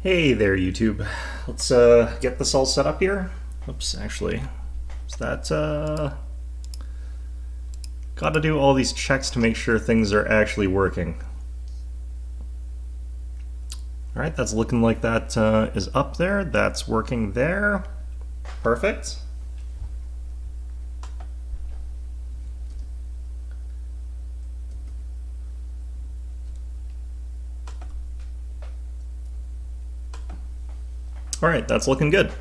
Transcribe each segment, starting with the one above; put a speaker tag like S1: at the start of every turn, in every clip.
S1: Hey there, YouTube. Let's get this all set up here. Oops, actually, is that got to do all these checks to make sure things are actually working. All right, that's looking like that is up there. That's working there. Perfect. All right, that's looking good.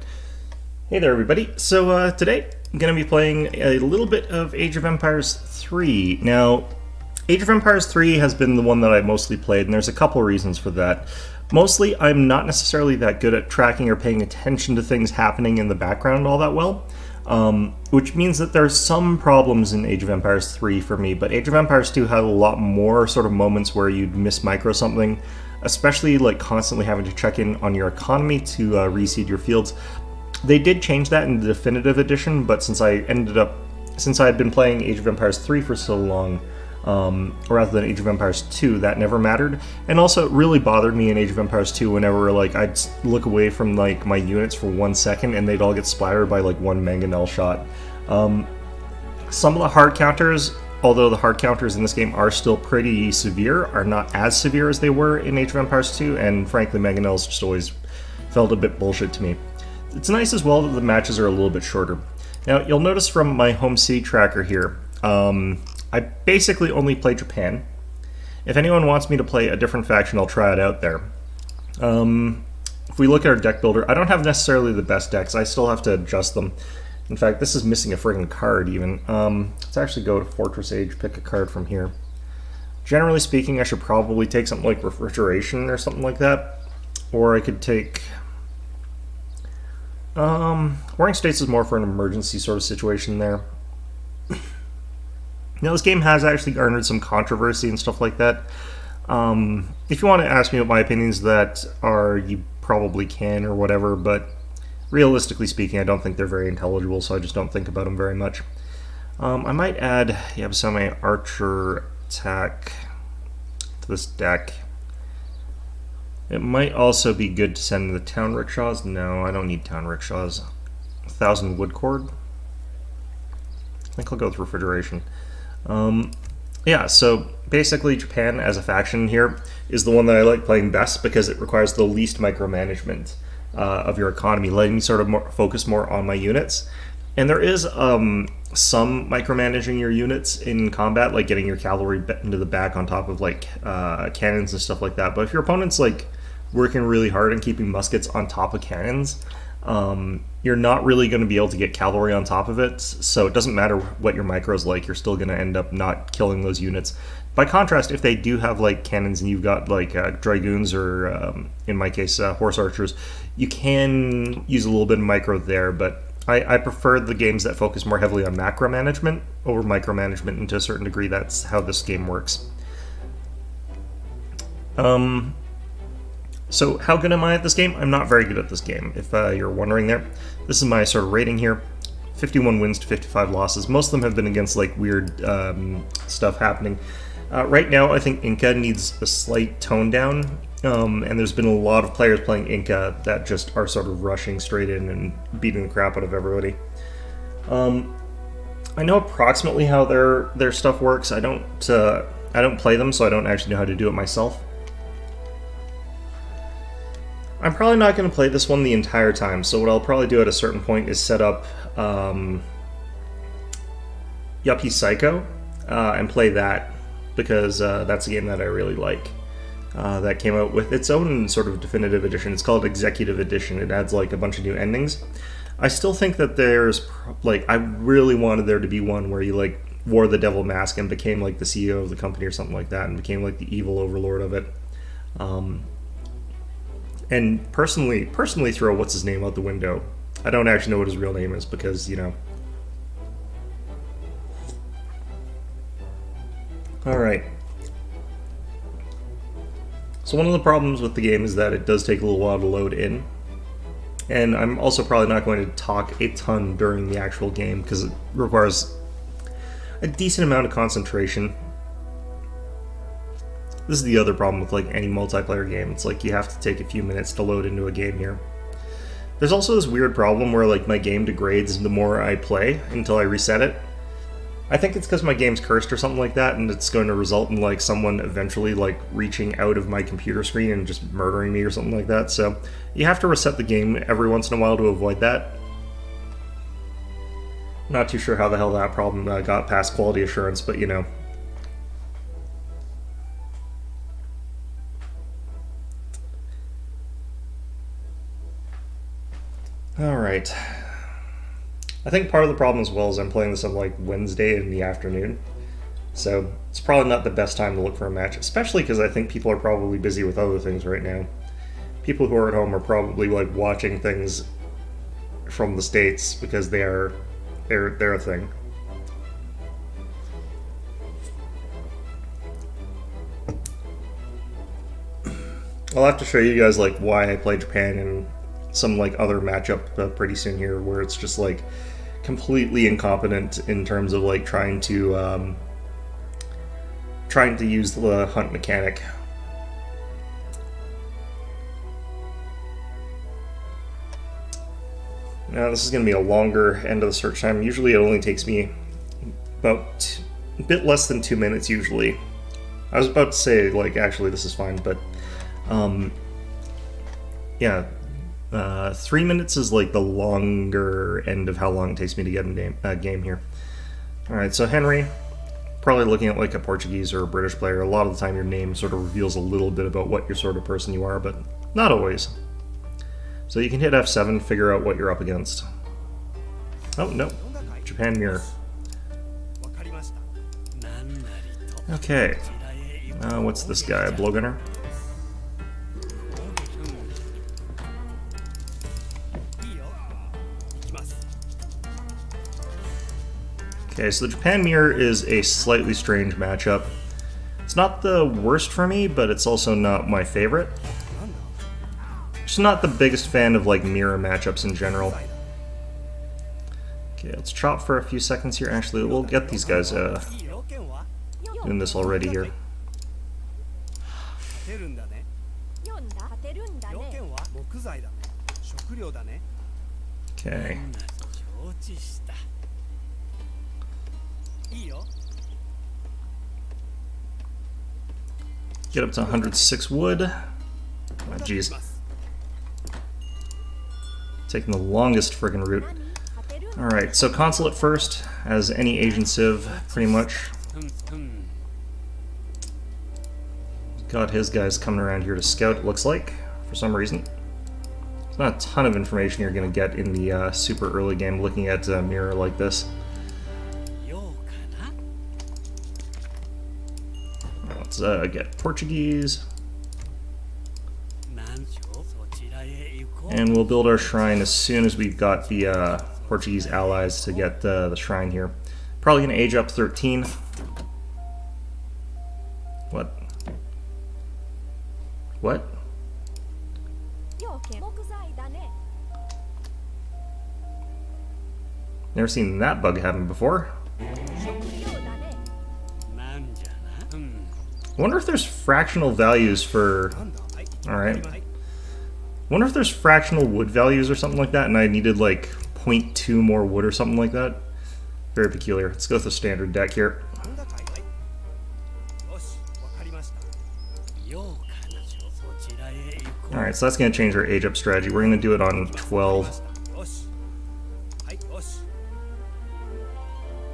S1: Hey there, everybody. So today I'm going to be playing a little bit of Age of Empires 3. Now, Age of Empires 3 has been the one that I've mostly played, and there's a couple reasons for that. Mostly, I'm not necessarily that good at tracking or paying attention to things happening in the background all that well, which means that there's some problems in Age of Empires 3 for me, but Age of Empires 2 had a lot more sort of moments where you'd miss micro something, especially like constantly having to check in on your economy to reseed your fields. They did change that in the definitive edition, but since I had been playing Age of Empires 3 for so long, rather than Age of Empires 2, that never mattered. And also, it really bothered me in Age of Empires 2 whenever like I'd look away from like my units for 1 second and they'd all get splattered by like one mangonel shot. Some of the hard counters, although the hard counters in this game are still pretty severe, are not as severe as they were in Age of Empires 2, and frankly, mangonels just always felt a bit bullshit to me. It's nice as well that the matches are a little bit shorter. Now, you'll notice from my home city tracker here, I basically only play Japan. If anyone wants me to play a different faction, I'll try it out there. If we look at our deck builder, I don't have necessarily the best decks. I still have to adjust them. In fact, this is missing a friggin' card even. Let's actually go to Fortress Age, pick a card from here. Generally speaking, I should probably take something like Refrigeration or something like that. Or I could take... Warring States is more for an emergency sort of situation there. Now, this game has actually garnered some controversy and stuff like that. If you want to ask me what my opinions that are, you probably can or whatever, but realistically speaking, I don't think they're very intelligible, so I just don't think about them very much. I might add Yabusame Archer Attack to this deck. It might also be good to send the Town Rickshaws. No, I don't need Town Rickshaws. 1,000 Woodcord. I think I'll go with Refrigeration. Yeah, so basically Japan as a faction here is the one that I like playing best because it requires the least micromanagement of your economy, letting me sort of focus more on my units. And there is some micromanaging your units in combat, like getting your cavalry into the back on top of like cannons and stuff like that. But if your opponent's like working really hard and keeping muskets on top of cannons, you're not really going to be able to get cavalry on top of it, so it doesn't matter what your micro's like, you're still going to end up not killing those units. By contrast, if they do have like cannons and you've got like dragoons or, in my case, horse archers, you can use a little bit of micro there, but I prefer the games that focus more heavily on macro management over micromanagement, and to a certain degree that's how this game works. So how good am I at this game? I'm not very good at this game, if you're wondering there. This is my sort of rating here. 51 wins to 55 losses. Most of them have been against like weird stuff happening. Right now, I think Inca needs a slight tone down, and there's been a lot of players playing Inca that just are sort of rushing straight in and beating the crap out of everybody. I know approximately how their stuff works. I don't play them, so I don't actually know how to do it myself. I'm probably not going to play this one the entire time, so what I'll probably do at a certain point is set up Yuppie Psycho and play that, because that's a game that I really like. That came out with its own sort of definitive edition. It's called Executive Edition. It adds like a bunch of new endings. I still think that there's like, I really wanted there to be one where you like wore the devil mask and became like the CEO of the company or something like that, and became like the evil overlord of it. And personally throw what's his name out the window. I don't actually know what his real name is because, you know. Alright. So one of the problems with the game is that it does take a little while to load in. And I'm also probably not going to talk a ton during the actual game because it requires a decent amount of concentration. This is the other problem with like any multiplayer game. It's like you have to take a few minutes to load into a game here. There's also this weird problem where like my game degrades the more I play until I reset it. I think it's because my game's cursed or something like that, and it's going to result in like someone eventually like reaching out of my computer screen and just murdering me or something like that. So you have to reset the game every once in a while to avoid that. Not too sure how the hell that problem got past quality assurance, but you know. Alright. I think part of the problem as well is I'm playing this on like Wednesday in the afternoon. So it's probably not the best time to look for a match, especially because I think people are probably busy with other things right now. People who are at home are probably like watching things from the States because they're a thing. I'll have to show you guys like why I play Japan and some like other matchup pretty soon here, where it's just like completely incompetent in terms of like trying to use the hunt mechanic. Now this is going to be a longer end of the search time. Usually it only takes me about a bit less than 2 minutes usually. I was about to say like actually this is fine, but yeah. 3 minutes is like the longer end of how long it takes me to get a game here. Alright, so Henry, probably looking at like a Portuguese or a British player. A lot of the time your name sort of reveals a little bit about what your sort of person you are, but not always. So you can hit F7, figure out what you're up against. Oh, no. Japan mirror. Okay. What's this guy? A blowgunner? Okay, so the Japan mirror is a slightly strange matchup. It's not the worst for me, but it's also not my favorite. Just not the biggest fan of like mirror matchups in general. Okay, let's chop for a few seconds here. Actually, we'll get these guys doing this already here. Okay. Get up to 106 wood. Oh, jeez. Taking the longest friggin' route. Alright, so consulate first, as any Asian civ, pretty much. Got his guys coming around here to scout, it looks like, for some reason. There's not a ton of information you're going to get in the super early game looking at a mirror like this. Let's get Portuguese. And we'll build our shrine as soon as we've got the Portuguese allies to get the shrine here. Probably going to age up 13. What? What? Never seen that bug happen before. I wonder if there's fractional values for... Alright. Wonder if there's fractional wood values or something like that, and I needed like 0.2 more wood or something like that. Very peculiar. Let's go with the standard deck here. Alright, so that's going to change our age up strategy. We're going to do it on 12.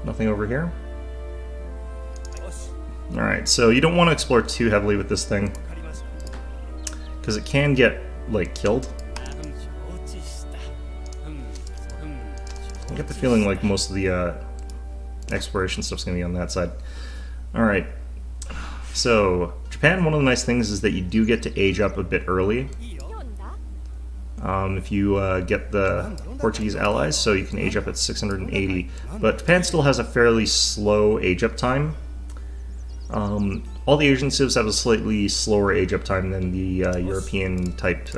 S1: Nothing over here. Alright, so you don't want to explore too heavily with this thing, because it can get, like, killed. I get the feeling like most of the exploration stuff's going to be on that side. Alright, so Japan, one of the nice things is that you do get to age up a bit early. If you get the Portuguese allies, so you can age up at 680. But Japan still has a fairly slow age up time. All the Asian civs have a slightly slower age up time than the European type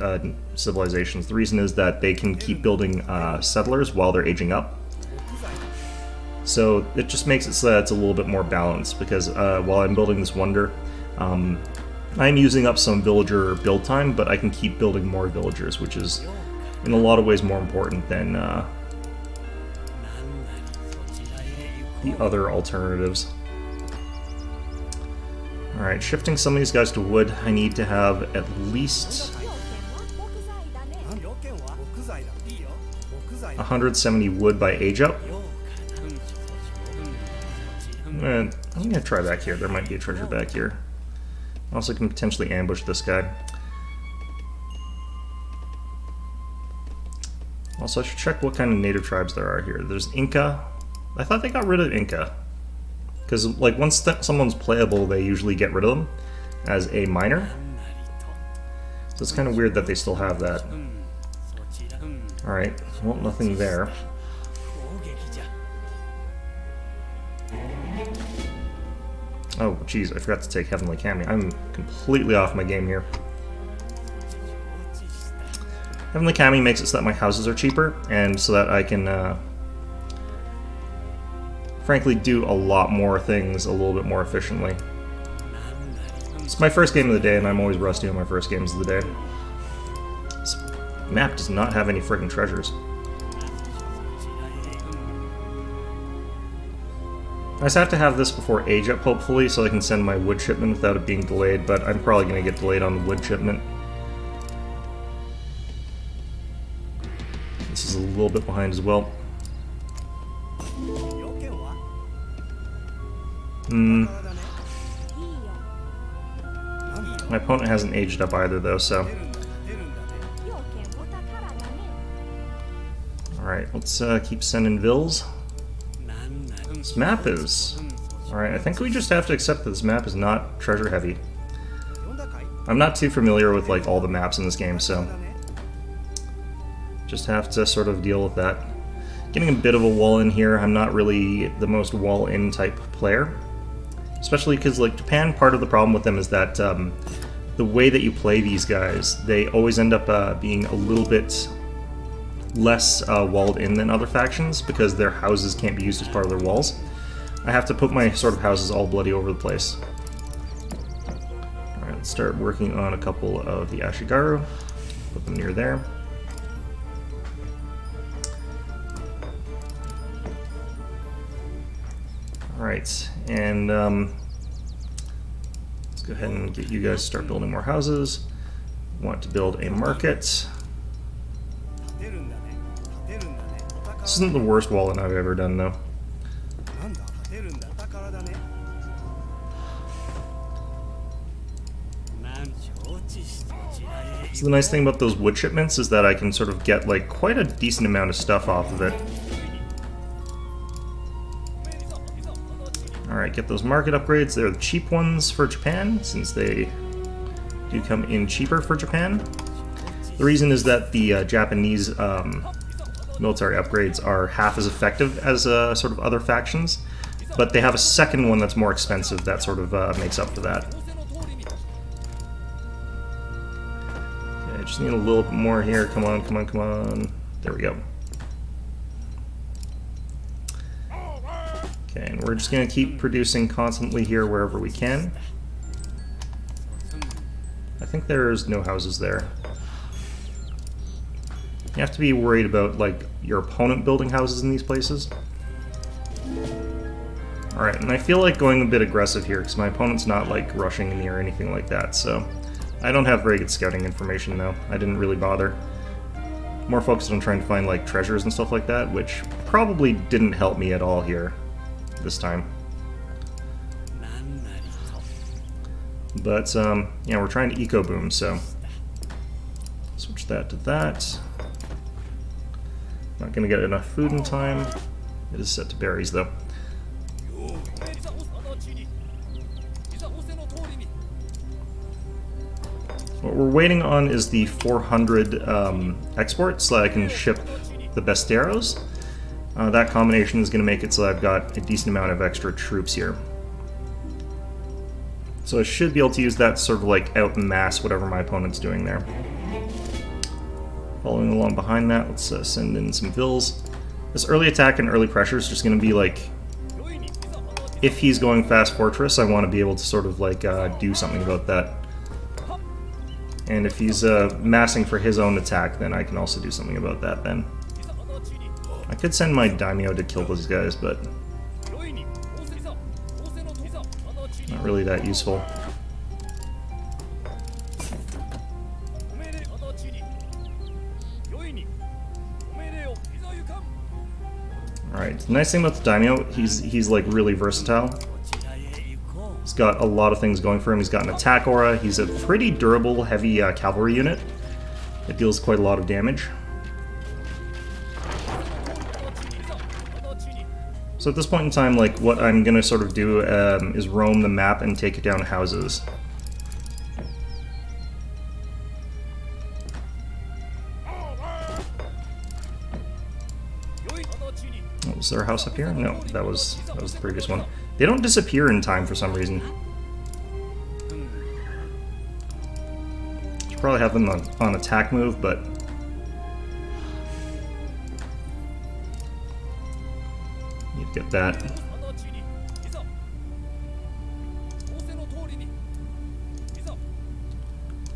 S1: civilizations. The reason is that they can keep building settlers while they're aging up. So it just makes it so that it's a little bit more balanced, because while I'm building this wonder, I'm using up some villager build time, but I can keep building more villagers, which is in a lot of ways more important than the other alternatives. Alright, shifting some of these guys to wood, I need to have at least 170 wood by age up. I'm gonna try back here. There might be a treasure back here. Also can potentially ambush this guy. Also, I should check what kind of native tribes there are here. There's Inca. I thought they got rid of Inca. Because, like, once someone's playable, they usually get rid of them as a minor. So it's kind of weird that they still have that. Alright, well, nothing there. Oh, geez, I forgot to take Heavenly Kami. I'm completely off my game here. Heavenly Kami makes it so that my houses are cheaper, and so that I can, frankly, do a lot more things a little bit more efficiently. It's my first game of the day, and I'm always rusty on my first games of the day. This map does not have any friggin' treasures. I just have to have this before age up, hopefully, so I can send my wood shipment without it being delayed, but I'm probably going to get delayed on the wood shipment. This is a little bit behind as well. My opponent hasn't aged up either, though, so... Alright, let's keep sending vills. This map is... Alright, I think we just have to accept that this map is not treasure heavy. I'm not too familiar with, like, all the maps in this game, so... Just have to sort of deal with that. Getting a bit of a wall in here. I'm not really the most wall-in type player. Especially because, like, Japan, part of the problem with them is that the way that you play these guys, they always end up being a little bit less walled in than other factions because their houses can't be used as part of their walls. I have to put my sort of houses all bloody over the place. Alright, let's start working on a couple of the Ashigaru. Put them near there. Alright, and let's go ahead and get you guys to start building more houses. Want to build a market. This isn't the worst walling I've ever done, though. So the nice thing about those wood shipments is that I can sort of get, like, quite a decent amount of stuff off of it. Alright, get those market upgrades. They're the cheap ones for Japan, since they do come in cheaper for Japan. The reason is that the Japanese military upgrades are half as effective as sort of other factions, but they have a second one that's more expensive that sort of makes up for that. Okay, just need a little bit more here. Come on, come on, come on. There we go. Okay, and we're just going to keep producing constantly here wherever we can. I think there's no houses there. You have to be worried about, like, your opponent building houses in these places. Alright, and I feel like going a bit aggressive here, because my opponent's not, like, rushing me or anything like that, so... I don't have very good scouting information, though. I didn't really bother. More focused on trying to find, like, treasures and stuff like that, which probably didn't help me at all here this time. But, yeah, we're trying to eco-boom, so... Switch that to that. Not gonna get enough food in time. It is set to berries, though. What we're waiting on is the 400 export, so that I can ship the besteros. That combination is going to make it so I've got a decent amount of extra troops here. So I should be able to use that sort of like out en masse whatever my opponent's doing there. Following along behind that, let's send in some vills. This early attack and early pressure is just going to be like, if he's going fast fortress, I want to be able to sort of like do something about that. And if he's massing for his own attack, then I can also do something about that then. I could send my daimyo to kill those guys, but not really that useful. Alright, the nice thing about the daimyo, he's like really versatile. He's got a lot of things going for him. He's got an attack aura. He's a pretty durable, heavy cavalry unit that deals quite a lot of damage. So at this point in time, like, what I'm gonna sort of do is roam the map and take down houses. Oh, was there a house up here? No, that was the previous one. They don't disappear in time for some reason. Should probably have them on attack move, but need to get that.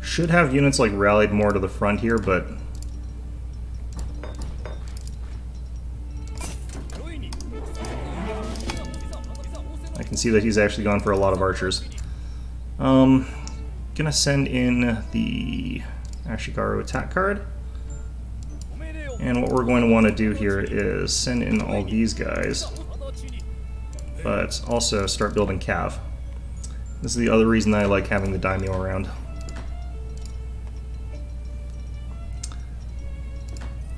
S1: Should have units like rallied more to the front here, but I can see that he's actually gone for a lot of archers. Gonna send in the Ashigaru attack card. And what we're going to want to do here is send in all these guys, but also start building cav. This is the other reason that I like having the daimyo around.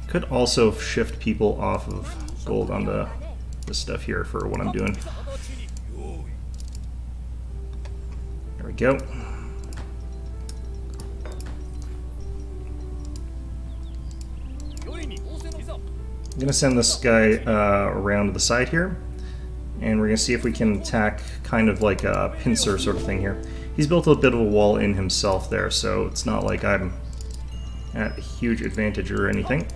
S1: Could also shift people off of gold onto this stuff here for what I'm doing. There we go. I'm going to send this guy around to the side here, and we're going to see if we can attack kind of like a pincer sort of thing here. He's built a bit of a wall in himself there, so it's not like I'm at a huge advantage or anything.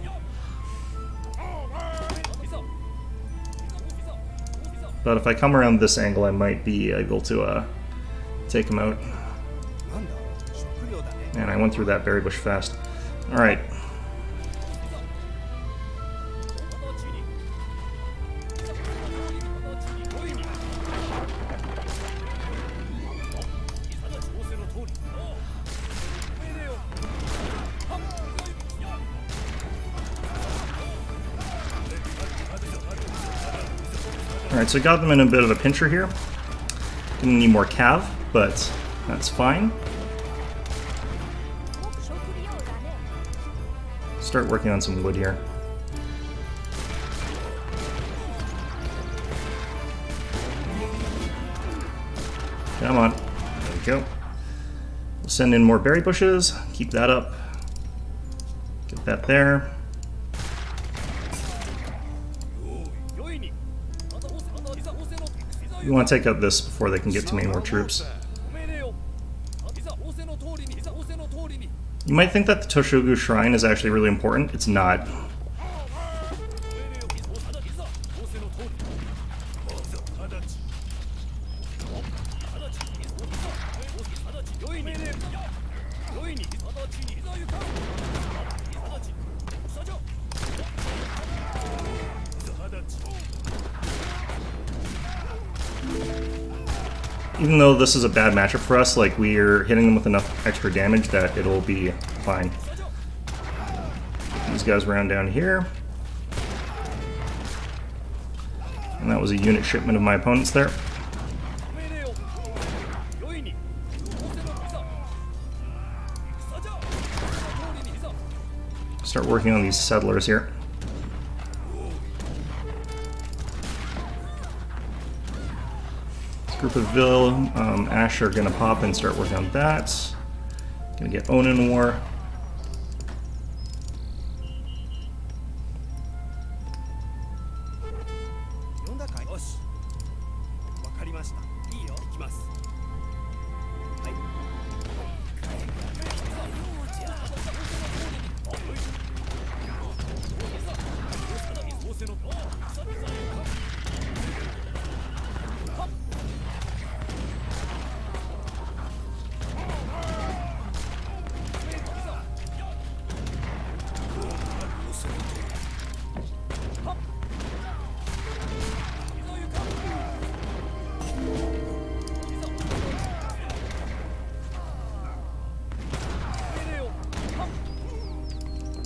S1: But if I come around this angle, I might be able to take him out. Man, I went through that berry bush fast. Alright. Alright, so I got them in a bit of a pincher here. Gonna need more cav, but that's fine. Start working on some wood here. Come on. There we go. We'll send in more berry bushes. Keep that up. Get that there. We want to take out this before they can get too many more troops. You might think that the Toshogu Shrine is actually really important. It's not. Even though this is a bad matchup for us, like, we're hitting them with enough extra damage that it'll be fine. These guys around down here. And that was a unit shipment of my opponents there. Start working on these settlers here. Group of Vil, Ash are going to pop and start working on that. Going to get Onin War.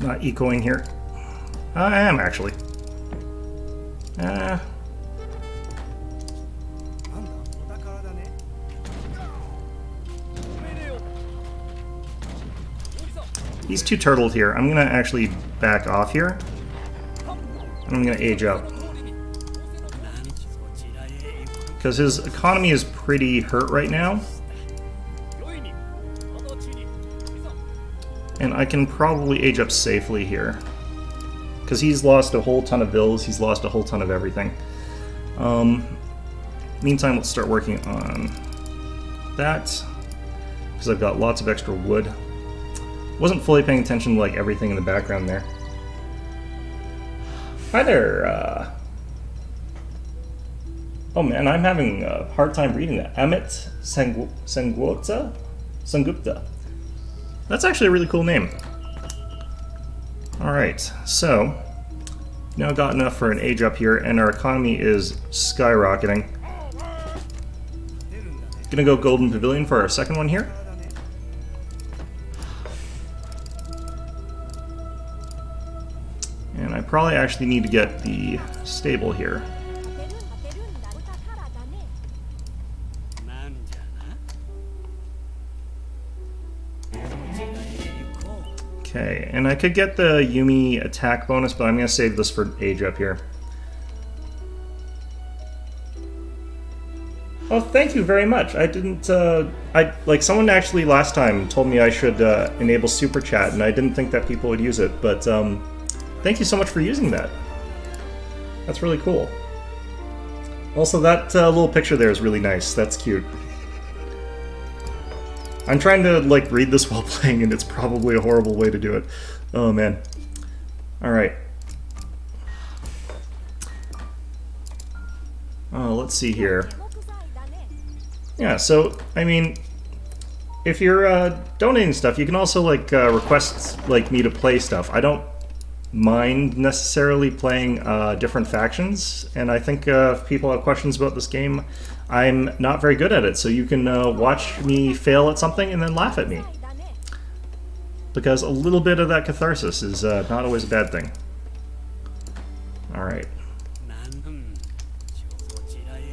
S1: not ecoing here. I am actually. He's too turtled here. I'm gonna actually back off here. And I'm gonna age up. Because his economy is pretty hurt right now. And I can probably age up safely here. Because he's lost a whole ton of bills, he's lost a whole ton of everything. Meantime, let's start working on that. Because I've got lots of extra wood. Wasn't fully paying attention to like everything in the background there. Hi there, oh man, I'm having a hard time reading that. Amit Sengupta. That's actually a really cool name. Alright, so now got enough for an age up here, and our economy is skyrocketing. Gonna go Golden Pavilion for our second one here. And I probably actually need to get the stable here. Okay, and I could get the Yumi attack bonus, but I'm going to save this for age up here. Oh, thank you very much. I didn't, like, someone actually last time told me I should enable Super Chat, and I didn't think that people would use it, but thank you so much for using that. That's really cool. Also, that little picture there is really nice. That's cute. I'm trying to, like, read this while playing, and it's probably a horrible way to do it. Oh, man. Alright. Oh, let's see here. Yeah, so, I mean, if you're donating stuff, you can also, like, request, like, me to play stuff. I don't mind necessarily playing different factions, and I think if people have questions about this game, I'm not very good at it, so you can watch me fail at something and then laugh at me. Because a little bit of that catharsis is not always a bad thing. Alright.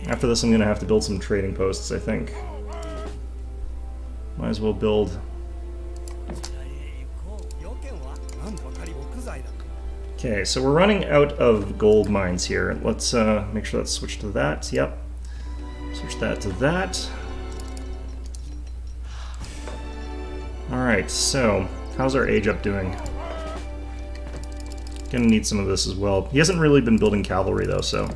S1: After this I'm going to have to build some trading posts, I think. Might as well build... Okay, so we're running out of gold mines here. Let's make sure that's switched to that. Yep. Switch that to that. Alright, so how's our age up doing? Gonna need some of this as well. He hasn't really been building cavalry though, so...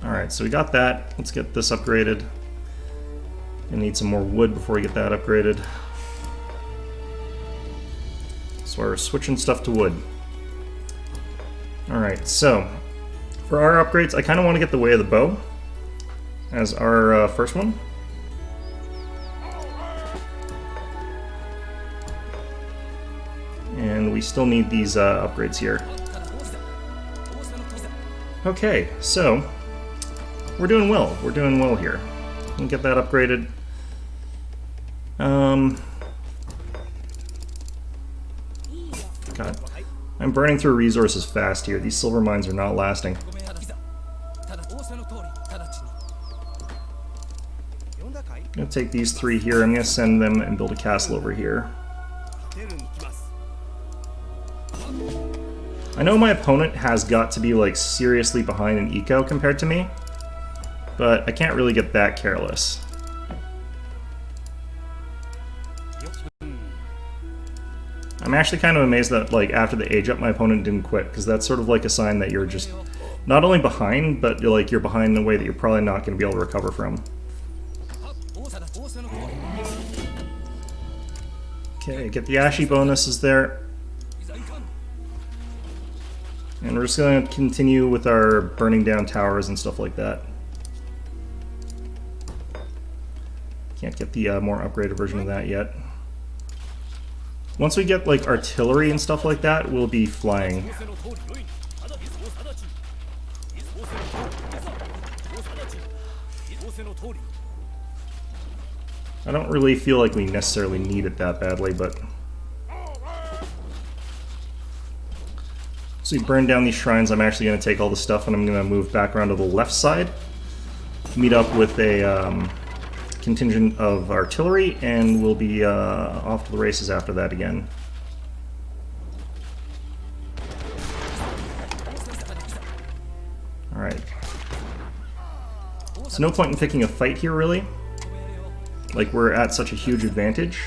S1: Alright, so we got that. Let's get this upgraded. Gonna need some more wood before we get that upgraded. So we're switching stuff to wood. Alright, so for our upgrades, I kind of want to get the Way of the Bow as our first one. And we still need these upgrades here. Okay, so we're doing well. We're doing well here. We'll get that upgraded. God, I'm burning through resources fast here. These silver mines are not lasting. I'm gonna take these three here. I'm gonna send them and build a castle over here. I know my opponent has got to be like seriously behind in eco compared to me, but I can't really get that careless. I'm actually kind of amazed that, like, after the age up, my opponent didn't quit, because that's sort of like a sign that you're just not only behind, but you're behind in a way that you're probably not going to be able to recover from. Okay, get the Ashi bonuses there. And we're just going to continue with our burning down towers and stuff like that. Can't get the more upgraded version of that yet. Once we get, like, artillery and stuff like that, we'll be flying. I don't really feel like we necessarily need it that badly, but... So we burn down these shrines. I'm actually going to take all the stuff and I'm going to move back around to the left side. Meet up with a contingent of artillery, and we'll be off to the races after that again. Alright. There's no point in picking a fight here, really. Like, we're at such a huge advantage.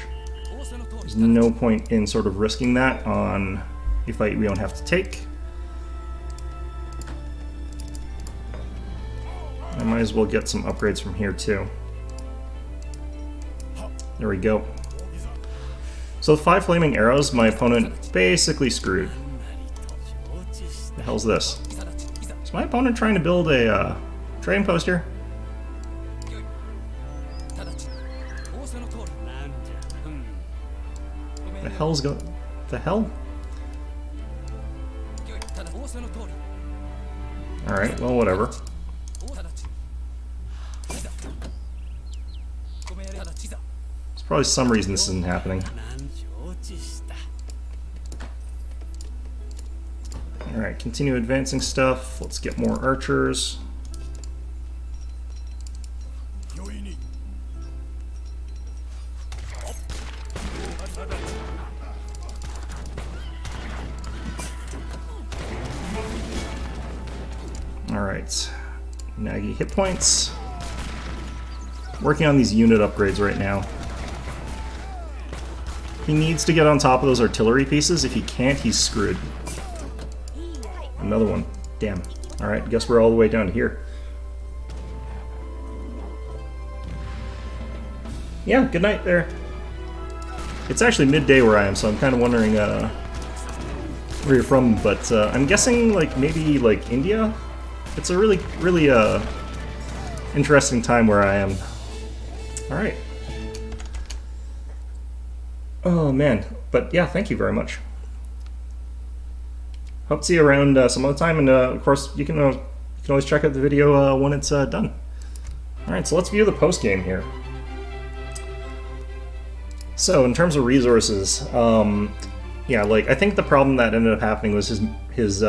S1: There's no point in sort of risking that on a fight we don't have to take. I might as well get some upgrades from here, too. There we go. So with 5 flaming arrows, my opponent basically screwed. The hell's this? Is my opponent trying to build a trading post here? The hell's going? The hell? Alright, well, whatever. There's probably some reason this isn't happening. Alright, continue advancing stuff. Let's get more archers. Alright, Nagi hit points. Working on these unit upgrades right now. He needs to get on top of those artillery pieces. If he can't, he's screwed. Another one. Damn. Alright, guess we're all the way down here. Yeah, good night there. It's actually midday where I am, so I'm kind of wondering where you're from, but I'm guessing like maybe like India? It's a really interesting time where I am. Alright. Oh man, but yeah, thank you very much. Hope to see you around some other time, and of course you can always check out the video when it's done. Alright, so let's view the post game here. So in terms of resources, yeah, like I think the problem that ended up happening was his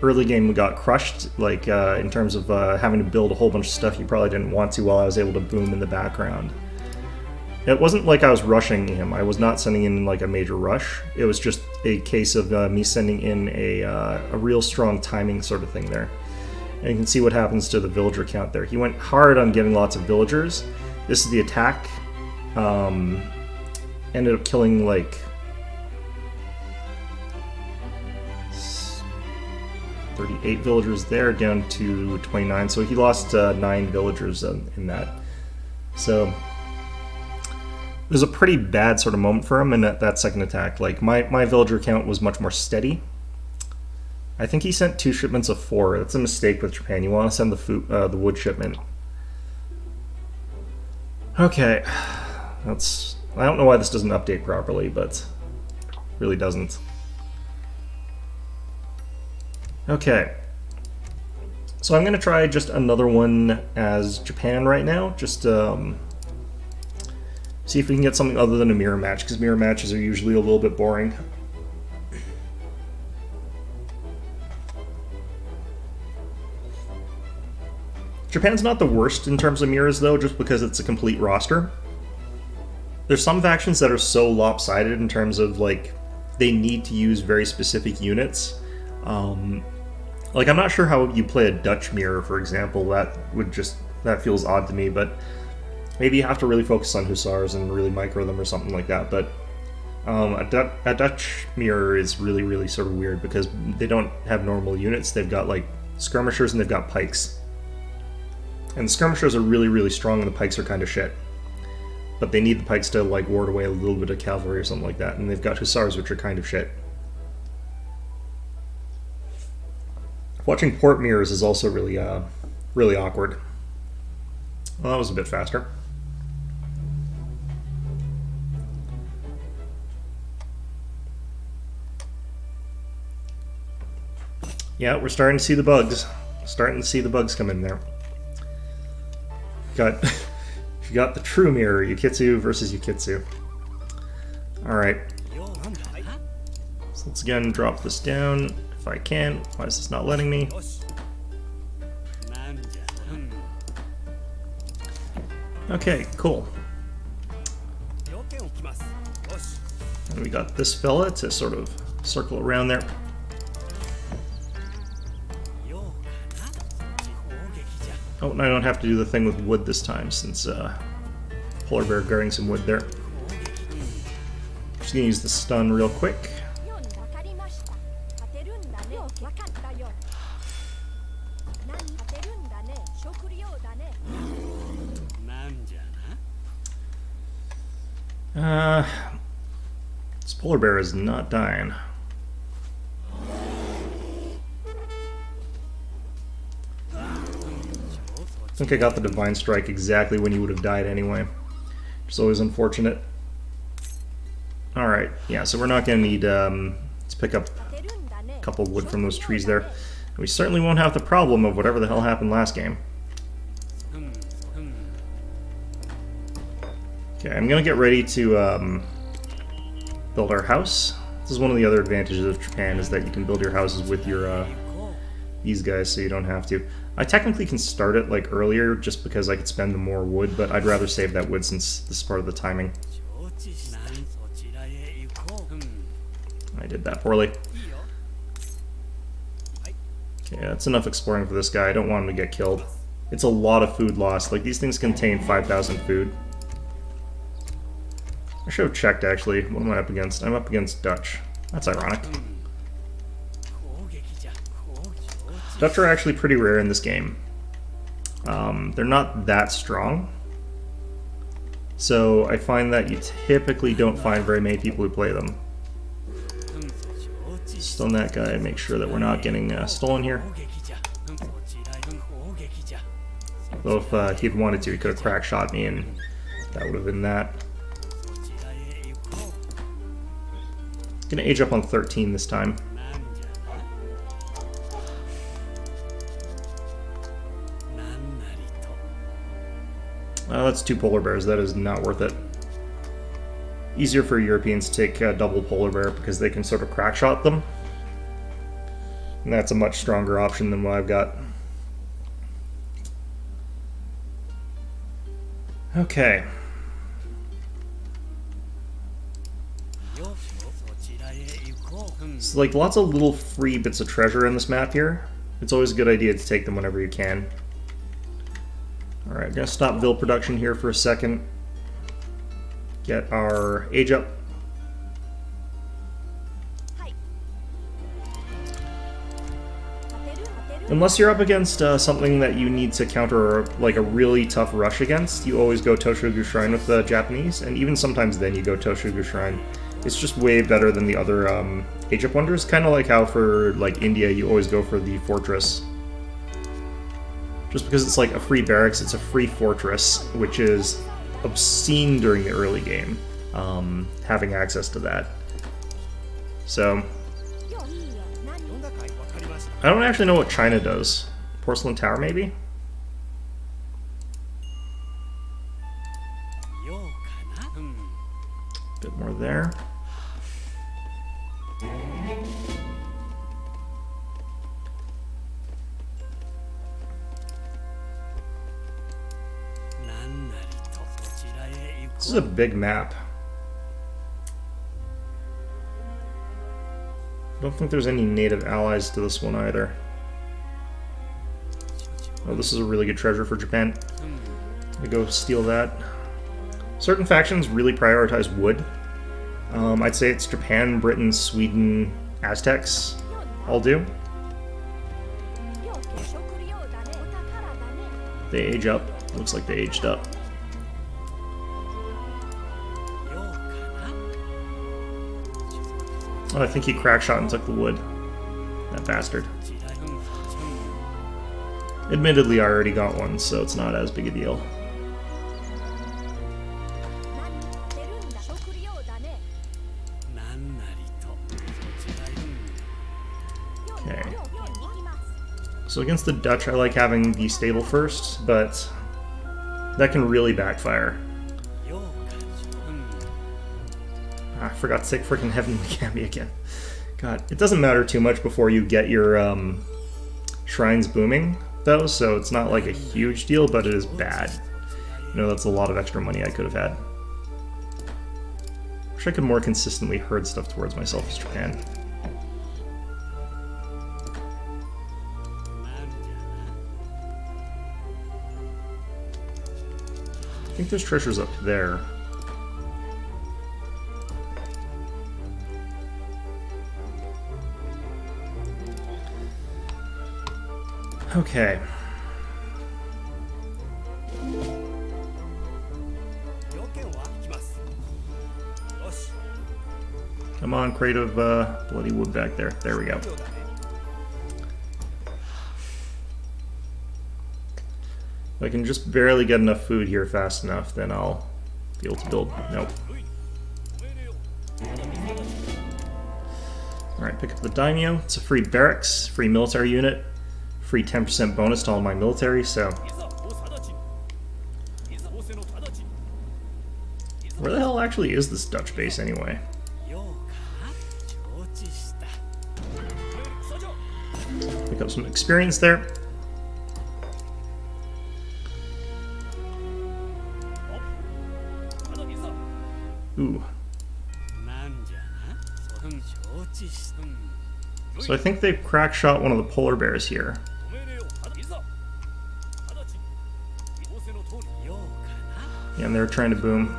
S1: early game got crushed, like in terms of having to build a whole bunch of stuff you probably didn't want to while I was able to boom in the background. It wasn't like I was rushing him. I was not sending in like a major rush. It was just a case of me sending in a real strong timing sort of thing there. And you can see what happens to the villager count there. He went hard on getting lots of villagers. This is the attack. Ended up killing like 38 villagers there, down to 29. So he lost 9 villagers in that. So it was a pretty bad sort of moment for him in that second attack. Like my villager count was much more steady. I think he sent 2 shipments of 4. That's a mistake with Japan. You want to send the wood shipment. Okay, I don't know why this doesn't update properly, but it really doesn't. Okay, so I'm gonna try just another one as Japan right now. Just see if we can get something other than a mirror match, because mirror matches are usually a little bit boring. Japan's not the worst in terms of mirrors, though, just because it's a complete roster. There's some factions that are so lopsided in terms of, like, they need to use very specific units. Like, I'm not sure how you play a Dutch mirror, for example. That feels odd to me, but maybe you have to really focus on Hussars and really micro them or something like that. But a Dutch mirror is really sort of weird because they don't have normal units. They've got, like, skirmishers and they've got pikes. And the skirmishers are really strong and the pikes are kind of shit. But they need the pikes to, like, ward away a little bit of cavalry or something like that. And they've got Hussars, which are kind of shit. Watching port mirrors is also really awkward. Well, that was a bit faster. Yeah, we're starting to see the bugs. Starting to see the bugs come in there. Got, you got the true mirror, Yukitsu versus Yukitsu. Alright. So let's again drop this down if I can. Why is this not letting me? Okay, cool. And we got this fella to sort of circle around there. Oh, and I don't have to do the thing with wood this time, since Polar Bear guarding some wood there. Just gonna use the stun real quick. This Polar Bear is not dying. I think I got the Divine Strike exactly when he would have died anyway. It's always unfortunate. Alright, yeah, so we're not going to need to pick up a couple wood from those trees there. And we certainly won't have the problem of whatever the hell happened last game. Okay, I'm going to get ready to build our house. This is one of the other advantages of Japan, is that you can build your houses with your these guys, so you don't have to. I technically can start it like earlier just because I could spend more wood, but I'd rather save that wood since this is part of the timing. I did that poorly. Okay, that's enough exploring for this guy. I don't want him to get killed. It's a lot of food lost. Like, these things contain 5,000 food. I should have checked, actually. What am I up against? I'm up against Dutch. That's ironic. Dutch are actually pretty rare in this game. They're not that strong. So I find that you typically don't find very many people who play them. Stun that guy and make sure that we're not getting stolen here. Though if he'd wanted to, he could have crack shot me and that would have been that. Gonna age up on 13 this time. That's 2 polar bears. That is not worth it. Easier for Europeans to take double polar bear because they can sort of crack shot them. And that's a much stronger option than what I've got. Okay. It's like lots of little free bits of treasure in this map here. It's always a good idea to take them whenever you can. Alright, gonna stop Vil production here for a second. Get our age up. Unless you're up against something that you need to counter like a really tough rush against, you always go Toshogu Shrine with the Japanese, and even sometimes then you go Toshogu Shrine. It's just way better than the other age up wonders, kind of like how for like India you always go for the fortress. Just because it's like a free barracks, it's a free fortress, which is obscene during the early game, having access to that. So, I don't actually know what China does. Porcelain Tower, maybe? Bit more there. This is a big map. I don't think there's any native allies to this one either. Oh, this is a really good treasure for Japan. I'm gonna go steal that. Certain factions really prioritize wood. I'd say it's Japan, Britain, Sweden, Aztecs all do. They age up. Looks like they aged up. Oh, I think he crack shot and took the wood. That bastard. Admittedly, I already got one, so it's not as big a deal. Okay. So against the Dutch, I like having the stable first, but that can really backfire. I forgot to take freaking Heavenly Kami again. God, it doesn't matter too much before you get your shrines booming, though, so it's not like a huge deal, but it is bad. You know, that's a lot of extra money I could have had. Wish I could more consistently herd stuff towards myself as Japan. I think there's treasures up there. Okay. Come on, crate of bloody wood back there. There we go. If I can just barely get enough food here fast enough, then I'll be able to build. Nope. Alright, pick up the daimyo. It's a free barracks, free military unit, free 10% bonus to all my military, so... Where the hell actually is this Dutch base anyway? Pick up some experience there. Ooh. So I think they've crack shot one of the polar bears here. Yeah, and they're trying to boom.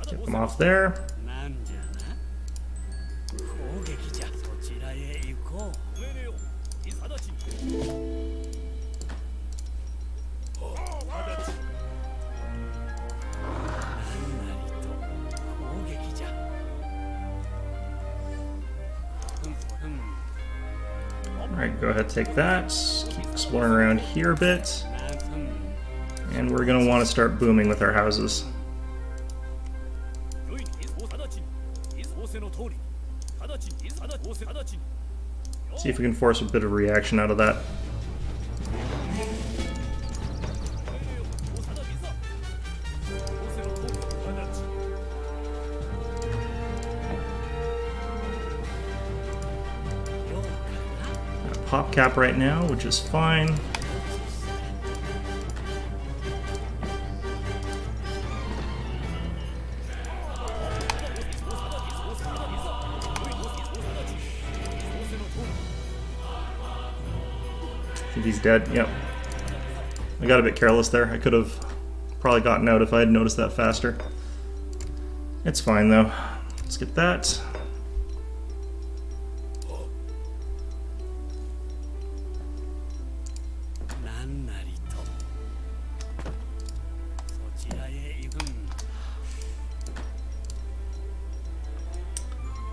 S1: Get them off there. Alright, go ahead, take that. Keep exploring around here a bit. And we're going to want to start booming with our houses. See if we can force a bit of reaction out of that. Pop cap right now, which is fine. I think he's dead. Yep. I got a bit careless there. I could have probably gotten out if I had noticed that faster. It's fine though. Let's get that.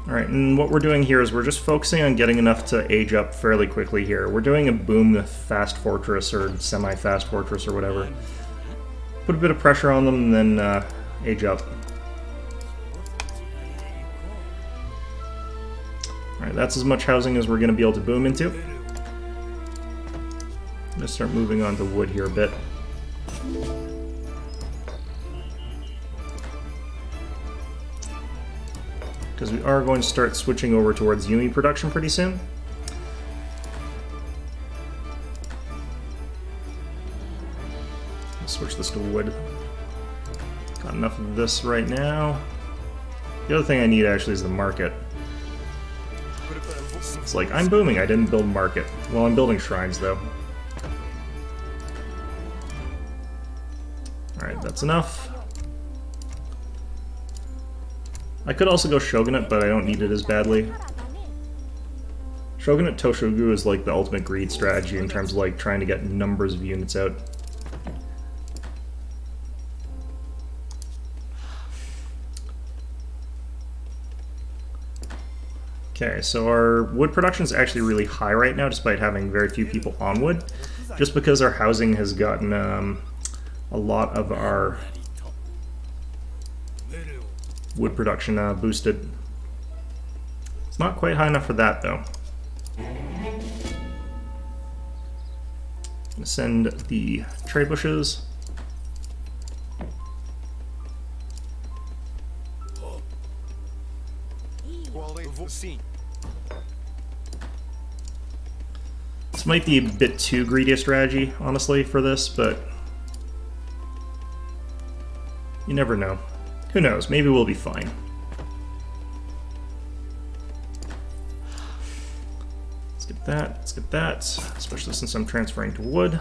S1: Alright, and what we're doing here is we're just focusing on getting enough to age up fairly quickly here. We're doing a boom fast fortress or semi-fast fortress or whatever. Put a bit of pressure on them and then age up. Alright, that's as much housing as we're going to be able to boom into. I'm going to start moving on to wood here a bit. Because we are going to start switching over towards Yuppie production pretty soon. Let's switch this to wood. Got enough of this right now. The other thing I need actually is the market. It's like, I'm booming, I didn't build market. Well, I'm building shrines though. Alright, that's enough. I could also go Shogunate, but I don't need it as badly. Shogunate Toshogu is like the ultimate greed strategy in terms of like trying to get numbers of units out. Okay, so our wood production is actually really high right now, despite having very few people on wood, just because our housing has gotten a lot of our wood production boosted. It's not quite high enough for that though. I'm gonna send the tree bushes. This might be a bit too greedy a strategy, honestly, for this, but you never know. Who knows? Maybe we'll be fine. Let's get that. Let's get that. Especially since I'm transferring to wood.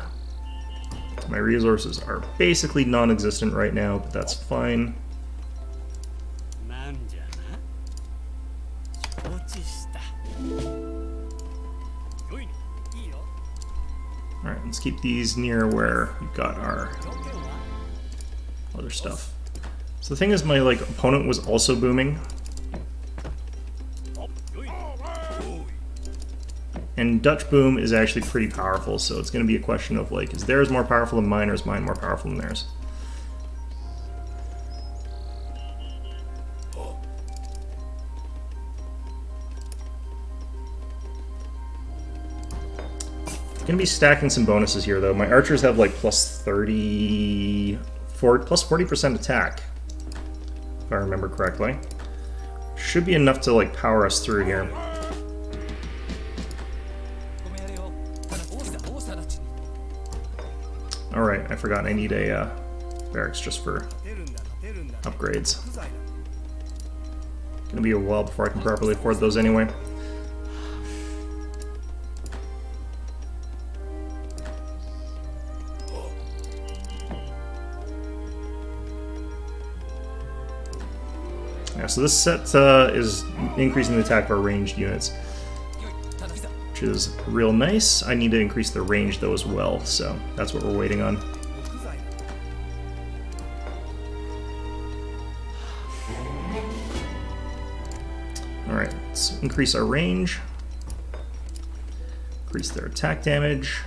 S1: My resources are basically non-existent right now, but that's fine. Alright, let's keep these near where we've got our other stuff. So the thing is, my opponent was also booming. And Dutch boom is actually pretty powerful, so it's going to be a question of is theirs more powerful than mine, or is mine more powerful than theirs? Gonna be stacking some bonuses here though. My archers have plus 40% attack, if I remember correctly. Should be enough to power us through here. Alright, I forgot I need a barracks just for upgrades. Gonna be a while before I can properly afford those anyway. Yeah, so this set is increasing the attack of our ranged units, which is real nice. I need to increase the range though as well, so that's what we're waiting on. Alright, let's increase our range, increase their attack damage.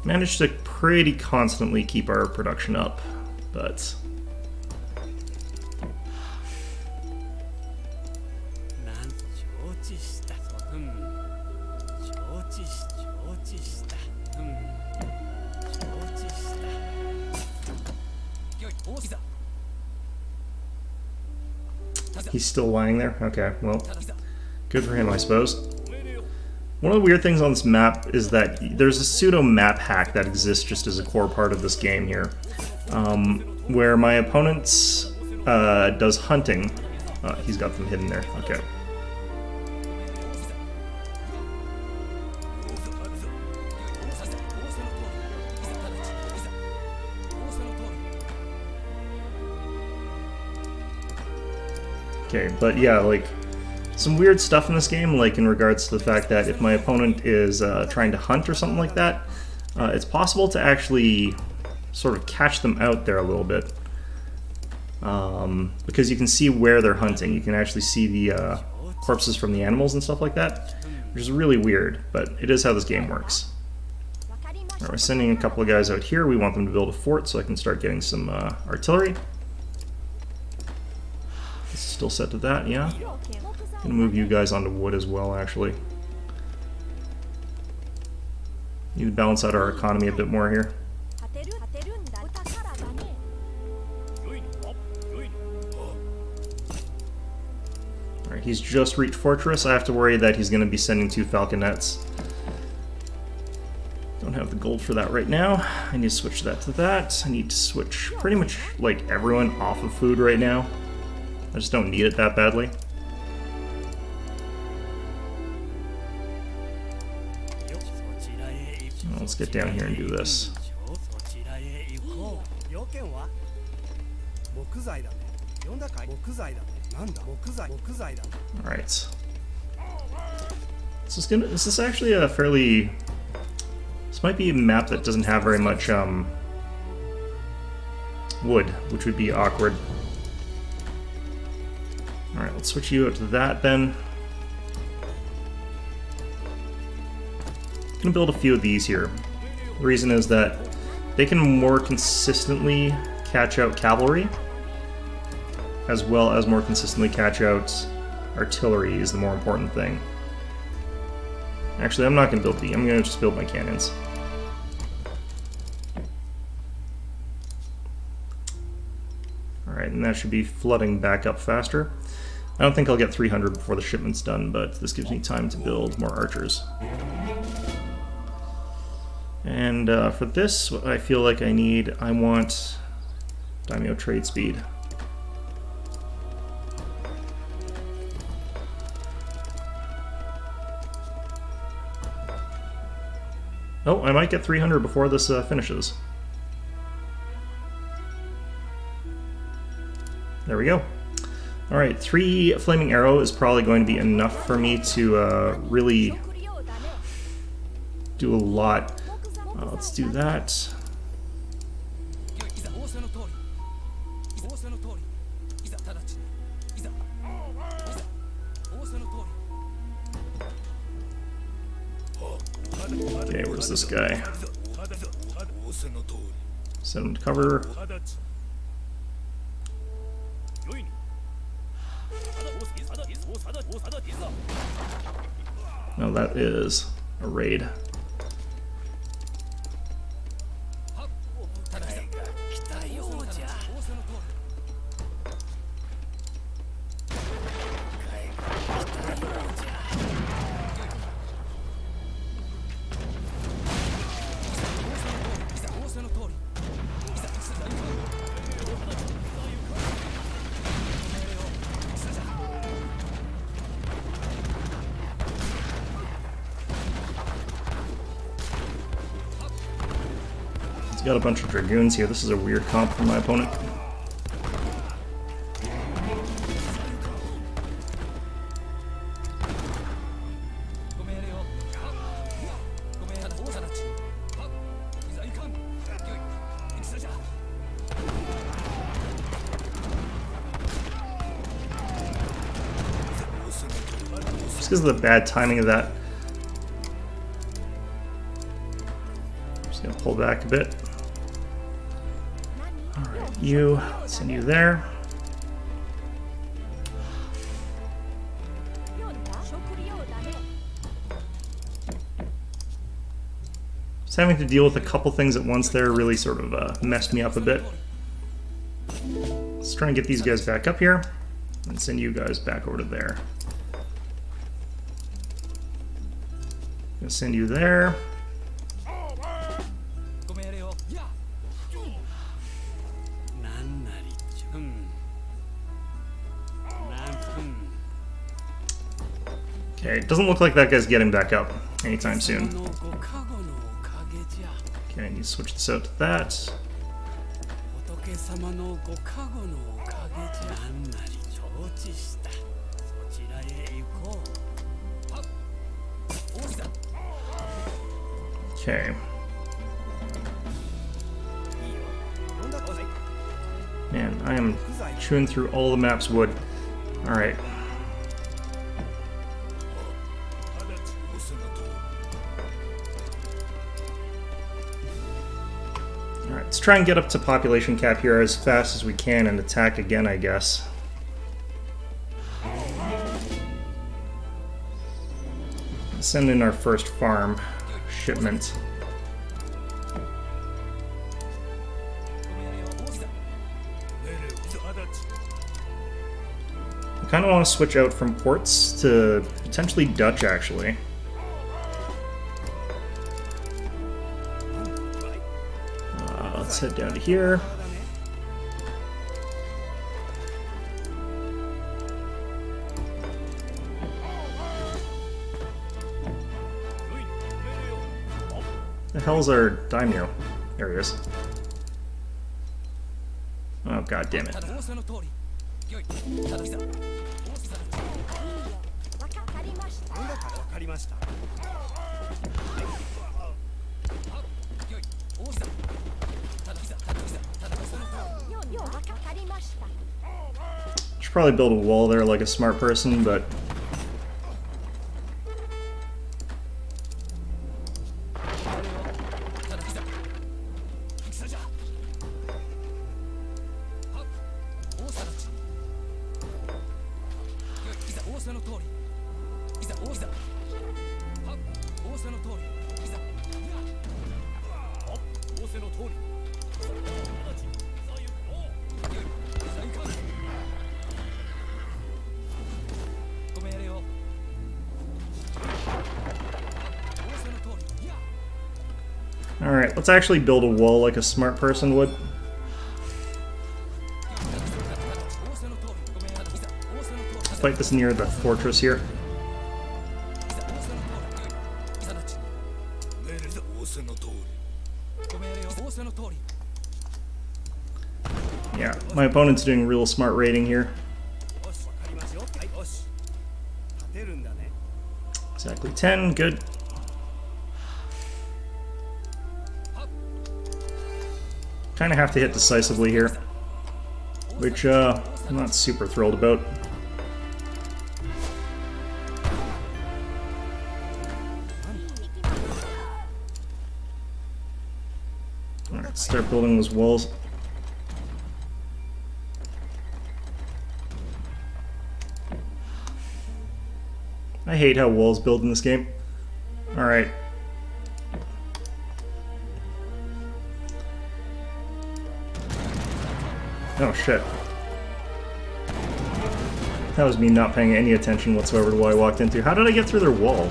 S1: Managed to pretty constantly keep our production up, but he's still lying there? Okay, well, good for him, I suppose. One of the weird things on this map is that there's a pseudo map hack that exists just as a core part of this game here, where my opponent does hunting. He's got them hidden there. Okay. Okay, but yeah, some weird stuff in this game, in regards to the fact that if my opponent is trying to hunt or something like that, it's possible to actually sort of catch them out there a little bit. Because you can see where they're hunting. You can actually see the corpses from the animals and stuff like that, which is really weird, but it is how this game works. Alright, we're sending a couple of guys out here. We want them to build a fort so I can start getting some artillery. It's still set to that, yeah. Gonna move you guys onto wood as well, actually. Need to balance out our economy a bit more here. Alright, he's just reached fortress. I have to worry that he's gonna be sending 2 falconets. Don't have the gold for that right now. I need to switch that to that. I need to switch pretty much everyone off of food right now. I just don't need it that badly. Let's get down here and do this. Alright. This is actually a fairly... This might be a map that doesn't have very much wood, which would be awkward. Alright, let's switch you out to that then. going to build a few of these here. The reason is that they can more consistently catch out cavalry, as well as more consistently catch out artillery is the more important thing. Actually, I'm not going to build the, I'm going to just build my cannons. Alright, and that should be flooding back up faster. I don't think I'll get 300 before the shipment's done, but this gives me time to build more archers. And for this, what I feel like I need, I want daimyo trade speed. Oh, I might get 300 before this finishes. There we go. Alright, 3 Flaming Arrow is probably going to be enough for me to really do a lot. Let's do that. Okay, where's this guy? Send him to cover. No, that is a raid. Got a bunch of dragoons here. This is a weird comp for my opponent. Just because of the bad timing of that. I'm just gonna pull back a bit. You, send you there. Just having to deal with a couple things at once there really sort of messed me up a bit. Let's try and get these guys back up here and send you guys back over to there. Gonna send you there. Okay, it doesn't look like that guy's getting back up anytime soon. Okay, I need to switch this out to that. Okay. Man, I am chewing through all the map's wood. Alright. Alright, let's try and get up to population cap here as fast as we can and attack again, I guess. Send in our first farm shipment. I kind of want to switch out from ports to potentially Dutch, actually. Let's head down to here. The hell's our daimyo? There he is. Oh, god damn it. Should probably build a wall there like a smart person, but Alright, let's actually build a wall like a smart person would. Let's fight this near the fortress here. Yeah, my opponent's doing real smart raiding here. Exactly 10, good. Kind of have to hit decisively here, which I'm not super thrilled about. Alright, start building those walls. I hate how walls build in this game. Alright. Oh shit. That was me not paying any attention whatsoever to what I walked into. How did I get through their wall?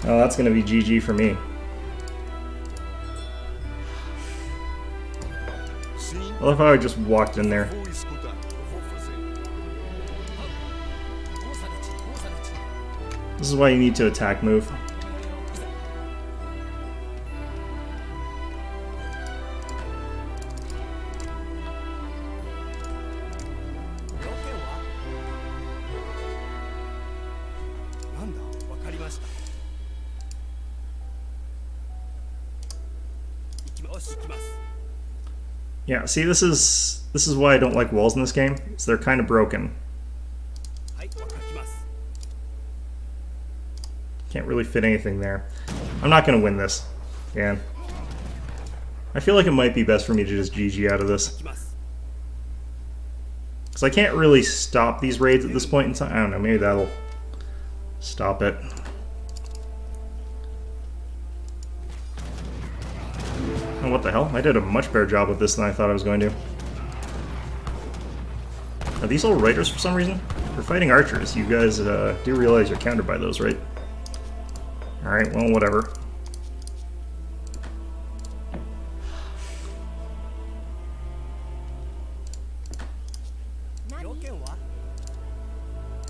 S1: Oh, that's gonna be GG for me. I love how I just walked in there. This is why you need to attack move. Yeah, see, this is why I don't like walls in this game. Is they're kind of broken. Can't really fit anything there. I'm not going to win this. Yeah. I feel like it might be best for me to just GG out of this. Because I can't really stop these raids at this point in time. I don't know, maybe that'll stop it. Oh, what the hell? I did a much better job with this than I thought I was going to. Are these all raiders for some reason? We're fighting archers. You guys do realize you're countered by those, right? Alright, well, whatever.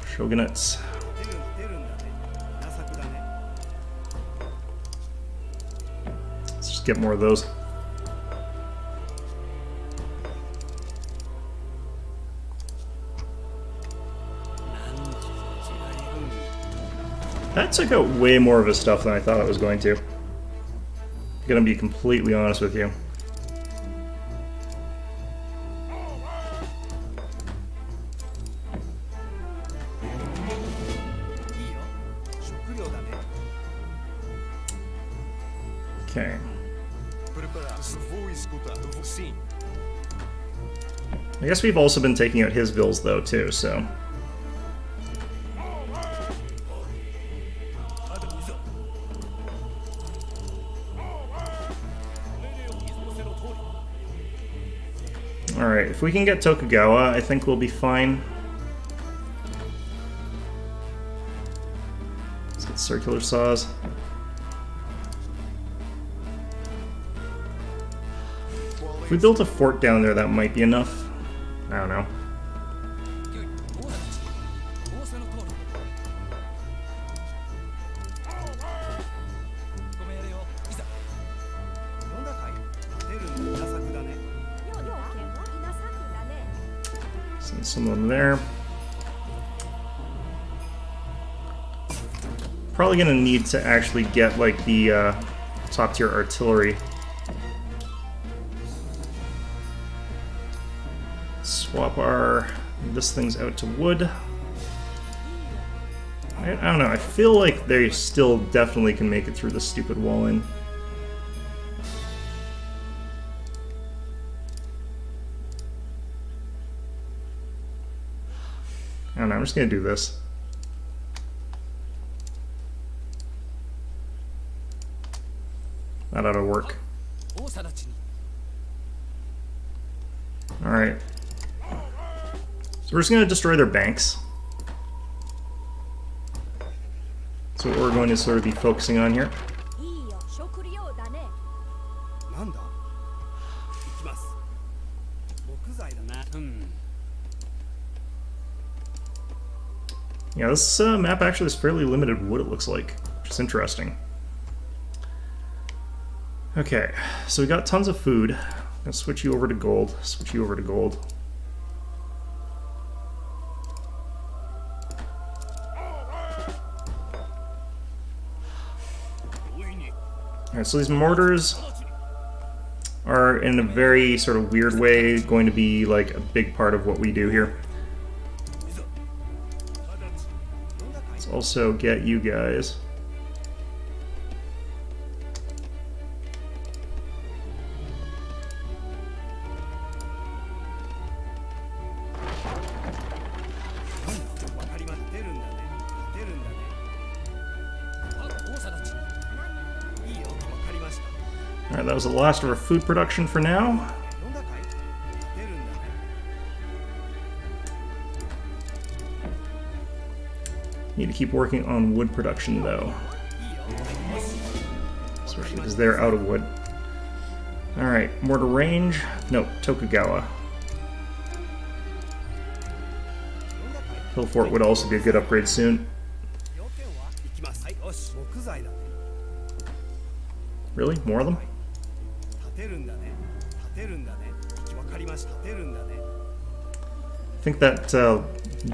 S1: Shogunates. Let's just get more of those. That took out way more of his stuff than I thought it was going to. I'm gonna be completely honest with you. Okay. I guess we've also been taking out his vills though too, so. Alright, if we can get Tokugawa, I think we'll be fine. Let's get circular saws. If we built a fort down there, that might be enough. I don't know. Send some of them there. Probably gonna need to actually get like the top tier artillery. Swap this thing's out to wood. I don't know, I feel like they still definitely can make it through this stupid wall in. I don't know, I'm just gonna do this. That ought to work. Alright. So we're just gonna destroy their banks. That's what we're going to sort of be focusing on here. Yeah, this map actually is fairly limited wood, it looks like, which is interesting. Okay, so we got tons of food. I'm gonna switch you over to gold. Switch you over to gold. Alright, so these mortars are, in a very sort of weird way, going to be like a big part of what we do here. Let's also get you guys. Alright, that was the last of our food production for now. Need to keep working on wood production though. Especially because they're out of wood. Alright, mortar range. No, Tokugawa. Hill Fort would also be a good upgrade soon. Really? More of them? I think that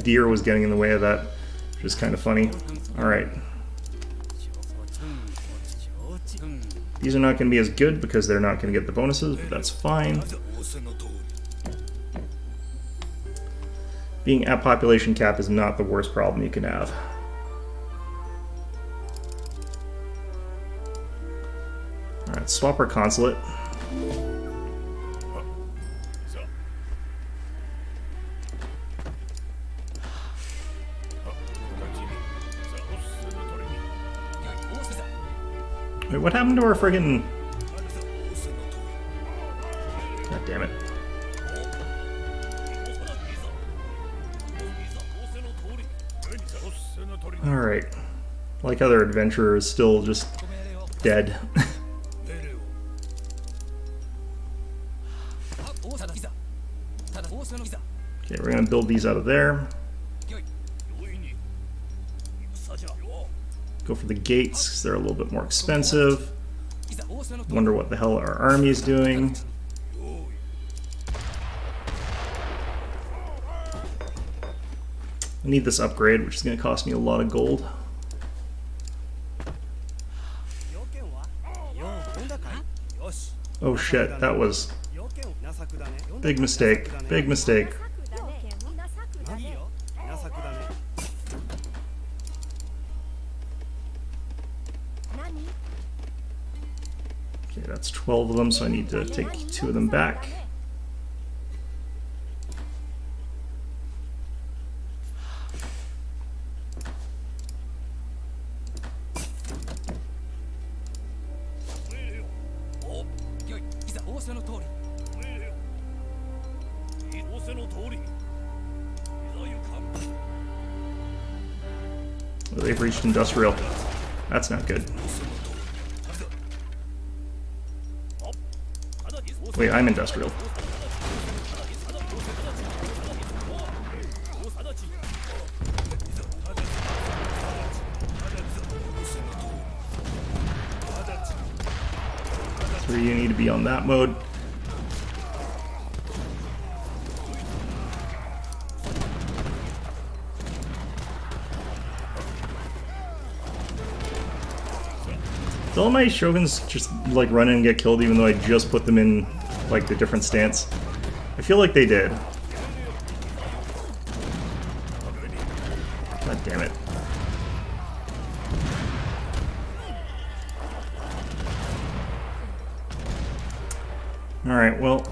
S1: deer was getting in the way of that, which is kind of funny. Alright. These are not going to be as good because they're not going to get the bonuses, but that's fine. Being at population cap is not the worst problem you can have. Alright, swap our consulate. Wait, what happened to our friggin'... God damn it. Alright. Like other adventurer is still just dead. Okay, we're gonna build these out of there. Go for the gates, because they're a little bit more expensive. Wonder what the hell our army is doing. I need this upgrade, which is going to cost me a lot of gold. Oh shit, that was... big mistake. Big mistake. Okay, that's 12 of them, so I need to take 2 of them back. Well, they've reached industrial. That's not good. Wait, I'm industrial. So you need to be on that mode. Do all my shoguns just like run in and get killed even though I just put them in like the different stance? I feel like they did. God damn it. Alright, well.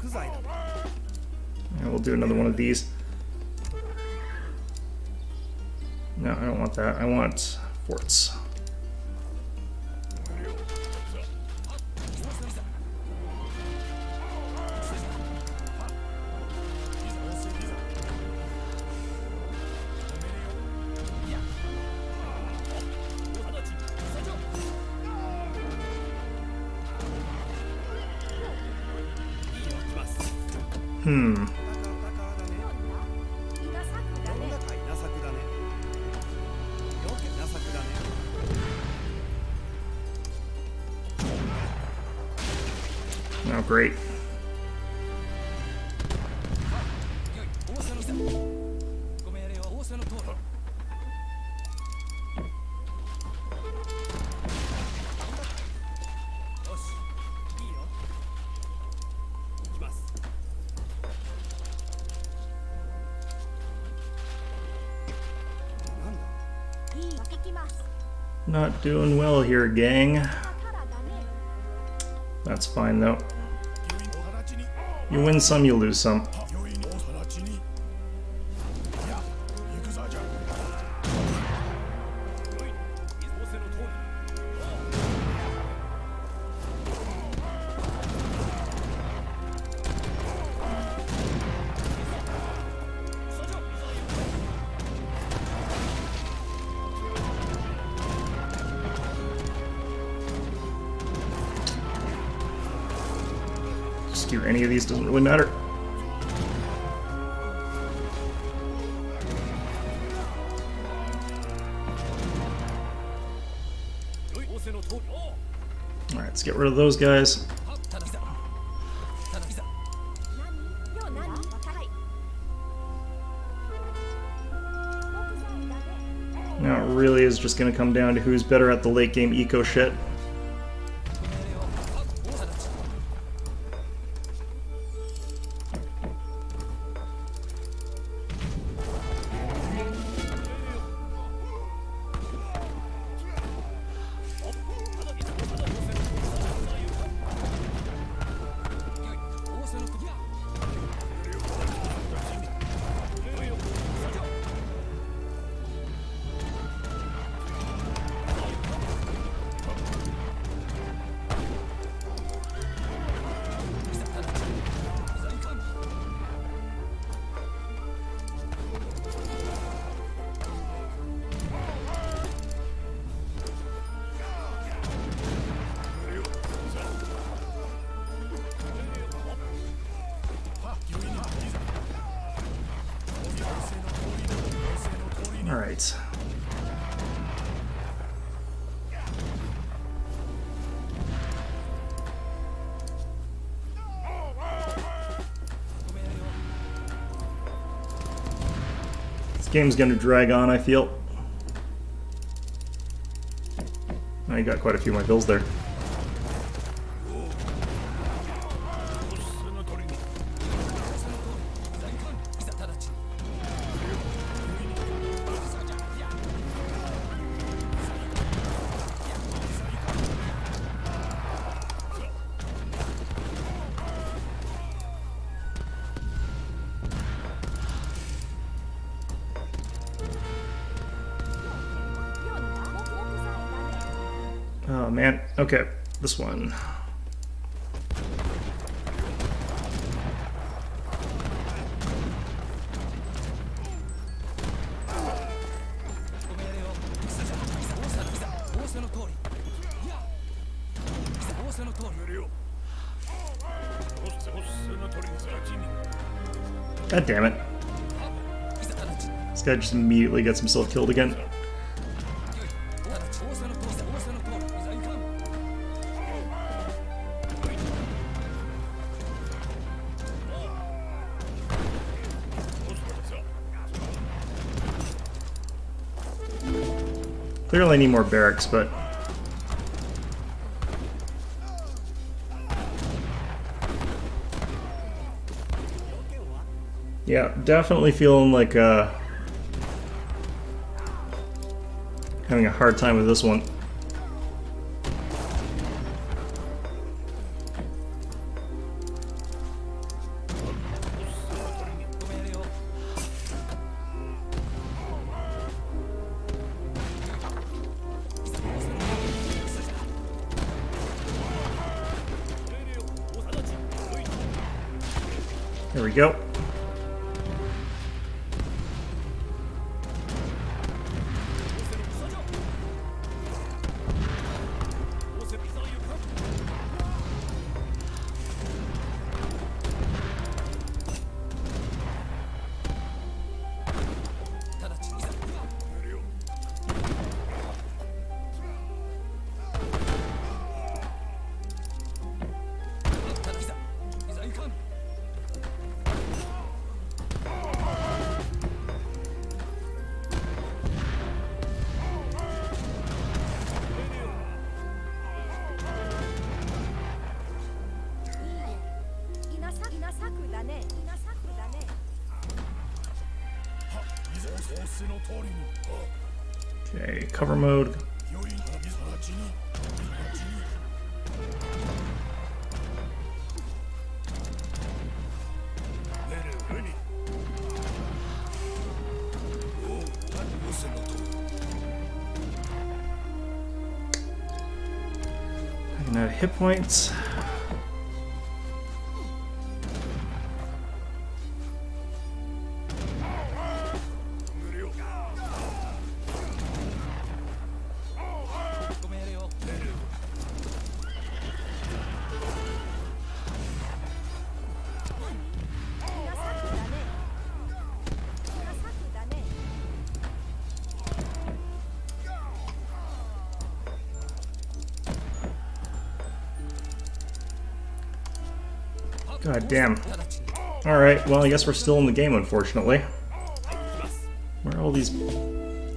S1: And we'll do another one of these. No, I don't want that. I want forts. Oh, great. Not doing well here, gang. That's fine, though. You win some, you lose some. Steer any of these doesn't really matter. Alright, let's get rid of those guys. Now it really is just going to come down to who's better at the late game eco shit. All right. This game's gonna drag on, I feel. Oh, you got quite a few of my bills there. Oh man, okay, this one. God damn it. This guy just immediately gets himself killed again. Clearly I need more barracks, but... yeah, definitely feeling like having a hard time with this one. There we go. Okay, cover mode. I can add hit points. God damn. Alright, well I guess we're still in the game, unfortunately. Where are all these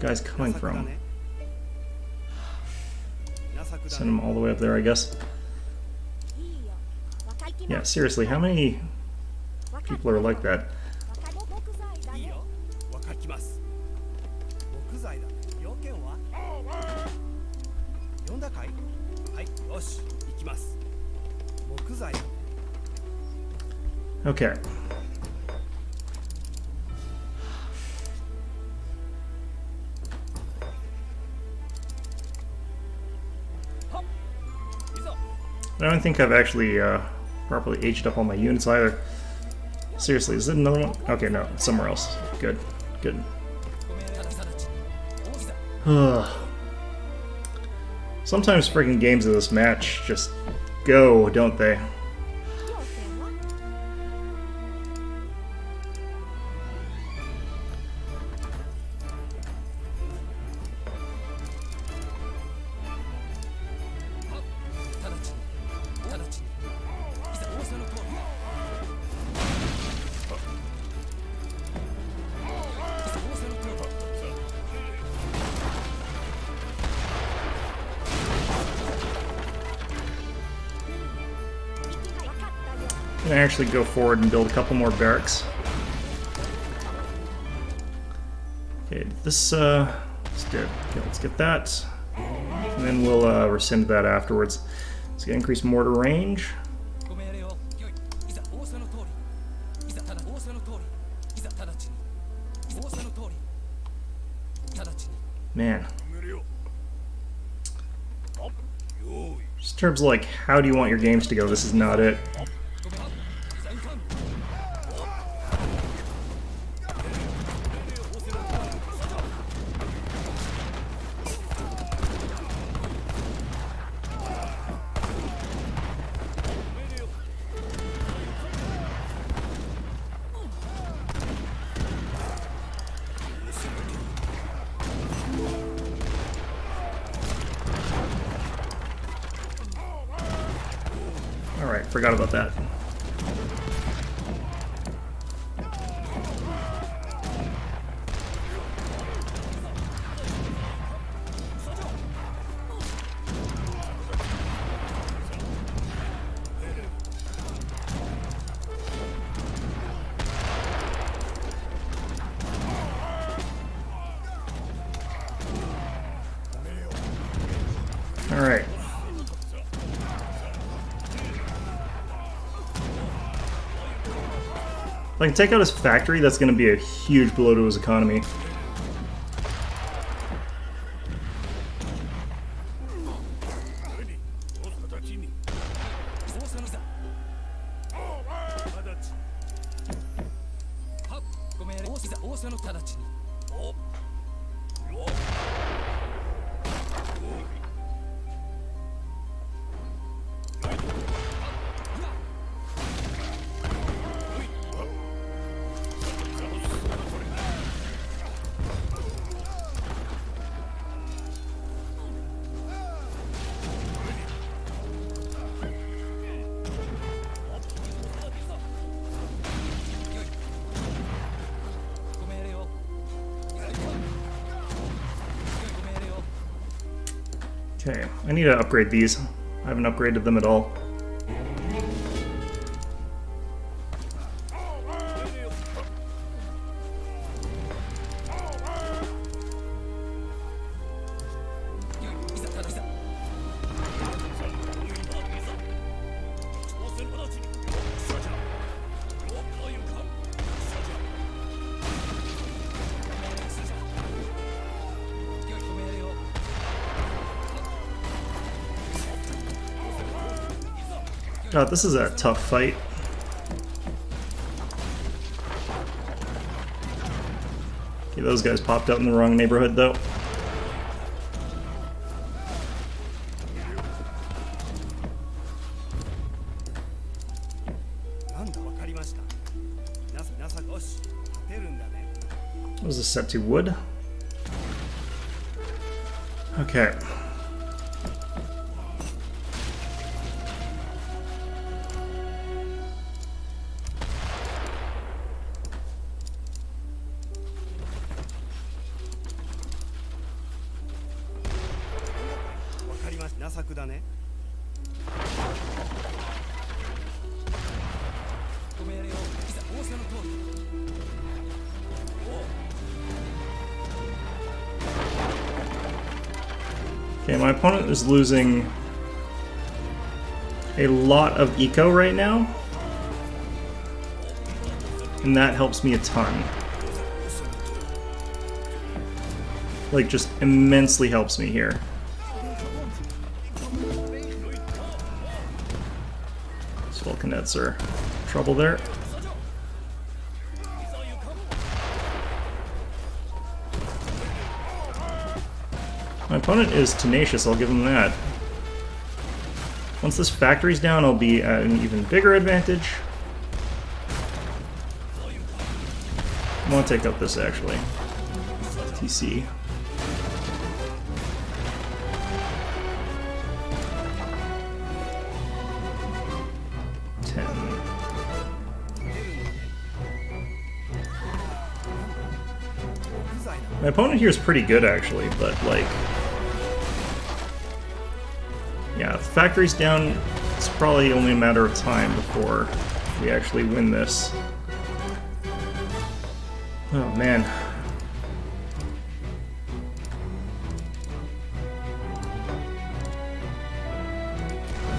S1: guys coming from? Send them all the way up there, I guess. Yeah, seriously, how many people are like that? Okay. I don't think I've actually properly aged up all my units either. Seriously, is it another one? Okay, no, it's somewhere else. Good, good. Sometimes freaking games of this match just go, don't they? I'm gonna actually go forward and build a couple more barracks. Okay, this is good. Okay, let's get that. And then we'll rescind that afterwards. Let's get increased mortar range. Man. Just in terms of like, how do you want your games to go, this is not it. Alright, forgot about that. Alright. If I can take out his factory, that's going to be a huge blow to his economy. Okay, I need to upgrade these. I haven't upgraded them at all. God, this is a tough fight. Okay, those guys popped out in the wrong neighborhood, though. What was this set to? Wood? Okay. Okay, my opponent is losing a lot of eco right now, and that helps me a ton. Like, just immensely helps me here. Vulcanets are trouble there. My opponent is tenacious, I'll give him that. Once this factory's down, I'll be at an even bigger advantage. I want to take out this, actually. TC. My opponent here is pretty good, actually, but, like... yeah, if the factory's down, it's probably only a matter of time before we actually win this. Oh, man.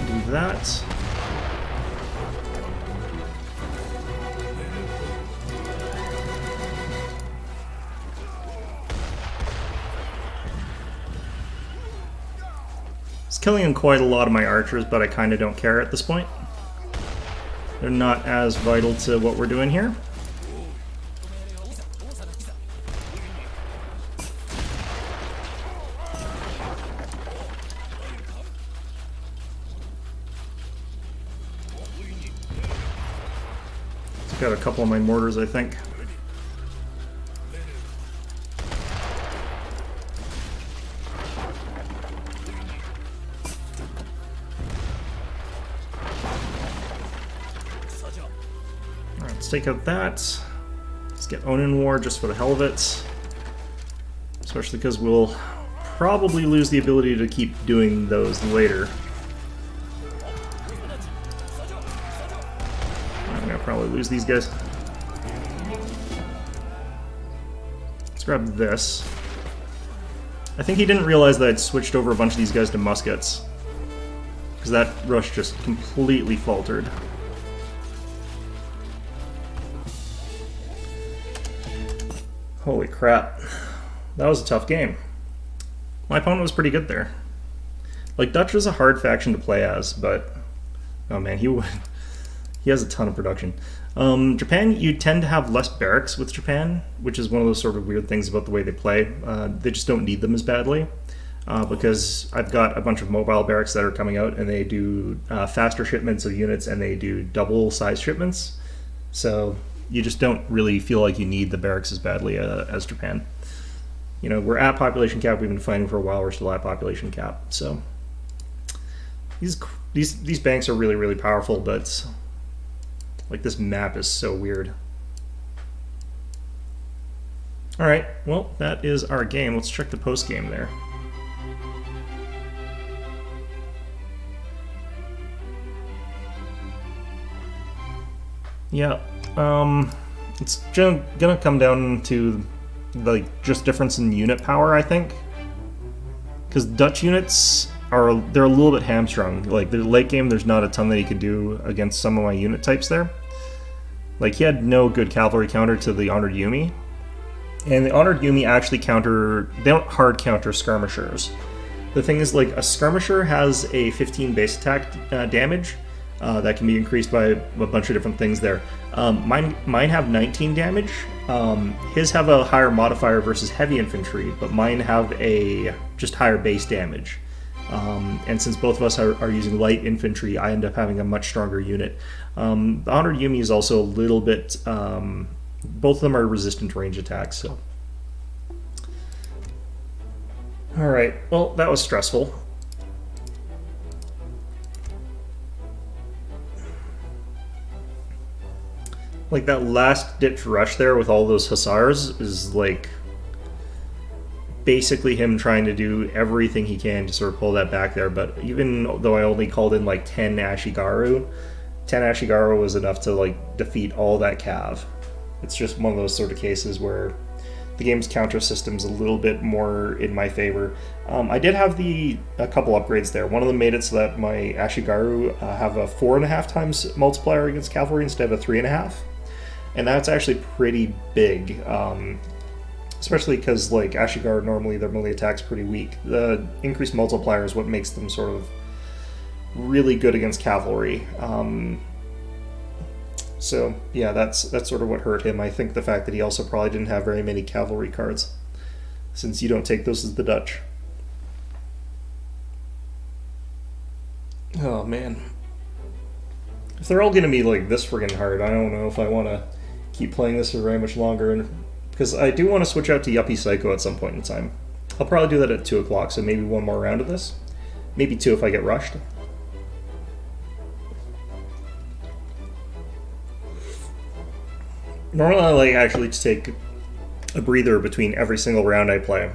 S1: Do that. Killing quite a lot of my archers, but I kind of don't care at this point. They're not as vital to what we're doing here. Took out a couple of my mortars, I think. Let's take out that. Let's get Onin War just for the hell of it. Especially because we'll probably lose the ability to keep doing those later. I'm gonna probably lose these guys. Let's grab this. I think he didn't realize that I'd switched over a bunch of these guys to muskets. Because that rush just completely faltered. Holy crap. That was a tough game. My opponent was pretty good there. Like, Dutch was a hard faction to play as, but... oh man, He has a ton of production. Japan, you tend to have less barracks with Japan, which is one of those sort of weird things about the way they play. They just don't need them as badly. Because I've got a bunch of mobile barracks that are coming out, and they do faster shipments of units, and they do double size shipments. So you just don't really feel like you need the barracks as badly as Japan. You know, we're at population cap. We've been fighting for a while. We're still at population cap. So these banks are really, really powerful, but like this map is so weird. All right, well, that is our game. Let's check the post game there. Yeah, it's gonna come down to like just difference in unit power, I think, because Dutch units they're a little bit hamstrung. Like the late game, there's not a ton that he could do against some of my unit types there. Like he had no good cavalry counter to the Honored Yumi, and the Honored Yumi actually they don't hard counter skirmishers. The thing is, like, a skirmisher has a 15 base attack damage. That can be increased by a bunch of different things there. Mine have 19 damage. His have a higher modifier versus heavy infantry, but mine have a just higher base damage. And since both of us are using light infantry, I end up having a much stronger unit. The Honored Yumi is also a little bit... both of them are resistant to range attacks, so... Alright, well, that was stressful. Like, that last-ditch rush there with all those Hussars is, like, basically him trying to do everything he can to sort of pull that back there. But even though I only called in, like, 10 Ashigaru was enough to, like, defeat all that cav. It's just one of those sort of cases where the game's counter system's a little bit more in my favor. I did have a couple upgrades there. One of them made it so that my Ashigaru have a 4.5 times multiplier against cavalry instead of a 3.5. And that's actually pretty big, especially because, like, Ashigaru, normally their melee attack's pretty weak. The increased multiplier is what makes them sort of really good against cavalry. So, yeah, that's sort of what hurt him. I think the fact that he also probably didn't have very many cavalry cards, since you don't take those as the Dutch. Oh, man. If they're all going to be, like, this friggin' hard, I don't know if I want to keep playing this for very much longer, because I do want to switch out to Yuppie Psycho at some point in time. I'll probably do that at 2 o'clock, so maybe one more round of this. Maybe 2 if I get rushed. Normally I like actually to take a breather between every single round I play.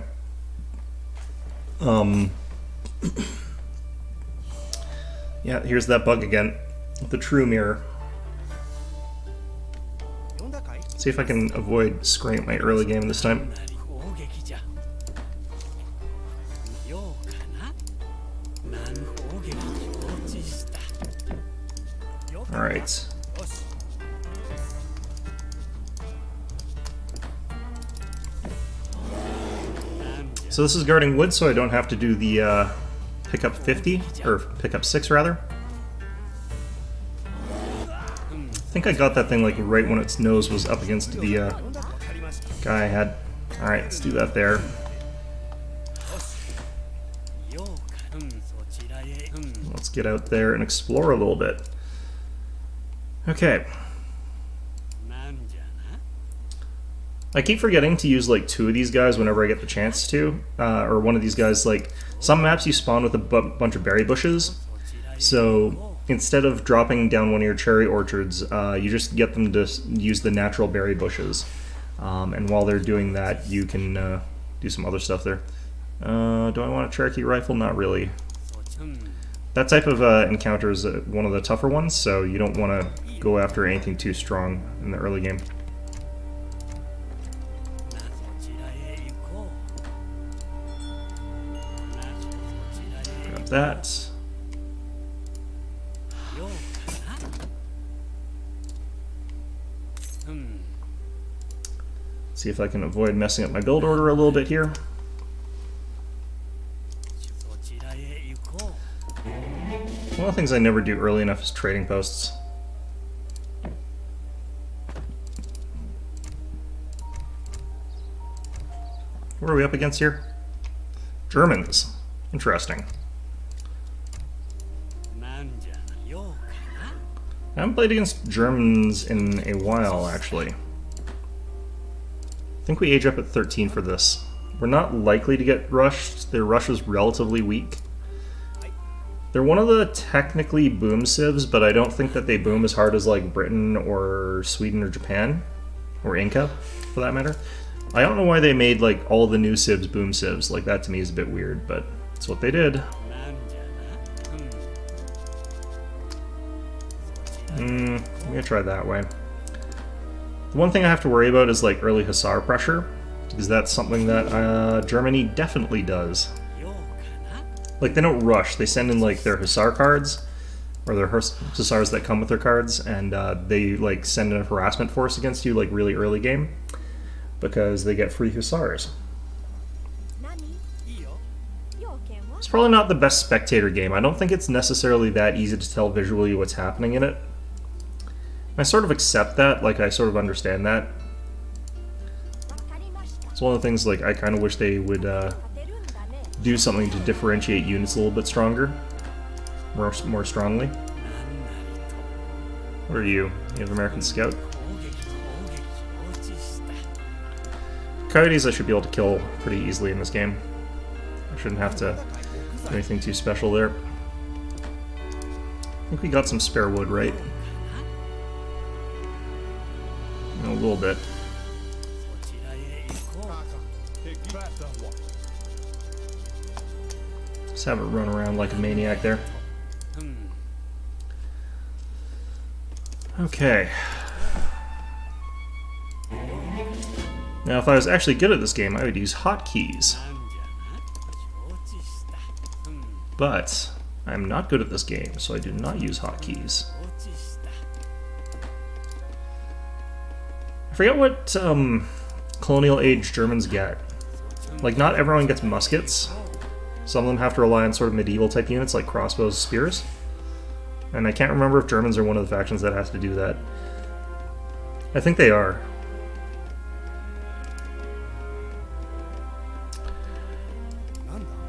S1: Yeah, here's that bug again. The true mirror. See if I can avoid screwing up my early game this time. Alright. So this is guarding wood, so I don't have to do the pick up 50, or pick up 6 rather. I think I got that thing like right when its nose was up against the guy I had. Alright, let's do that there. Let's get out there and explore a little bit. Okay. I keep forgetting to use like 2 of these guys whenever I get the chance to, or one of these guys. Like some maps you spawn with a bunch of berry bushes, so instead of dropping down one of your cherry orchards, you just get them to use the natural berry bushes, and while they're doing that, you can do some other stuff there. Do I want a Cherokee rifle? Not really. That type of encounter is one of the tougher ones, so you don't want to go after anything too strong in the early game. Grab that. See if I can avoid messing up my build order a little bit here. One of the things I never do early enough is trading posts. What are we up against here? Germans. Interesting. I haven't played against Germans in a while, actually. I think we age up at 13 for this. We're not likely to get rushed. Their rush is relatively weak. They're one of the technically boom civs, but I don't think that they boom as hard as like Britain or Sweden or Japan. Or Inca, for that matter. I don't know why they made like all the new civs boom civs. Like that to me is a bit weird, but it's what they did. I'm gonna try that way. The one thing I have to worry about is like early Hussar pressure, because that's something that Germany definitely does. Like they don't rush, they send in like their Hussar cards, or their Hussars that come with their cards, and they like send in a harassment force against you like really early game, because they get free Hussars. It's probably not the best spectator game. I don't think it's necessarily that easy to tell visually what's happening in it. I sort of accept that, like I sort of understand that. It's one of the things like I kind of wish they would do something to differentiate units a little bit stronger, more strongly. What are you? You have American Scout? Coyotes I should be able to kill pretty easily in this game. I shouldn't have to do anything too special there. I think we got some spare wood, right? A little bit. Just have it run around like a maniac there. Okay. Now if I was actually good at this game, I would use hotkeys. But I'm not good at this game, so I do not use hotkeys. I forget what colonial age Germans get. Like, not everyone gets muskets. Some of them have to rely on sort of medieval type units like crossbows, spears. And I can't remember if Germans are one of the factions that has to do that. I think they are.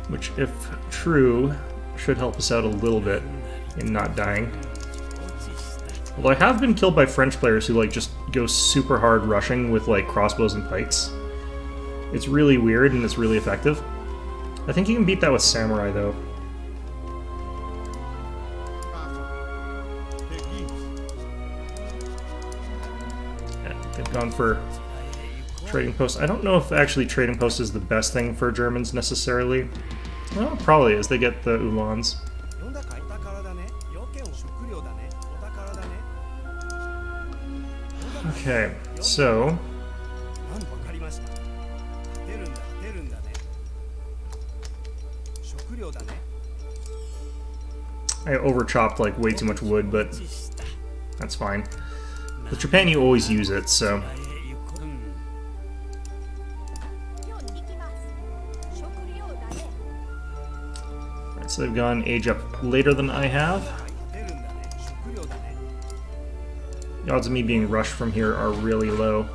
S1: Which, if true, should help us out a little bit in not dying. Although I have been killed by French players who like just go super hard rushing with like crossbows and pikes. It's really weird and it's really effective. I think you can beat that with samurai though. Yeah, they've gone for trading post. I don't know if actually trading post is the best thing for Germans necessarily. Well, it probably is. They get the Ulans. Okay, so I over-chopped like way too much wood, but that's fine. With Japan you always use it, so alright, so they've gone age up later than I have. The odds of me being rushed from here are really low.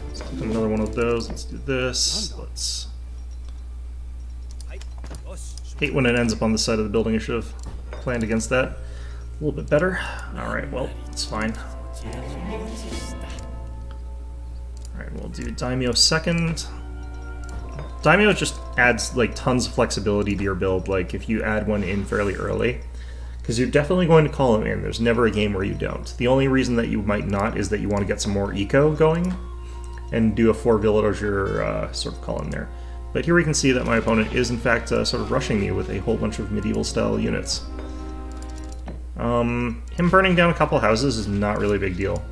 S1: Let's do another one of those. Let's do this. Let's... Hate when it ends up on the side of the building. I should have planned against that a little bit better. Alright, well, it's fine. Alright, we'll do Daimyo second. Daimyo just adds like tons of flexibility to your build, like if you add one in fairly early. Because you're definitely going to call them in. There's never a game where you don't. The only reason that you might not is that you want to get some more eco going and do a 4 villager sort of call in there. But here we can see that my opponent is in fact sort of rushing me with a whole bunch of medieval style units. Him burning down a couple houses is not really a big deal.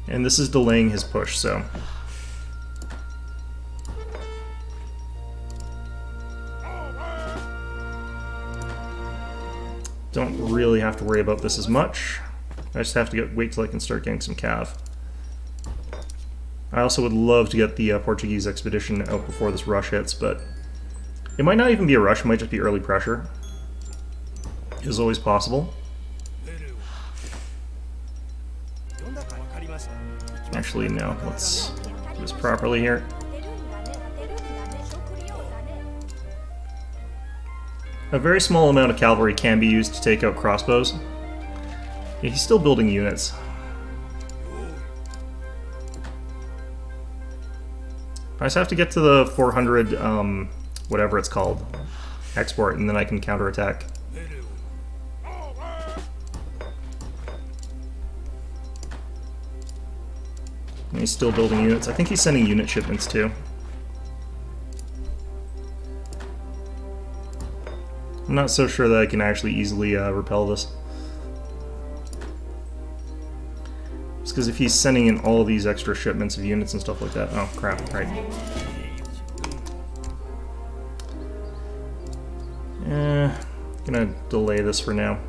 S1: And this is delaying his push, so... don't really have to worry about this as much. I just have to wait till I can start getting some cav. I also would love to get the Portuguese expedition out before this rush hits, but it might not even be a rush, it might just be early pressure. Is always possible. Actually, no, let's do this properly here. A very small amount of cavalry can be used to take out crossbows. Yeah, he's still building units. I just have to get to the 400, whatever it's called, export, and then I can counterattack. And he's still building units. I think he's sending unit shipments too. I'm not so sure that I can actually easily repel this. Just because if he's sending in all these extra shipments of units and stuff like that... Oh, crap, right. Gonna delay this for now.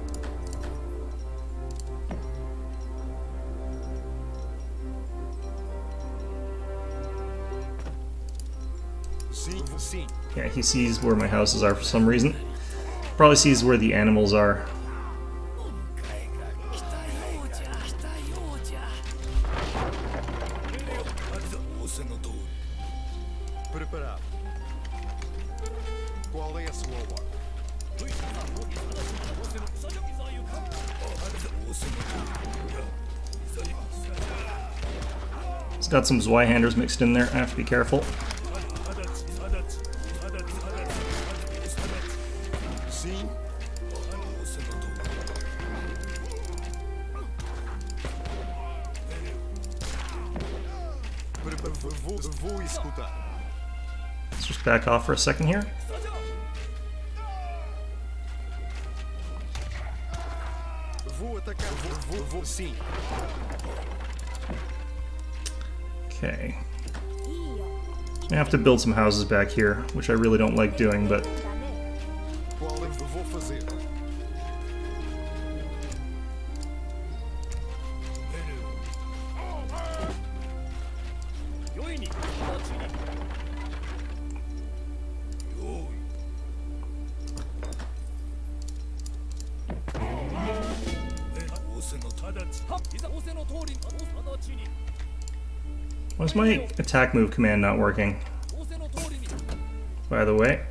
S1: Yeah, he sees where my houses are for some reason. Probably sees where the animals are. It's got some Zweihanders mixed in there. I have to be careful. Let's just back off for a second here. Okay. I have to build some houses back here, which I really don't like doing, but... Why is my attack move command not working? By the way.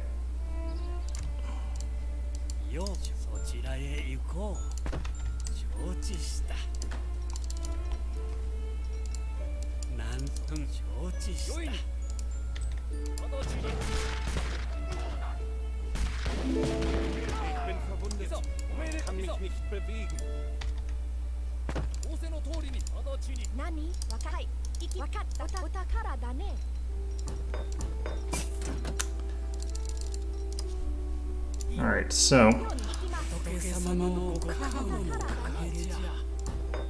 S1: Alright, so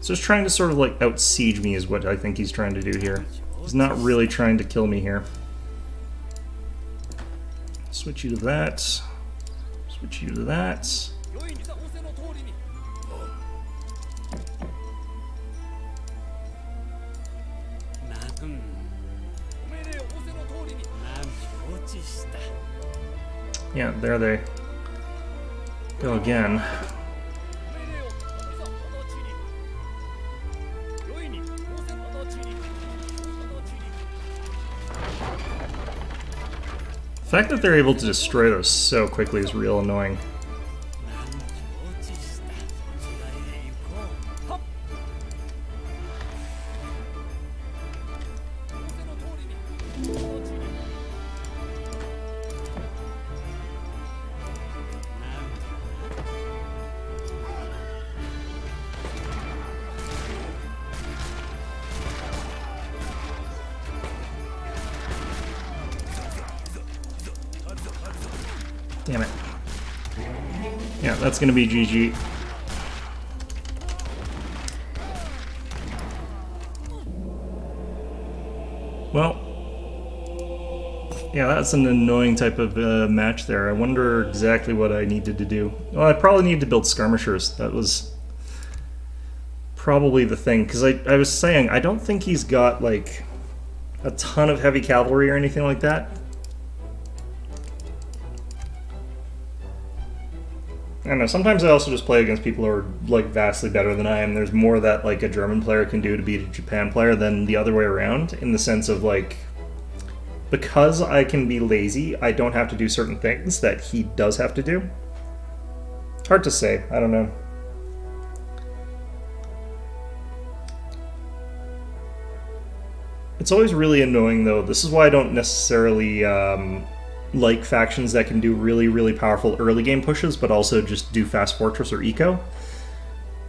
S1: just trying to sort of like out-siege me is what I think he's trying to do here. He's not really trying to kill me here. Switch you to that. Switch you to that. Yeah, there they go again. The fact that they're able to destroy those so quickly is real annoying. Damn it. Yeah, that's gonna be GG. Well, Yeah, that's an annoying type of match there. I wonder exactly what I needed to do. Well, I probably needed to build skirmishers. That was probably the thing, because I was saying, I don't think he's got, like, a ton of heavy cavalry or anything like that. I don't know, sometimes I also just play against people who are, like, vastly better than I am. There's more that, like, a German player can do to beat a Japan player than the other way around, in the sense of, like, because I can be lazy, I don't have to do certain things that he does have to do. Hard to say, I don't know. It's always really annoying, though. This is why I don't necessarily like factions that can do really, really powerful early game pushes, but also just do Fast Fortress or Eco.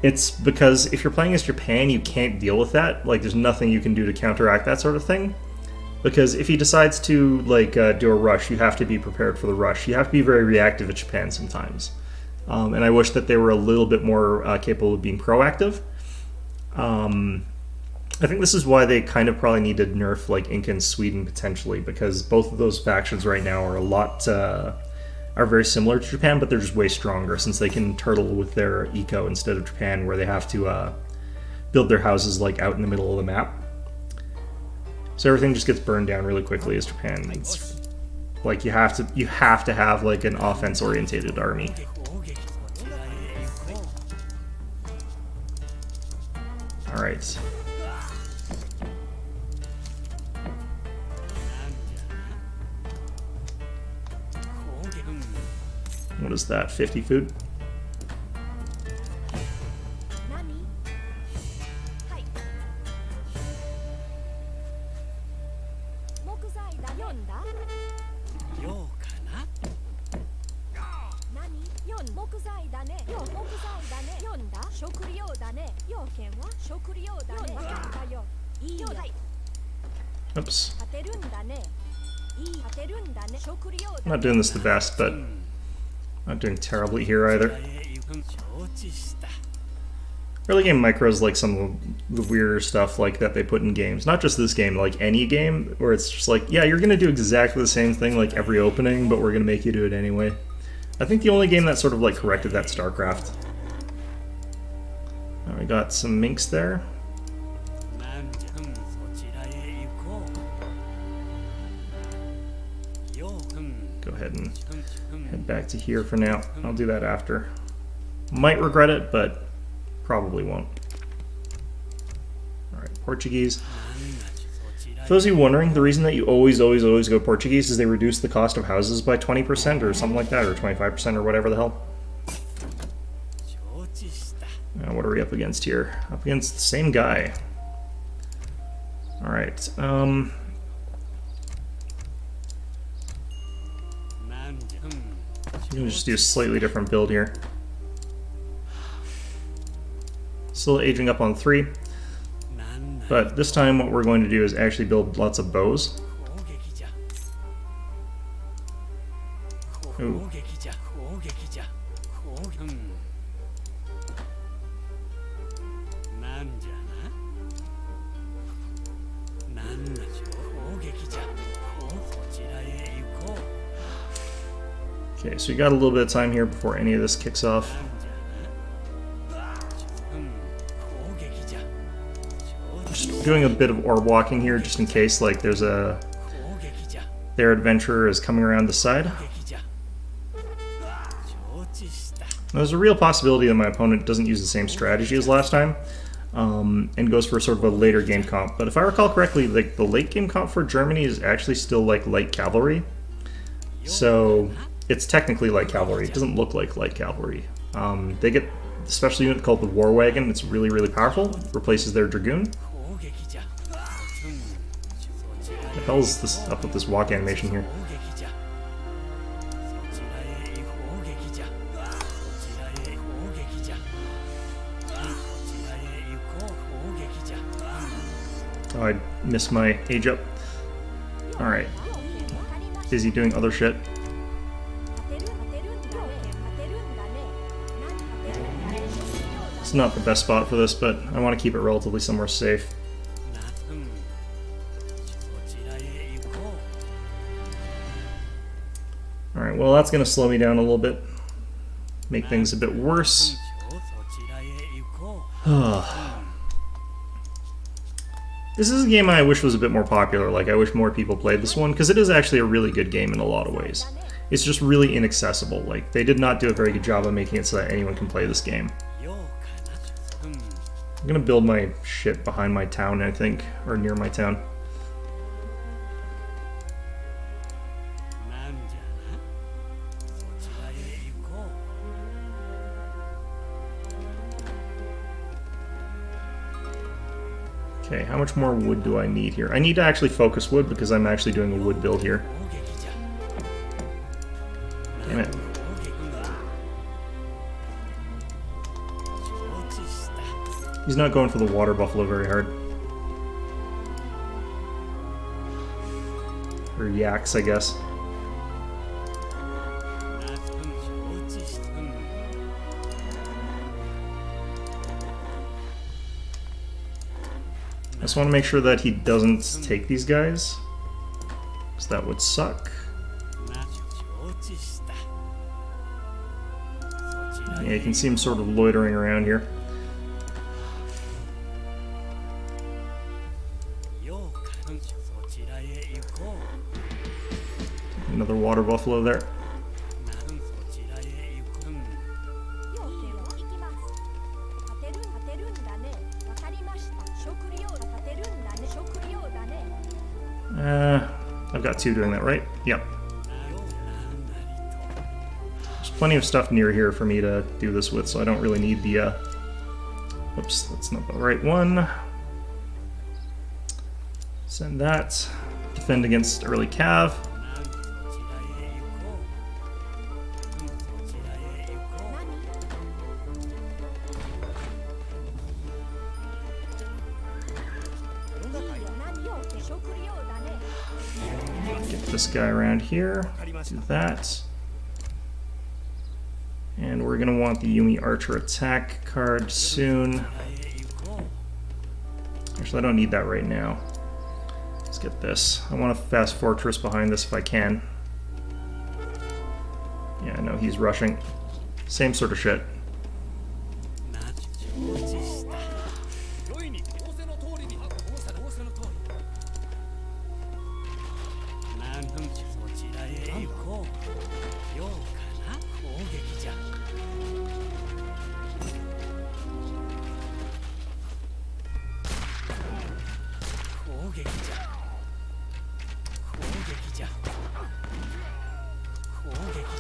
S1: It's because if you're playing as Japan, you can't deal with that. Like, there's nothing you can do to counteract that sort of thing. Because if he decides to, like, do a rush, you have to be prepared for the rush. You have to be very reactive at Japan sometimes. And I wish that they were a little bit more capable of being proactive. I think this is why they kind of probably need to nerf, like, Inca and Sweden potentially, because both of those factions right now are are very similar to Japan, but they're just way stronger since they can turtle with their eco instead of Japan, where they have to build their houses, like, out in the middle of the map. So everything just gets burned down really quickly as Japan. It's like you have to have, like, an offense-oriented army. All right. What is that? 50 food? Oops. I'm not doing this the best, but not doing terribly here either. Early game micros, like some of the weirder stuff like that they put in games. Not just this game, like any game, where it's just like, yeah, you're going to do exactly the same thing like every opening, but we're going to make you do it anyway. I think the only game that sort of, like, corrected that, StarCraft. Now we got some minks there. Go ahead and head back to here for now. I'll do that after. Might regret it, but probably won't. Alright, Portuguese. For those of you wondering, the reason that you always go Portuguese is they reduce the cost of houses by 20% or something like that, or 25% or whatever the hell. Now, what are we up against here? Up against the same guy. Alright, I'm going to just do a slightly different build here. Still aging up on 3. But this time what we're going to do is actually build lots of bows. Ooh. Okay, so you got a little bit of time here before any of this kicks off. Just doing a bit of orb walking here, just in case, like, their adventurer is coming around the side. There's a real possibility that my opponent doesn't use the same strategy as last time, and goes for sort of a later game comp. But if I recall correctly, like, the late game comp for Germany is actually still, like, light cavalry. So it's technically light cavalry. It doesn't look like light cavalry. They get a special unit called the War Wagon. It's really, really powerful. It replaces their Dragoon. What the hell is this up with this walk animation here? Oh, I missed my age up. Alright. Busy doing other shit. It's not the best spot for this, but I want to keep it relatively somewhere safe. Alright, well that's going to slow me down a little bit. Make things a bit worse. This is a game I wish was a bit more popular. Like, I wish more people played this one, because it is actually a really good game in a lot of ways. It's just really inaccessible. Like, they did not do a very good job of making it so that anyone can play this game. I'm gonna build my shit behind my town, I think, or near my town. Okay, how much more wood do I need here? I need to actually focus wood because I'm actually doing a wood build here. Damn it. He's not going for the water buffalo very hard. Or yaks, I guess. I just want to make sure that he doesn't take these guys, because that would suck. Yeah, you can see him sort of loitering around here. Another water buffalo there. I've got two doing that, right? Yep. There's plenty of stuff near here for me to do this with, so I don't really need the, Whoops, that's not the right one. Send that. Defend against early cav. Get this guy around here. Do that. And we're gonna want the Yuppie Archer attack card soon. Actually, I don't need that right now. Let's get this. I want a fast fortress behind this if I can. Yeah, no, he's rushing. Same sort of shit.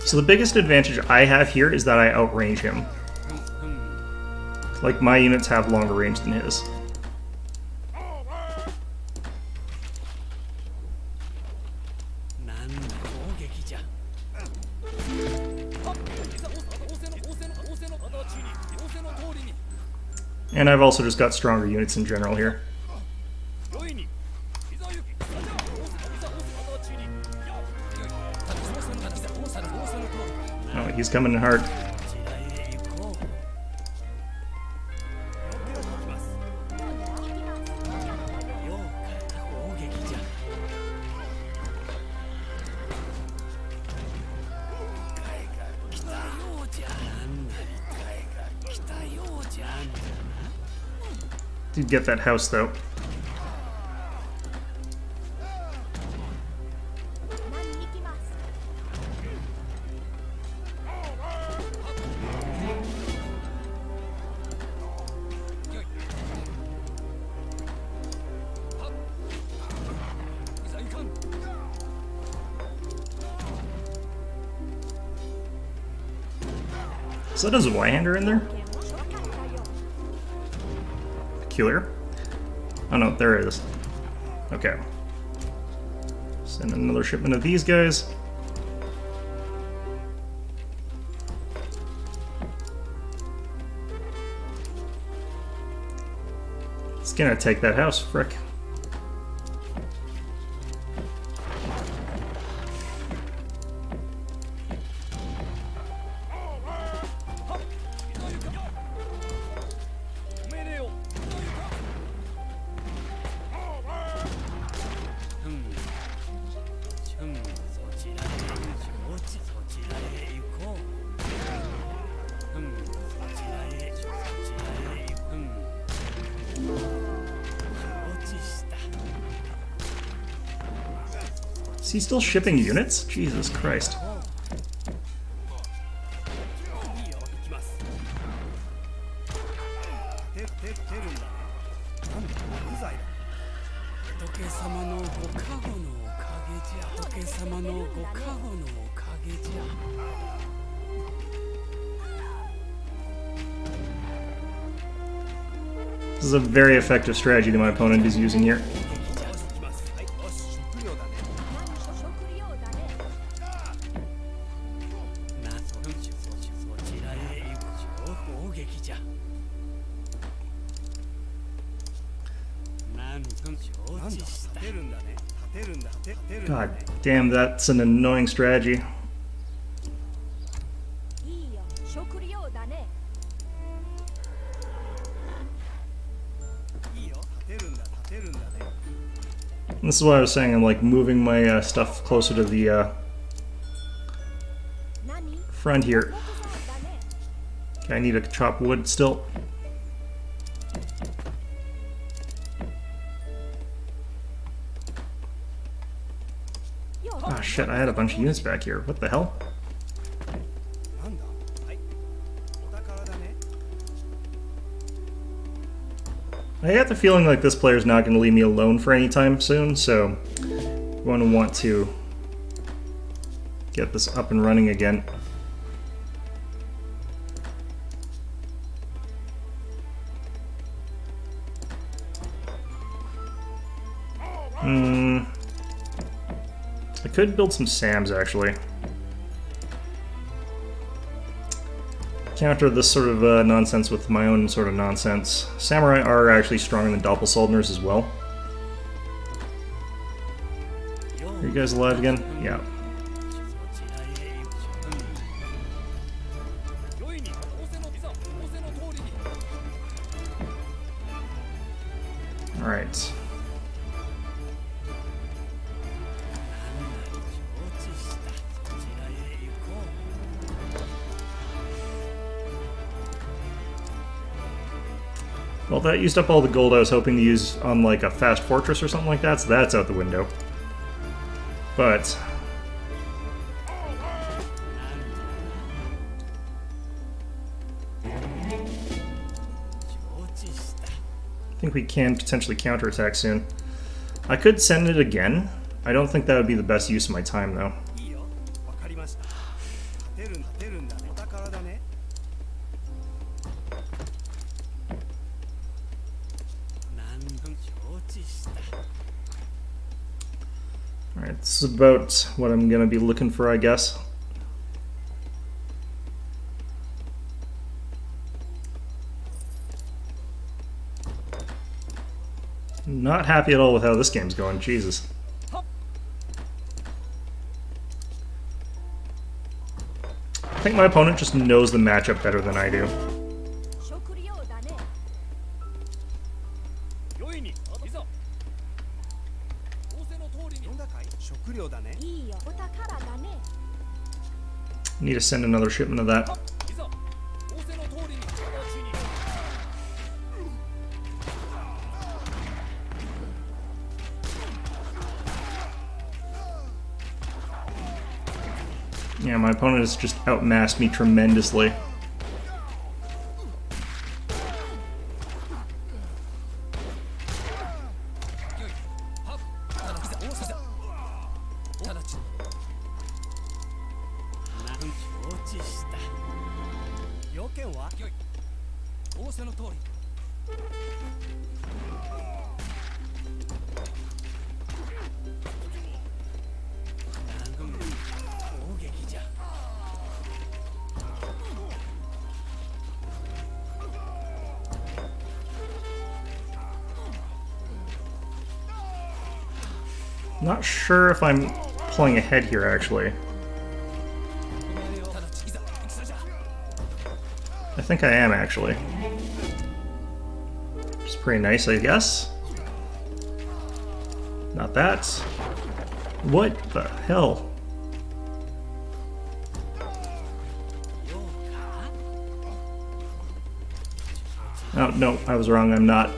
S1: So the biggest advantage I have here is that I outrange him. Like, my units have longer range than his. And I've also just got stronger units in general here. Oh, he's coming in hard. Did get that house though. So that is a Y-hander in there? Peculiar. Oh no, there it is. Okay. Send another shipment of these guys. It's gonna take that house, frick. Is he still shipping units? Jesus Christ.
S2: This is a very effective strategy that my opponent is using here.
S1: God damn, that's an annoying strategy.
S2: This is why I was saying I'm like moving my stuff closer to the front here. Okay, I need to chop wood still. Oh shit, I had a bunch of units back here. What the hell? I got the feeling like this player's not going to leave me alone for any time soon, so I'm going to want to get this up and running again. I could build some SAMs, actually. Counter this sort of nonsense with my own sort of nonsense. Samurai are actually stronger than Doppelsoldners as well. Are you guys alive again? Yeah. Alright. Well, that used up all the gold I was hoping to use on like a fast fortress or something like that, so that's out the window. But I think we can potentially counterattack soon. I could send it again. I don't think that would be the best use of my time, though. Alright, this is about what I'm going to be looking for, I guess. Not happy at all with how this game's going, Jesus. I think my opponent just knows the matchup better than I do. Need to send another shipment of that. Yeah, my opponent has just outmassed me tremendously. Not sure if I'm pulling ahead here, actually. I think I am, actually. Which is pretty nice, I guess. Not that. What the hell? Oh, no, I was wrong, I'm not.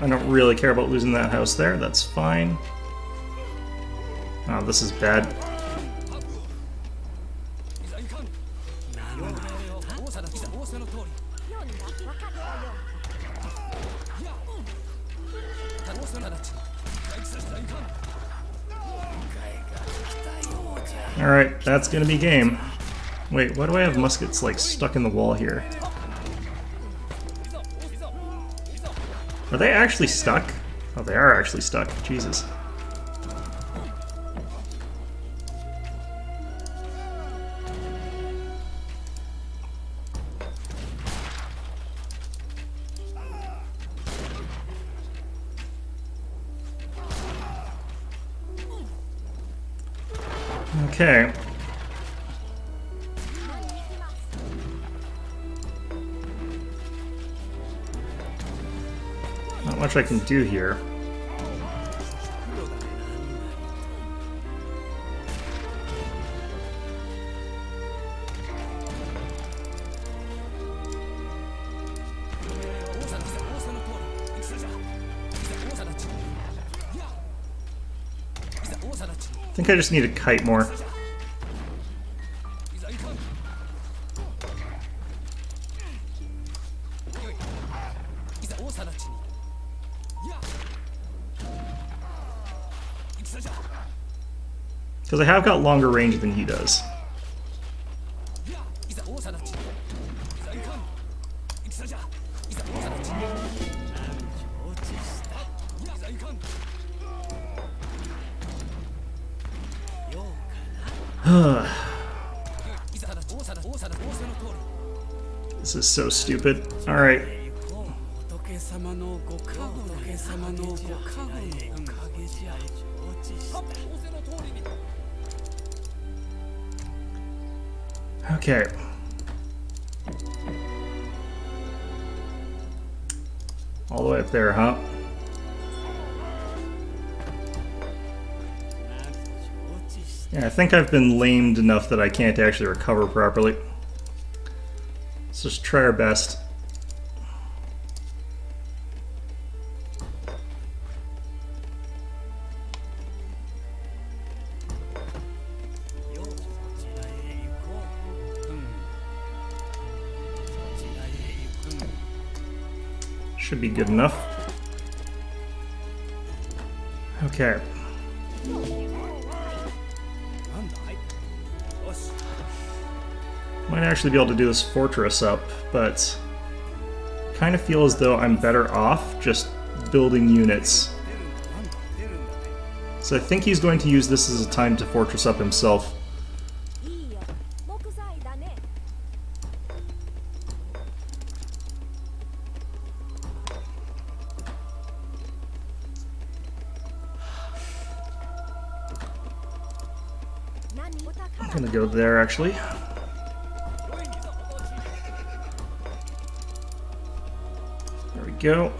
S1: I don't really care about losing that house there. That's fine. Oh, this is bad. Alright, that's gonna be game. Wait, why do I have muskets, like, stuck in the wall here? Are they actually stuck? Oh, they are actually stuck. Jesus. Okay. Not much I can do here. I think I just need to kite more. Because I have got longer range than he does. This is so stupid. Alright. Okay. All the way up there, huh? Yeah, I think I've been lamed enough that I can't actually recover properly. Let's just try our best. Should be good enough. Okay. Might actually be able to do this fortress up, but kind of feel as though I'm better off just building units. So I think he's going to use this as a time to fortress up himself. I'm gonna go there actually. There we go.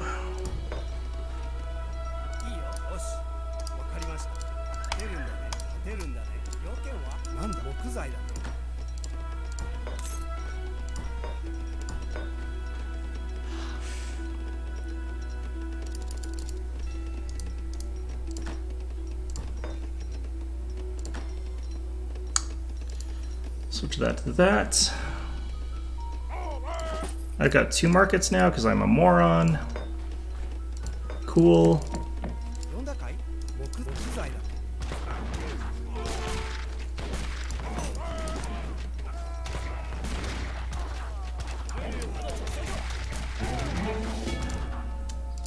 S1: Switch that to that. I've got 2 markets now because I'm a moron. Cool.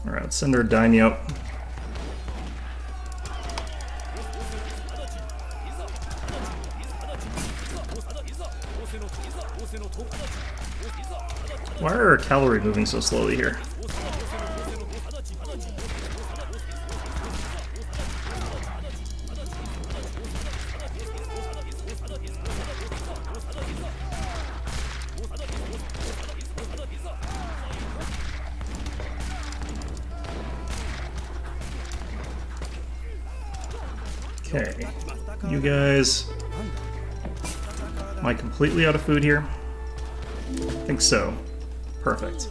S1: Alright, let's send our daimyo up. Why are our cavalry moving so slowly here? Okay, you guys... Am I completely out of food here? I think so. Perfect.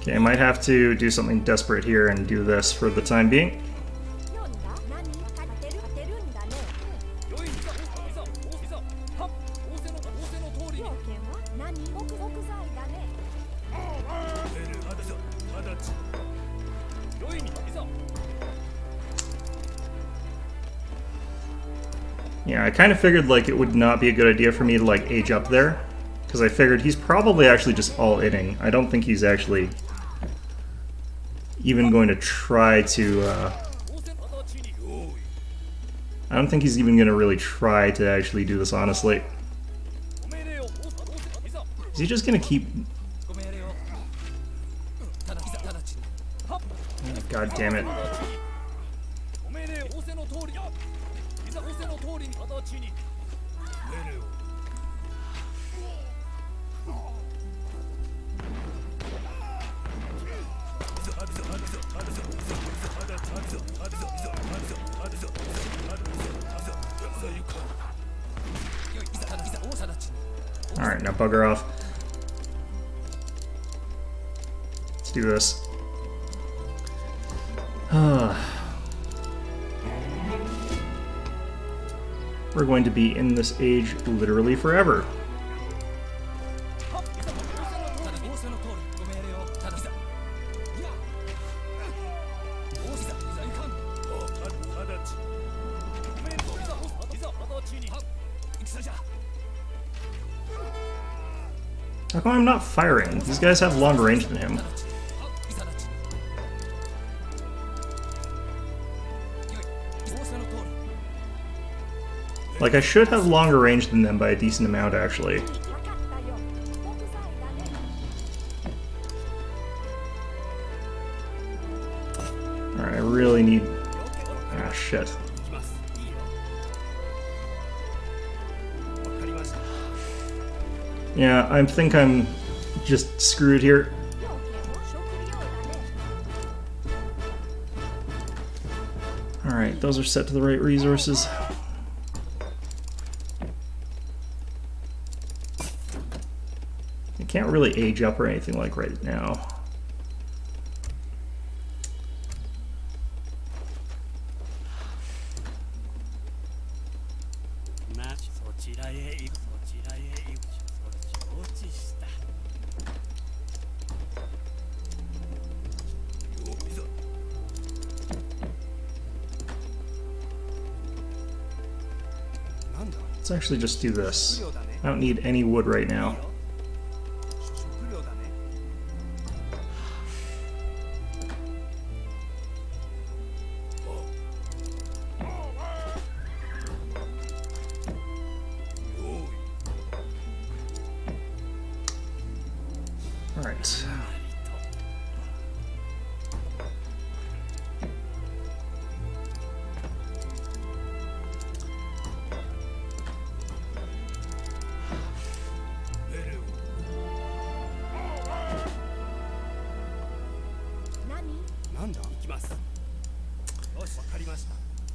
S1: Okay, I might have to do something desperate here and do this for the time being. Yeah, I kind of figured like it would not be a good idea for me to like age up there, because I figured he's probably actually just all-inning. I don't think he's actually even going to try to, I don't think he's even going to really try to actually do this, honestly. Is he just going to keep... Oh, God damn it. Alright, now bugger off. Let's do this. We're going to be in this age literally forever. How come I'm not firing? These guys have longer range than him. Like, I should have longer range than them by a decent amount, actually. Alright, I really need... Ah, shit. Yeah, I think I'm just screwed here. Alright, those are set to the right resources. I can't really age up or anything like right now. Let's actually just do this. I don't need any wood right now. Alright.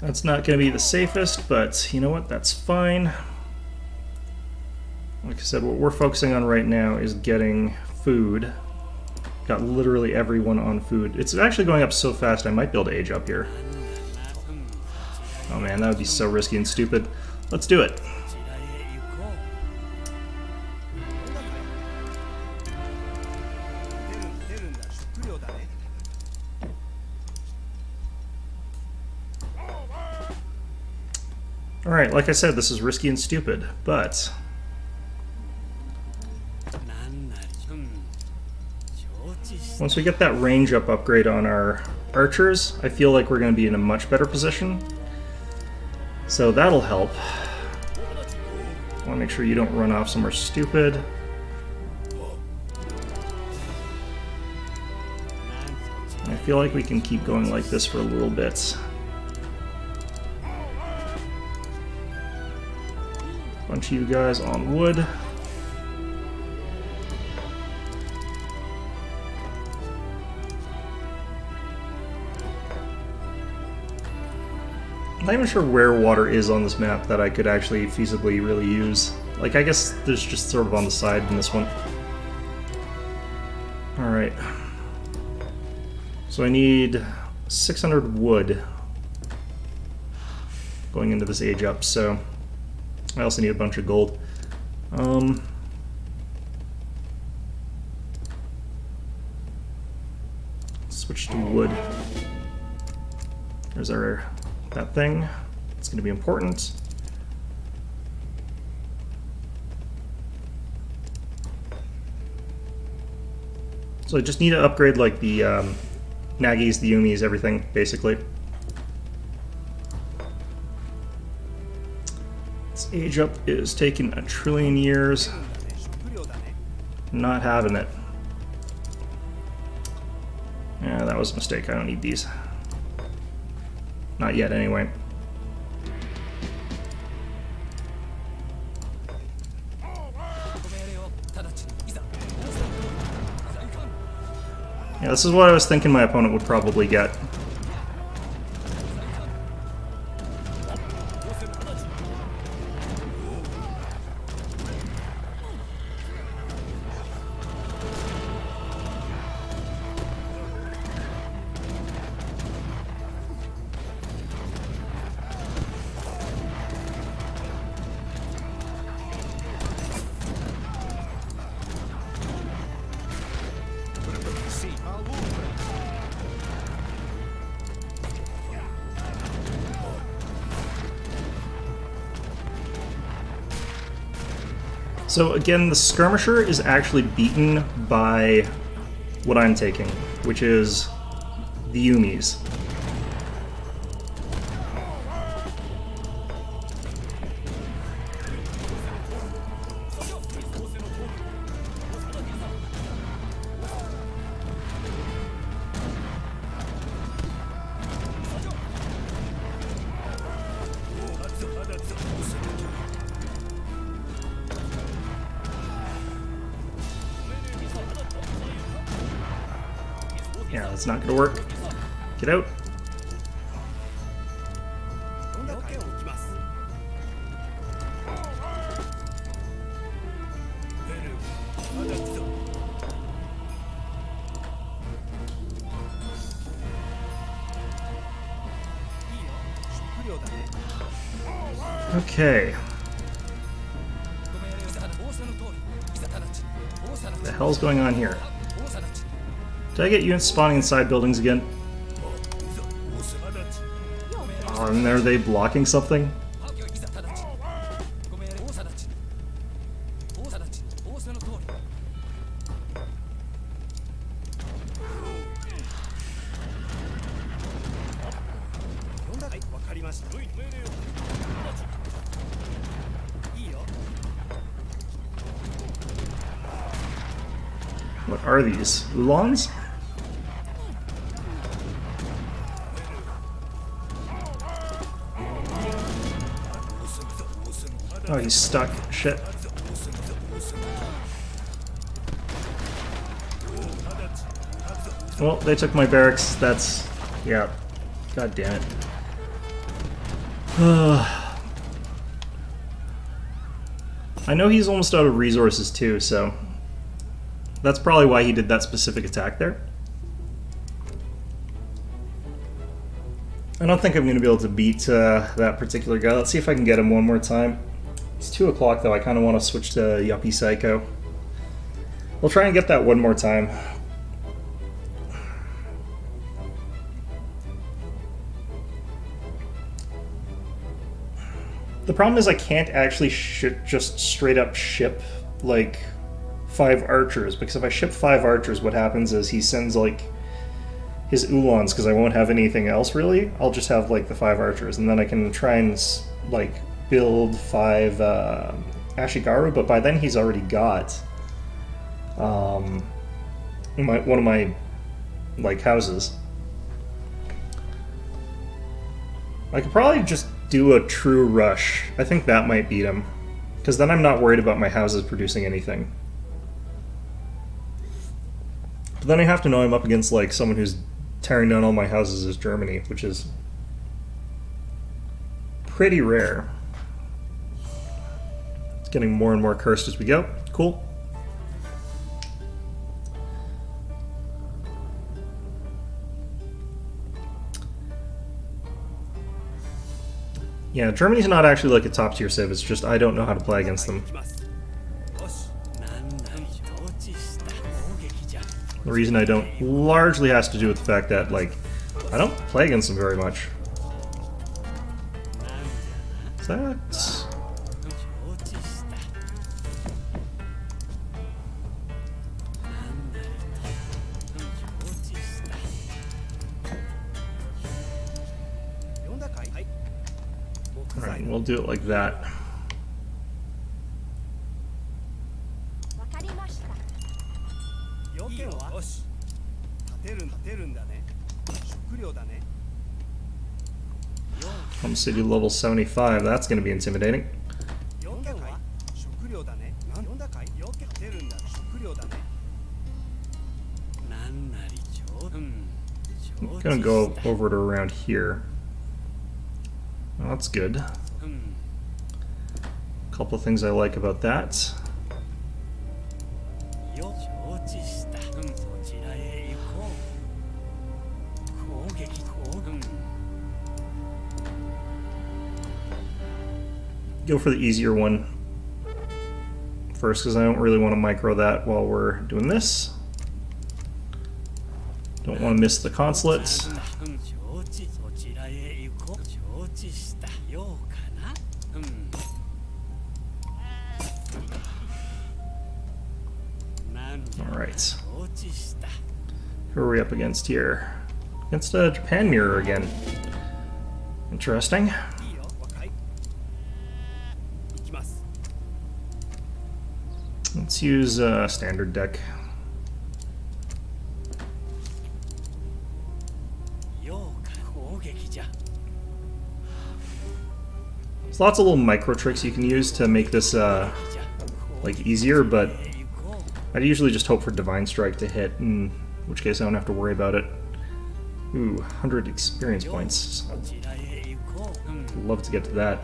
S1: That's not going to be the safest, but you know what? That's fine. Like I said, what we're focusing on right now is getting food. Got literally everyone on food. It's actually going up so fast I might be able to age up here. Oh man, that would be so risky and stupid. Let's do it. Alright, like I said, this is risky and stupid, but... once we get that range up upgrade on our archers, I feel like we're going to be in a much better position. So that'll help. I want to make sure you don't run off somewhere stupid. I feel like we can keep going like this for a little bit. Bunch of you guys on wood. I'm not even sure where water is on this map that I could actually feasibly really use. Like, I guess there's just sort of on the side in this one. Alright.
S2: So I need 600 wood going into this age up, so I also need a bunch of gold. Switch to wood. There's that thing. It's going to be important. So I just need to upgrade like the Nagis, the Yumis, everything, basically. This age up is taking 1 trillion years. Not having it. Yeah, that was a mistake. I don't need these. Not yet, anyway. Yeah, this is what I was thinking my opponent would probably get. So again, the skirmisher is actually beaten by what I'm taking, which is the Yumis. Yeah, that's not gonna work. Get out. Okay. What the hell's going on here? Did I get units spawning inside buildings again? Oh, and are they blocking something? What are these? Ulans? Oh, he's stuck. Shit. Well, they took my barracks. That's... yeah. God damn it. I know he's almost out of resources too, so... that's probably why he did that specific attack there. I don't think I'm going to be able to beat that particular guy. Let's see if I can get him one more time. It's 2 o'clock though, I kind of want to switch to Yuppie Psycho. We'll try and get that one more time. The problem is I can't actually just straight up ship, like, 5 archers, because if I ship 5 archers, what happens is he sends, like, his Ulans, because I won't have anything else, really. I'll just have, like, the 5 archers, and then I can try and, like, build 5 Ashigaru, but by then he's already got one of my, like, houses. I could probably just do a true rush. I think that might beat him, because then I'm not worried about my houses producing anything. But then I have to know I'm up against, like, someone who's tearing down all my houses as Germany, which is pretty rare. It's getting more and more cursed as we go. Cool.
S1: Yeah, Germany's not actually like a top tier civ, it's just I don't know how to play against them. The reason I don't largely has to do with the fact that, like, I don't play against them very much. Is that... Alright, we'll do it like that.
S3: わかりました。
S4: 要件はよし立てるんだね食料だね
S1: Home City level 75, that's going to be intimidating.
S4: 要件は食料だねなんだかい要件立てるんだ食料だねなんなりちょう
S1: I'm going to go over to around here. Well, that's good. A couple of things I like about that.
S4: よ承知したそちらへ行こう攻撃
S1: Go for the easier one first, because I don't really want to micro that while we're doing this. Don't want to miss the consulates.
S4: 承知そちらへ行こう承知したようかな
S1: Alright. Who are we up against here? Against a Japan mirror again. Interesting.
S4: いいよ若い行きます
S1: Let's use standard deck.
S4: ようか攻撃じゃ
S1: There's lots of little micro tricks you can use to make this like easier, but I'd usually just hope for Divine Strike to hit, in which case I don't have to worry about it. Ooh, 100 experience points. I'd love to get to that.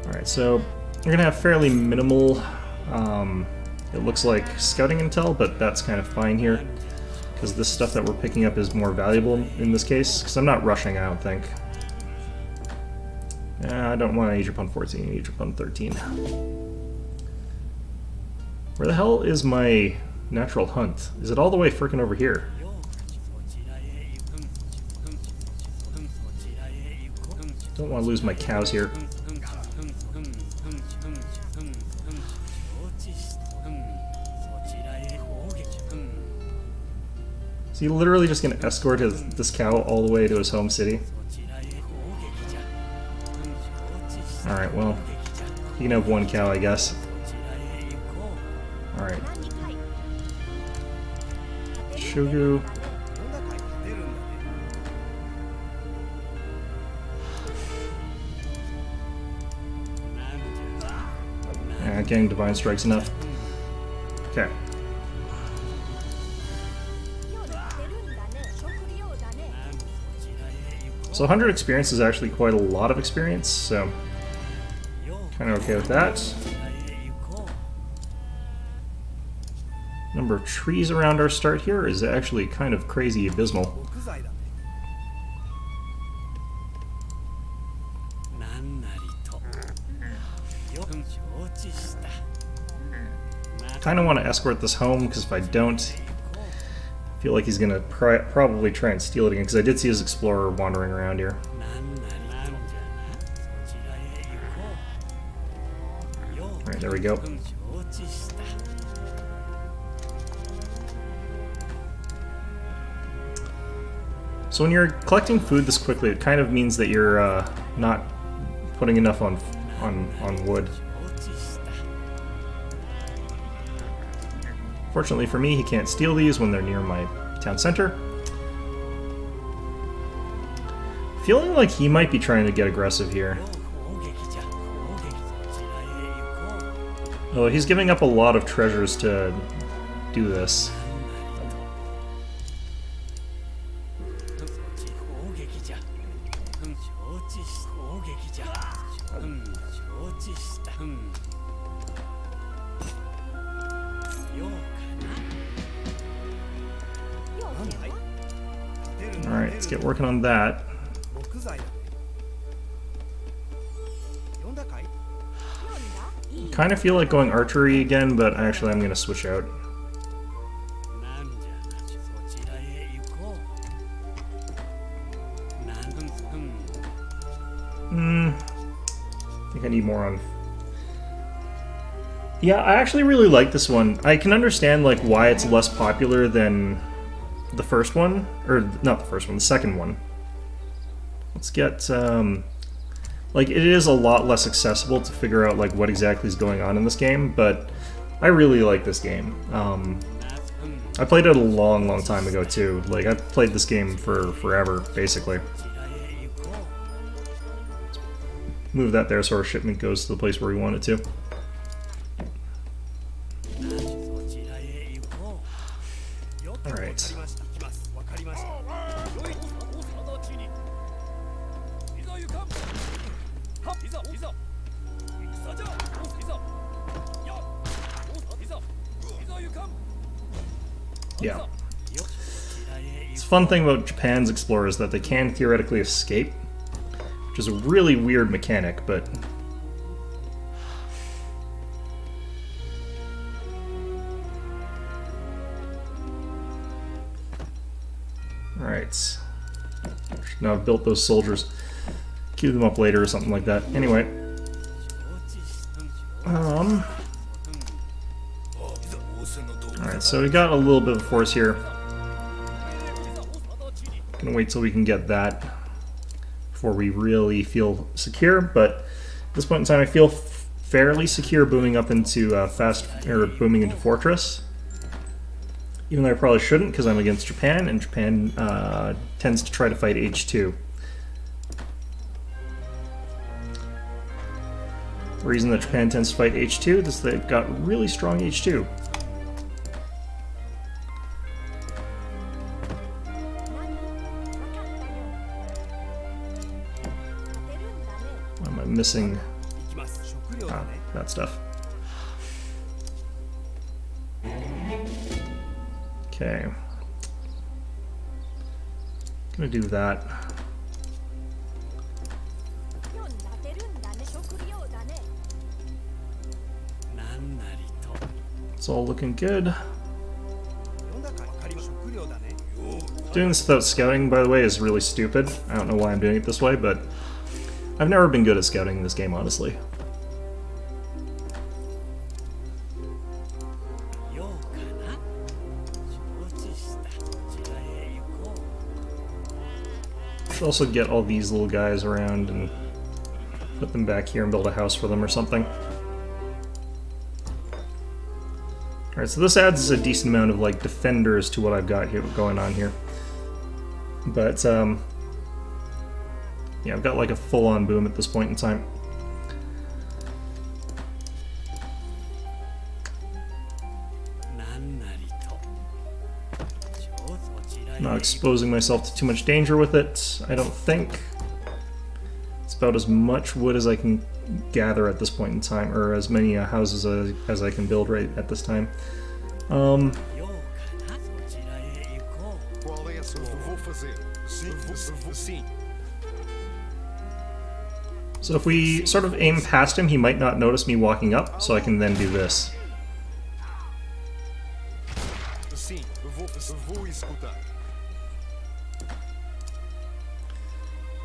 S1: Alright, so we're gonna have fairly minimal, it looks like scouting intel, but that's kind of fine here, because this stuff that we're picking up is more valuable in this case, because I'm not rushing, I don't think. I don't want to age upon 14, age upon 13. Where the hell is my natural hunt? Is it all the way frickin' over here? Don't want to lose my cows here. Is he literally just going to escort this cow all the way to his home city? Alright, well, he can have one cow, I guess. Alright. Shugu. Yeah, getting Divine Strike's enough. Okay.
S3: 用で立てるんだね。食料だね。
S1: So 100 experience is actually quite a lot of experience, so kind of okay with that. Number of trees around our start here is actually kind of crazy abysmal.
S4: 木材だねなんなりとよく承知した
S1: Kind of want to escort this home, because if I don't, I feel like he's going to probably try and steal it again, because I did see his explorer wandering around here.
S4: なんなりなんじゃなそちらへ行こうよく
S1: Alright, there we go.
S4: 承知した
S1: So when you're collecting food this quickly, it kind of means that you're not putting enough on wood.
S4: 承知した
S1: Fortunately for me, he can't steal these when they're near my town center. Feeling like he might be trying to get aggressive here.
S4: 攻撃じゃ攻撃そちらへ行こう
S1: Oh, he's giving up a lot of treasures to do this.
S4: 攻撃じゃ承知し攻撃じゃ承知したようかな
S3: 要件は
S1: Alright, let's get working on that.
S4: 木材だね
S1: kind of feel like going archery again, but actually I'm going to switch out.
S4: なんじゃそちらへ行こう。
S1: I think I need more on. Yeah, I actually really like this one. I can understand like why it's less popular than the first one, or not the first one, the second one. Let's get like it is a lot less accessible to figure out like what exactly is going on in this game, but I really like this game. I played it a long time ago too. Like I've played this game for forever, basically. Move that there so our shipment goes to the place where we want it to. Alright. Yeah. It's a fun thing about Japan's explorers that they can theoretically escape, which is a really weird mechanic, but... Alright. Should now have built those soldiers. Queue them up later or something like that. Anyway. Alright, so we got a little bit of force here. Gonna wait till we can get that before we really feel secure, but at this point in time I feel fairly secure booming up into booming into fortress. Even though I probably shouldn't because I'm against Japan, and Japan tends to try to fight H2. The reason that Japan tends to fight H2 is they've got really strong H2. Why am I missing that stuff? Okay. Gonna do that. It's all looking good. Doing this without scouting, by the way, is really stupid. I don't know why I'm doing it this way, but I've never been good at scouting in this game, honestly. Should also get all these little guys around and put them back here and build a house for them or something. Alright, so this adds a decent amount of like defenders to what I've got here going on here. But yeah, I've got like a full-on boom at this point in time. Not exposing myself to too much danger with it, I don't think. It's about as much wood as I can gather at this point in time, or as many houses as I can build right at this time. So if we sort of aim past him, he might not notice me walking up, so I can then do this.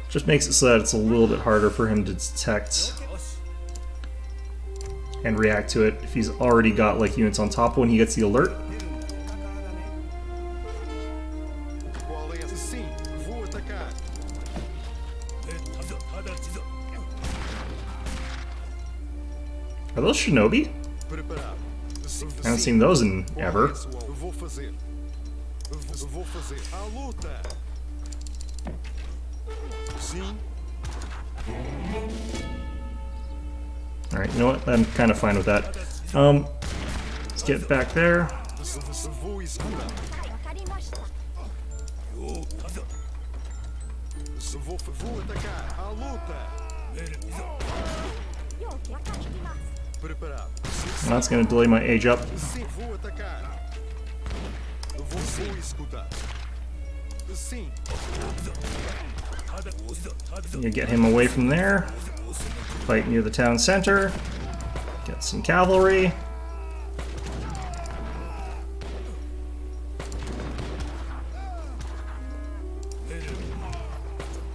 S1: Just makes it so that it's a little bit harder for him to detect and react to it if he's already got like units on top when he gets the alert. Are those shinobi? I haven't seen those in ever. Alright, you know what? I'm kind of fine with that. Let's get back there. That's going to delay my age up. You get him away from there. Fight near the town center. Get some cavalry.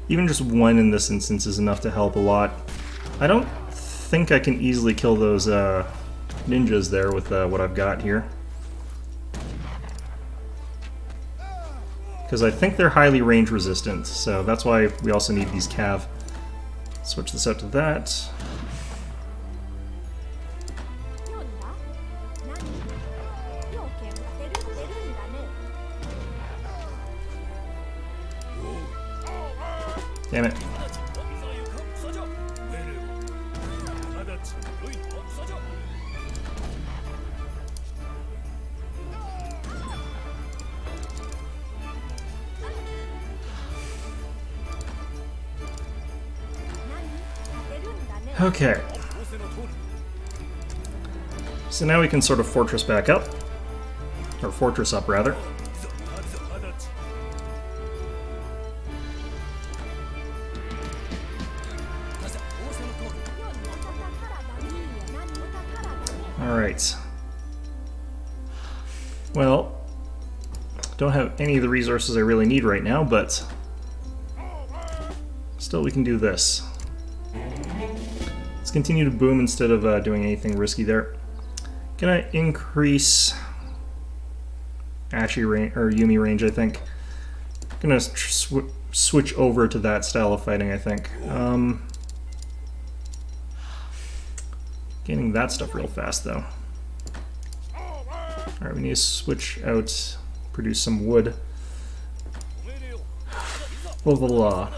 S1: Even just one in this instance is enough to help a lot. I don't think I can easily kill those ninjas there with what I've got here. Because I think they're highly range resistant, so that's why we also need these cav. Switch this out to that.
S3: 読んだ何要件が出るんだね
S1: Damn it. Okay. So now we can sort of fortress back up. Or fortress up, rather. Alright. Well, don't have any of the resources I really need right now, but still we can do this. Let's continue to boom instead of doing anything risky there. Gonna increase Ashi range, or Yumi range, I think. Gonna switch over to that style of fighting, I think. Gaining that stuff real fast, though. Alright, we need to switch out, produce some wood. Blah, blah, blah.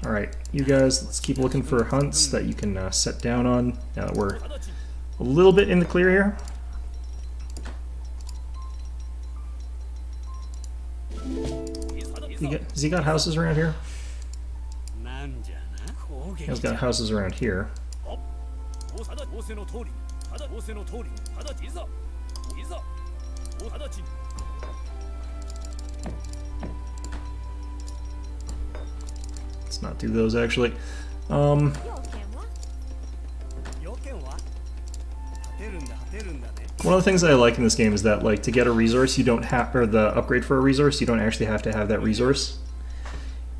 S1: Alright, you guys, let's keep looking for hunts that you can set down on, now that we're a little bit in the clear here. Has he got houses around here? He's got houses around here. Let's not do those, actually.
S3: 要件は
S1: One of the things that I like in this game is that, like, to get a resource, you don't have, or the upgrade for a resource, you don't actually have to have that resource.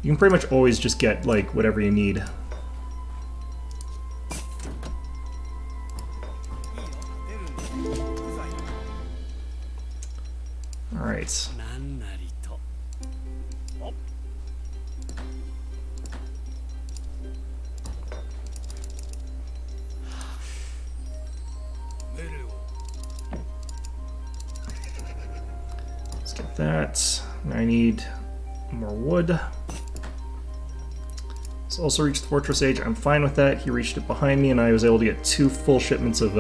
S1: You can pretty much always just get, like, whatever you need. Alright. Let's get that. I need more wood. Let's also reach the Fortress Age. I'm fine with that. He reached it behind me, and I was able to get 2 full shipments of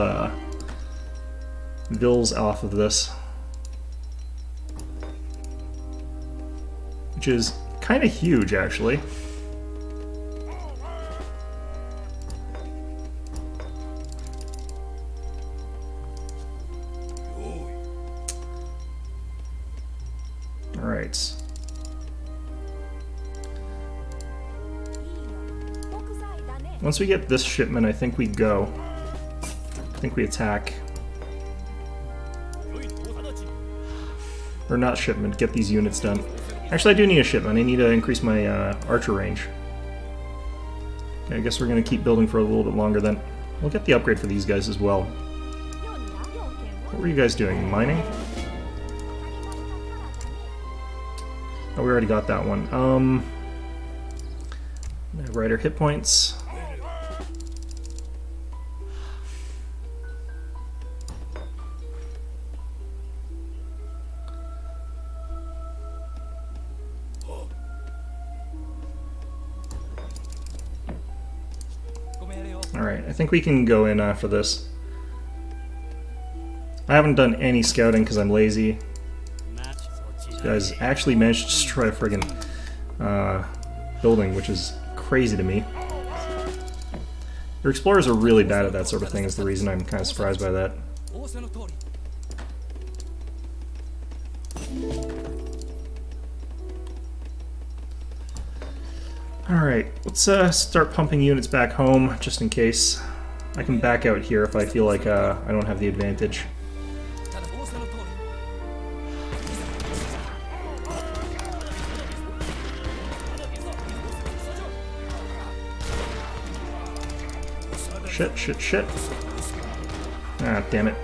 S1: vills off of this. Which is kind of huge, actually. Alright.
S3: 木材だね
S1: Once we get this shipment, I think we go. I think we attack. Or not shipment, get these units done. Actually, I do need a shipment. I need to increase my archer range. Okay, I guess we're going to keep building for a little bit longer then. We'll get the upgrade for these guys as well.
S3: 読んだ要件は
S1: What were you guys doing? Mining? Oh, we already got that one. Rider hit points. Alright, I think we can go in after this. I haven't done any scouting because I'm lazy. These guys actually managed to destroy a friggin' building, which is crazy to me. Your explorers are really bad at that sort of thing, is the reason I'm kind of surprised by that. Alright, let's start pumping units back home, just in case.
S2: I can back out here if I feel like I don't have the advantage. Shit, shit, shit. Ah, damn it.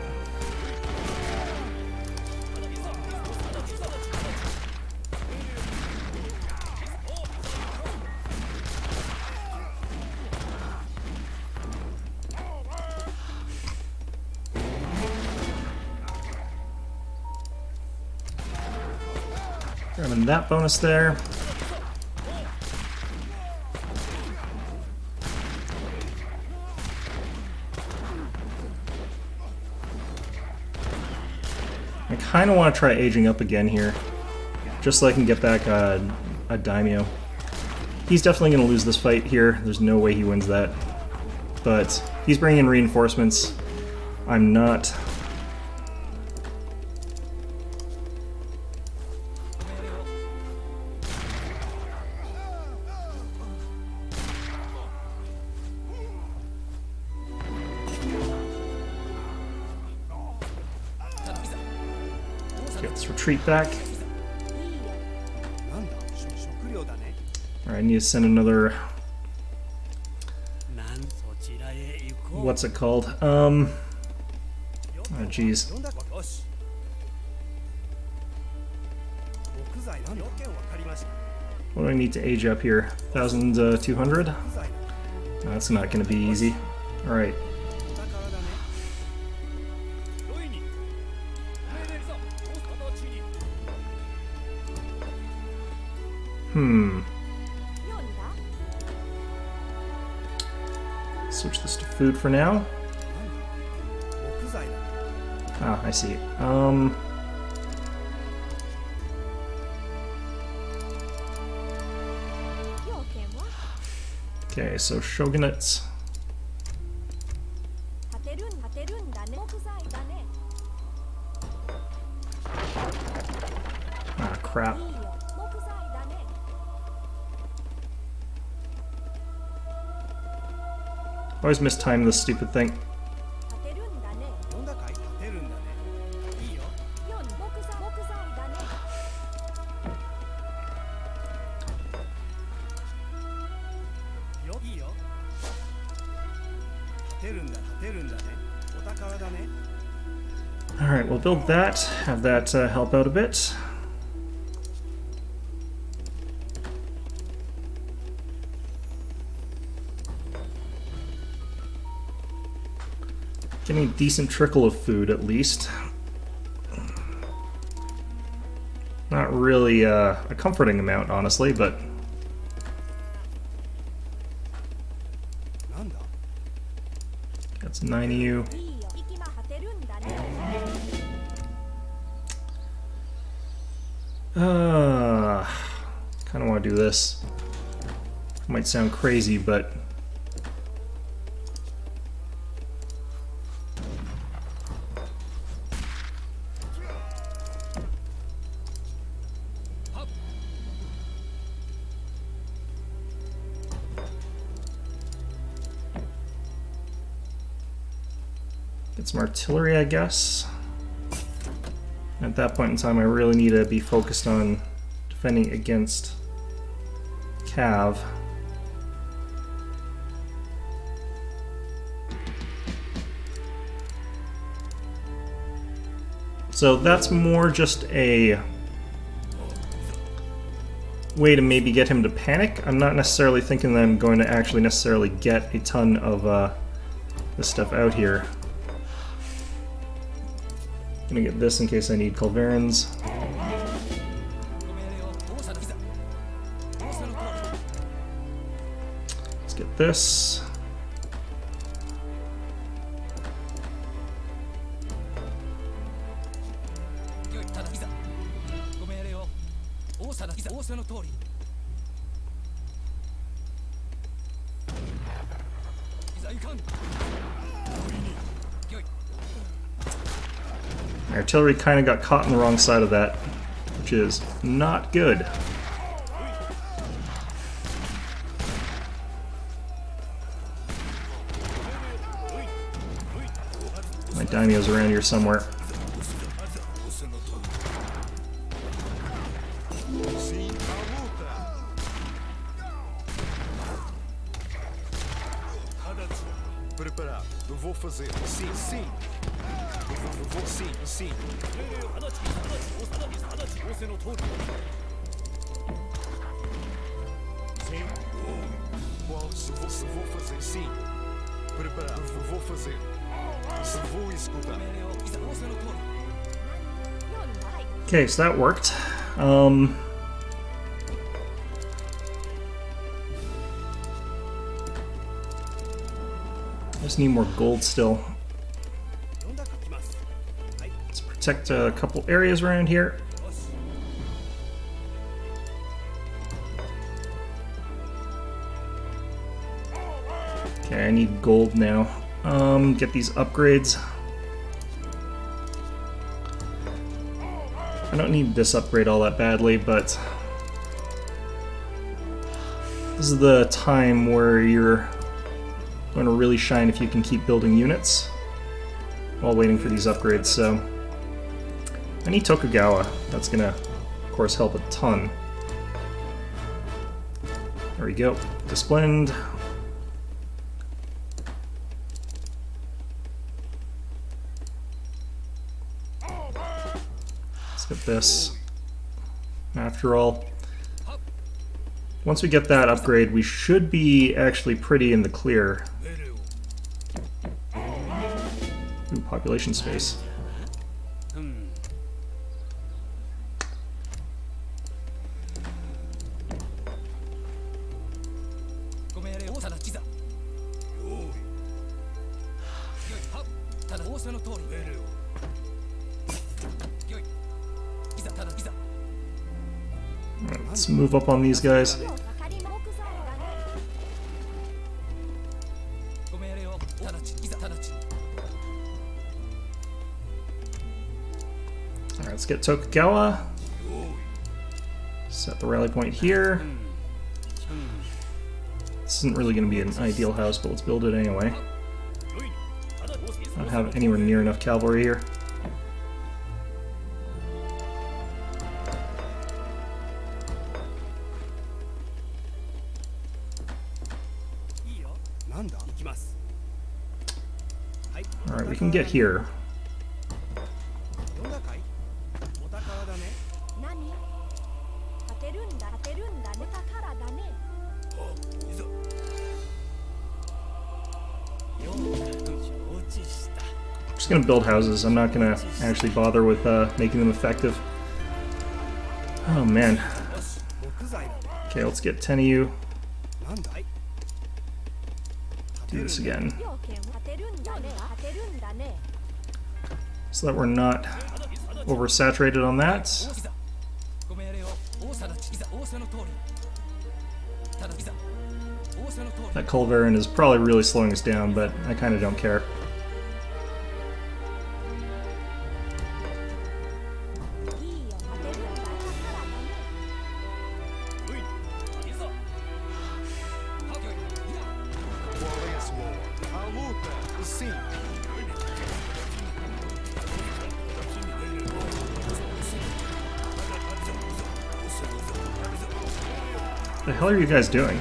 S2: Grabbing that bonus there. I kind of want to try aging up again here, just so I can get back a daimyo. He's definitely going to lose this fight here. There's no way he wins that. But he's bringing in reinforcements. I'm not. Let's retreat back. Alright, I need to send another... What's it called? Oh jeez. What do I need to age up here? 1,200? No, that's not going to be easy. Alright. Switch this to food for now. Ah, I see. Okay, so shogunates. Ah, crap. Always mistime this stupid thing. Alright, we'll build that, have that help out a bit. Getting a decent trickle of food, at least. Not really a comforting amount, honestly, but... That's 9 EU. Kind of want to do this. Might sound crazy, but... Get some artillery, I guess. At that point in time, I really need to be focused on defending against Cav. So that's more just a way to maybe get him to panic. I'm not necessarily thinking that I'm going to actually necessarily get a ton of this stuff out here. I'm gonna get this in case I need culverins. Let's get this. Artillery kind of got caught on the wrong side of that, which is not good.
S1: My daimyo's around here somewhere.
S5: Preparado. Eu vou fazer. Sim, sim. Eu vou sim, sim. Sim. Qual? Eu vou fazer. Sim. Preparado. Eu vou fazer. Eu vou executar.
S1: Okay, so that worked. I just need more gold still. Let's protect a couple areas around here. Okay, I need gold now. Get these upgrades. I don't need this upgrade all that badly, but this is the time where you're going to really shine if you can keep building units while waiting for these upgrades. So I need Tokugawa. That's gonna, of course, help a ton. There we go. Disciplined. Let's get this. After all, once we get that upgrade, we should be actually pretty in the clear. Ooh, population space. Alright, let's move up on these guys. Alright, let's get Tokugawa. Set the rally point here. This isn't really going to be an ideal house, but let's build it anyway. I don't have anywhere near enough cavalry here. Alright, we can get here.
S3: 何勝てるんだね宝だね
S1: I'm just gonna build houses. I'm not gonna actually bother with making them effective. Oh man. Okay, let's get 10 of you. Do this again.
S3: 要件勝てるんだね
S1: So that we're not oversaturated on that. That Culverin is probably really slowing us down, but I kind of don't care.
S3: いいよ勝てるんだ宝だね
S5: Qual é a sua? A luta. Sim.
S1: What the hell are you guys doing?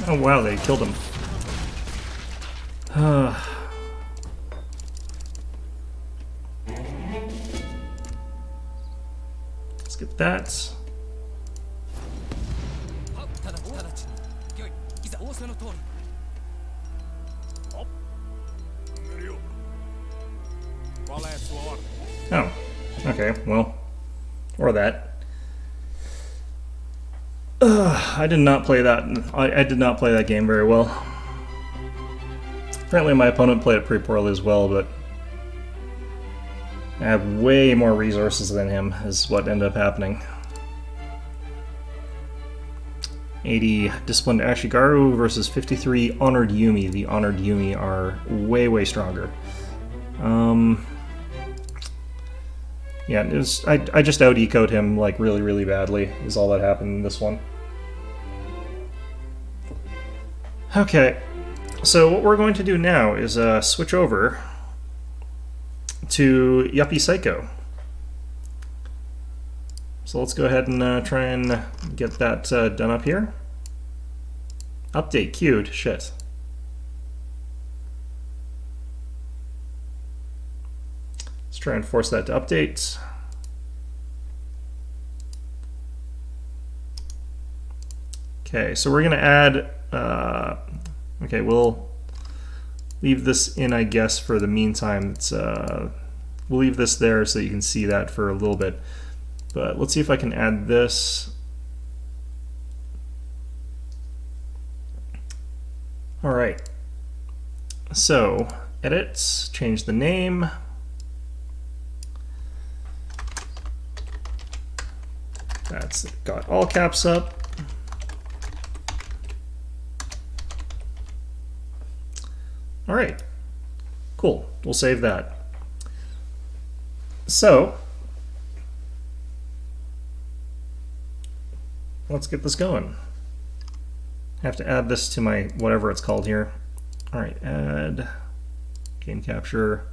S1: Oh wow, they killed him. Let's get that.
S5: Qual é a sua ordem?
S1: Oh, okay, well, or that. I did not play that. I did not play that game very well. Apparently, my opponent played it pretty poorly as well, but I have way more resources than him, is what ended up happening. 80 Disciplined Ashigaru versus 53 Honored Yumi. The Honored Yumi are way, way stronger. Yeah, it was, I just out-ecoed him like really, really badly, is all that happened in this one. Okay, so what we're going to do now is switch over to Yuppie Psycho. So let's go ahead and try and get that done up here. Update queued. Shit. Let's try and force that to update. Okay, so we're going to add... okay, we'll leave this in, I guess, for the meantime. It's, we'll leave this there so you can see that for a little bit. But let's see if I can add this. All right. So, edit, change the name. That's got all caps up. All right. Cool. We'll save that. So, let's get this going. I have to add this to my whatever it's called here. All right, add game capture.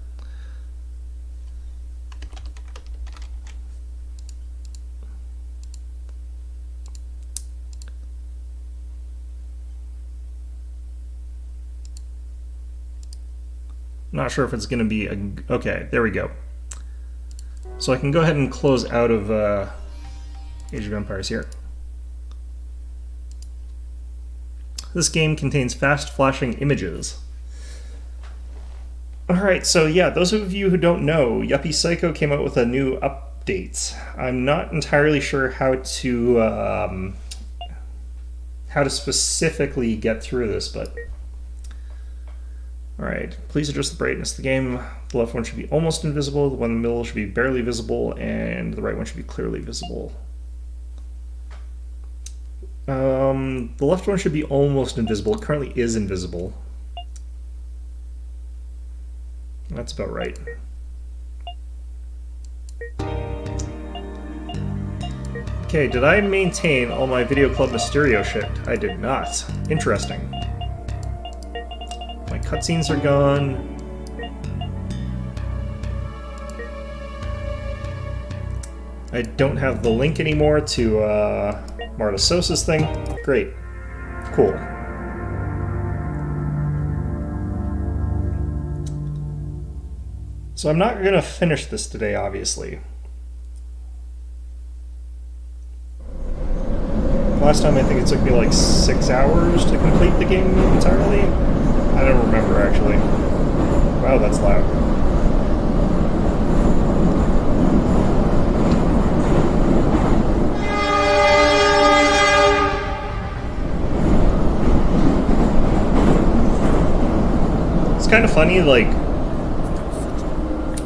S1: I'm not sure if it's going to be a... Okay, there we go. So I can go ahead and close out of Age of Empires here. This game contains fast flashing images. Alright, so yeah, those of you who don't know, Yuppie Psycho came out with a new update. I'm not entirely sure how to specifically get through this, but... Alright, please adjust the brightness of the game. The left one should be almost invisible, the one in the middle should be barely visible, and the right one should be clearly visible. The left one should be almost invisible. It currently is invisible. That's about right. Okay, did I maintain all my Video Club Mysterio shit? I did not. Interesting. My cutscenes are gone. I don't have the link anymore to Marta Sosa's thing. Great. Cool. So I'm not going to finish this today, obviously. Last time I think it took me like 6 hours to complete the game entirely. I don't remember, actually. Wow, that's loud. Kind of funny, like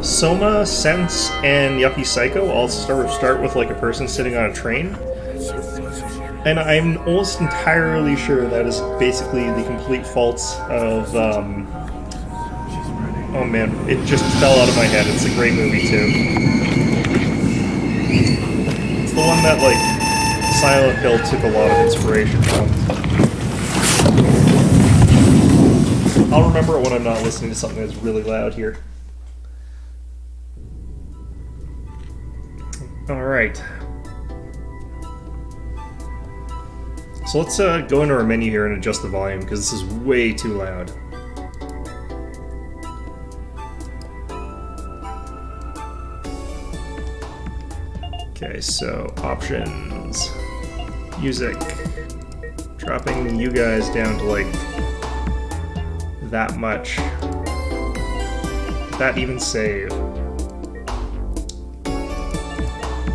S1: Soma, Sense, and Yuppie Psycho all start with like a person sitting on a train, and I'm almost entirely sure that is basically the complete fault of oh man, it just fell out of my head. It's a great movie too. It's the one that like Silent Hill took a lot of inspiration from. I'll remember it when I'm not listening to something that's really loud here. Alright. So let's go into our menu here and adjust the volume, because this is way too loud. Okay, so options. Music. Dropping you guys down to like... that much. That even save.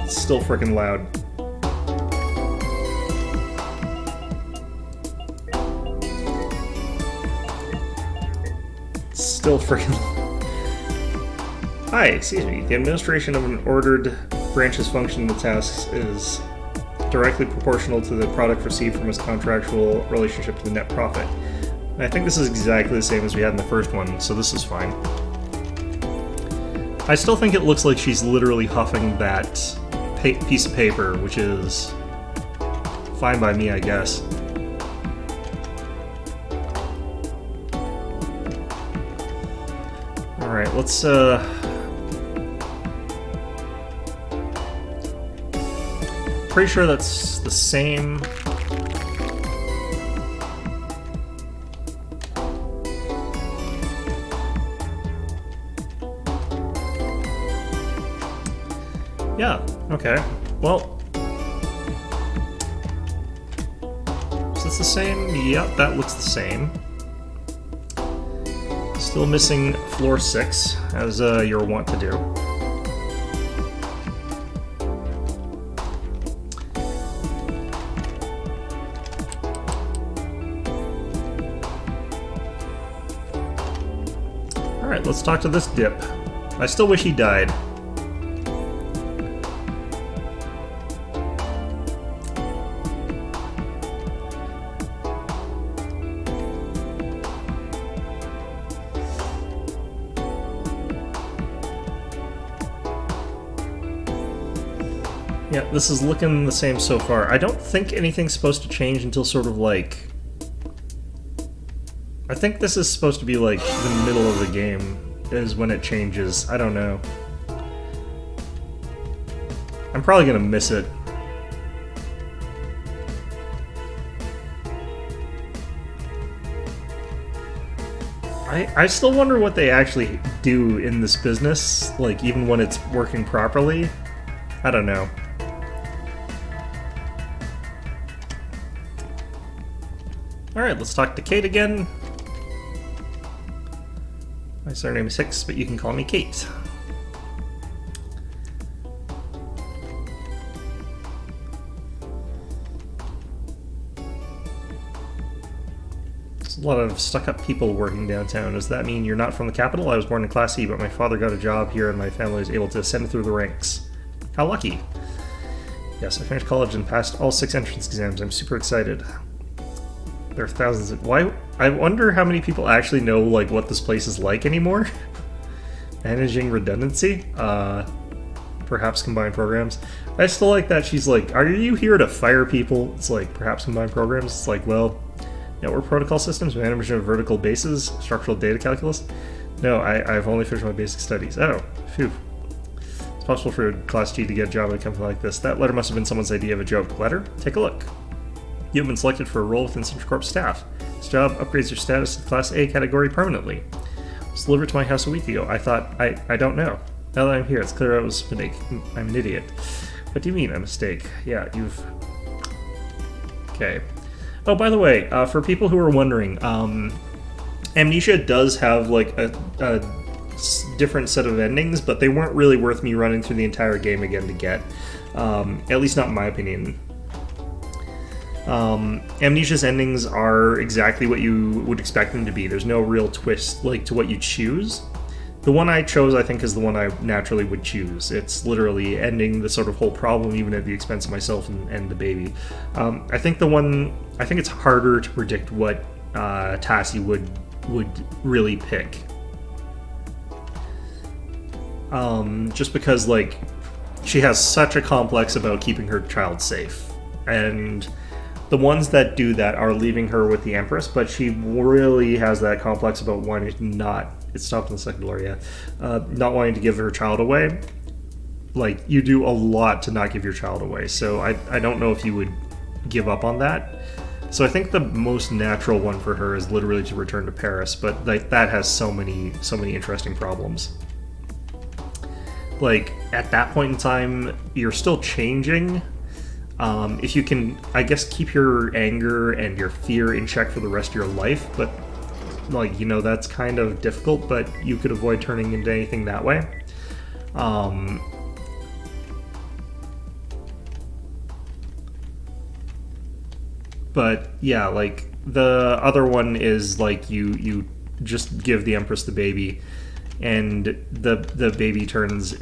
S1: It's still freaking loud. Still freaking
S2: Hi, excuse me. The administration of an ordered branch's function and tasks is directly proportional to the product received from its contractual relationship to the net profit. And I think this is exactly the same as we had in the first one, so this is fine. I still think it looks like she's literally huffing that piece of paper, which is fine by me, I guess. Alright, let's pretty sure that's the same. Yeah, okay. Well, is this the same? Yep, that looks the same. Still missing floor 6, as you're wont to do. Alright, let's talk to this dip. I still wish he died. Yeah, this is looking the same so far. I don't think anything's supposed to change until sort of like... I think this is supposed to be like the middle of the game is when it changes. I don't know. I'm probably gonna miss it. I still wonder what they actually do in this business, like even when it's working properly. I don't know. Alright, let's talk to Kate again. My surname is Hicks, but you can call me Kate. There's a lot of stuck-up people working downtown. Does that mean you're not from the capital? I was born in Class E, but my father got a job here and my family was able to ascend through the ranks. How lucky. Yes, I finished college and passed all 6 entrance exams. I'm super excited. There are thousands of... Why? I wonder how many people actually know, like, what this place is like anymore. Managing redundancy? Perhaps combined programs. I still like that she's like, are you here to fire people? It's like, perhaps combined programs? It's like, well, network protocol systems, management of vertical bases, structural data calculus? No, I've only finished my basic studies. Oh, phew. It's possible for Class G to get a job at a company like this. That letter must have been someone's idea of a joke. Letter? Take a look. You have been selected for a role within Central Corp staff. This job upgrades your status to the Class A category permanently. It was delivered to my house a week ago. I thought, I don't know. Now that I'm here, it's clear I was a mistake. I'm an idiot. What do you mean, a mistake? Yeah, you've... Okay. Oh, by the way, for people who are wondering, Amnesia does have, like, a different set of endings, but they weren't really worth me running through the entire game again to get. At least not in my opinion. Amnesia's endings are exactly what you would expect them to be. There's no real twist like to what you choose. The one I chose, I think, is the one I naturally would choose. It's literally ending the sort of whole problem, even at the expense of myself and the baby. I think it's harder to predict what Tassie would really pick. Just because, like, she has such a complex about keeping her child safe, and the ones that do that are leaving her with the Empress, but she really has that complex about wanting to not... It stopped in the second floor, yeah. Not wanting to give her child away. Like, you do a lot to not give your child away, so I don't know if you would give up on that. So I think the most natural one for her is literally to return to Paris, but like that has so many interesting problems. Like, at that point in time, you're still changing. If you can, I guess, keep your anger and your fear in check for the rest of your life, but, like, you know, that's kind of difficult, but you could avoid turning into anything that way. But, yeah, like, the other one is, like, you just give the Empress the baby, and the baby turns,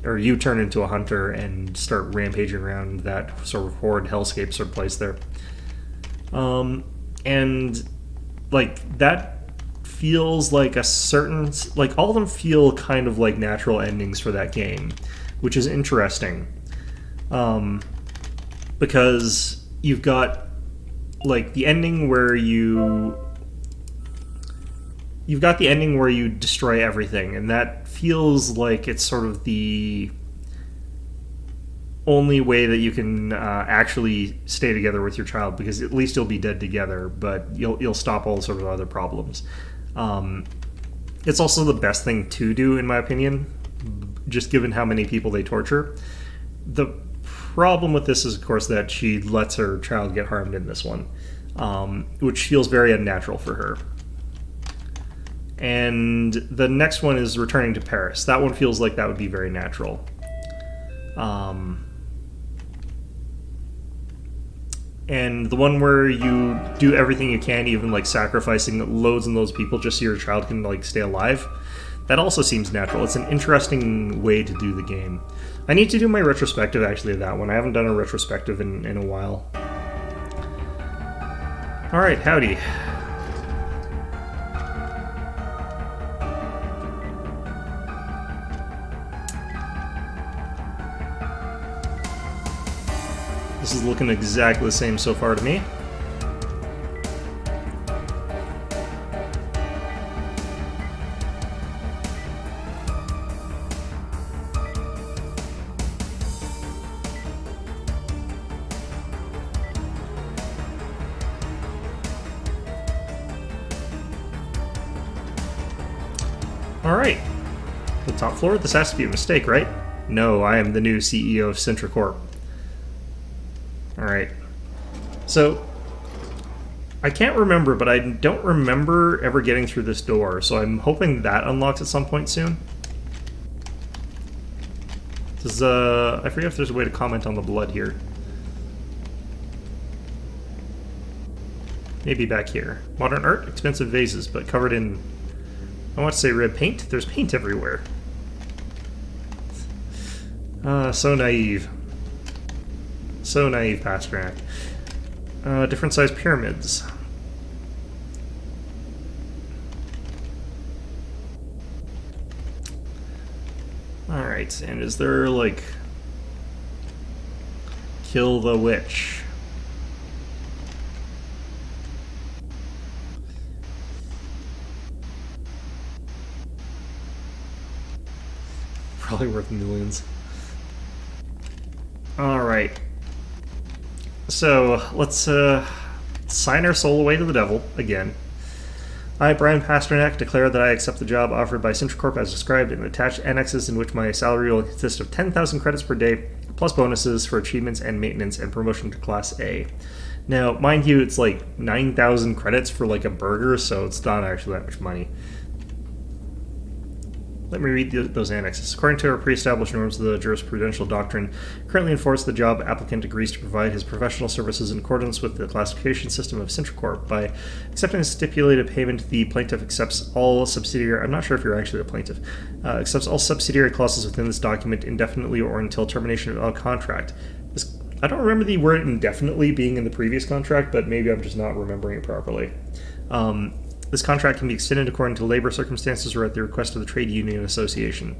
S2: or you turn into a hunter and start rampaging around that sort of horrid hellscape sort of place there. And like that feels like a certain, like all of them feel kind of like natural endings for that game, which is interesting. Because you've got like the ending where you've got the ending where you destroy everything, and that feels like it's sort of the only way that you can actually stay together with your child, because at least you'll be dead together, but you'll stop all sort of other problems. It's also the best thing to do, in my opinion, just given how many people they torture. The problem with this is, of course, that she lets her child get harmed in this one, which feels very unnatural for her. And the next one is returning to Paris. That one feels like that would be very natural. And the one where you do everything you can, even like sacrificing loads and loads of people just so your child can like stay alive, that also seems natural. It's an interesting way to do the game. I need to do my retrospective actually of that one. I haven't done a retrospective in a while. Alright, howdy. This is looking exactly the same so far to me. Alright. The top floor? This has to be a mistake, right? No, I am the new CEO of Sintra Corp. Alright. So, I can't remember, but I don't remember ever getting through this door, so I'm hoping that unlocks at some point soon. This is, I forget if there's a way to comment on the blood here. Maybe back here. Modern art, expensive vases, but covered in, I want to say red paint? There's paint everywhere. So naive. So naive, Pasternak. Different sized pyramids. Alright, and is there, like... Kill the witch? Probably worth millions. Alright. So, let's sign our soul away to the devil, again. I, Brian Pasternak, declare that I accept the job offered by Sintra Corp as described in attached annexes, in which my salary will consist of 10,000 credits per day, plus bonuses for achievements and maintenance and promotion to Class A. Now, mind you, it's like 9,000 credits for like a burger, so it's not actually that much money. Let me read those annexes. According to our pre-established norms of the jurisprudential doctrine currently enforced, the job applicant agrees to provide his professional services in accordance with the classification system of Sintra Corp. By accepting a stipulated payment, the plaintiff accepts all subsidiary... I'm not sure if you're actually a plaintiff. Accepts all subsidiary clauses within this document indefinitely or until termination of a contract. I don't remember the word indefinitely being in the previous contract, but maybe I'm just not remembering it properly. This contract can be extended according to labor circumstances or at the request of the trade union association.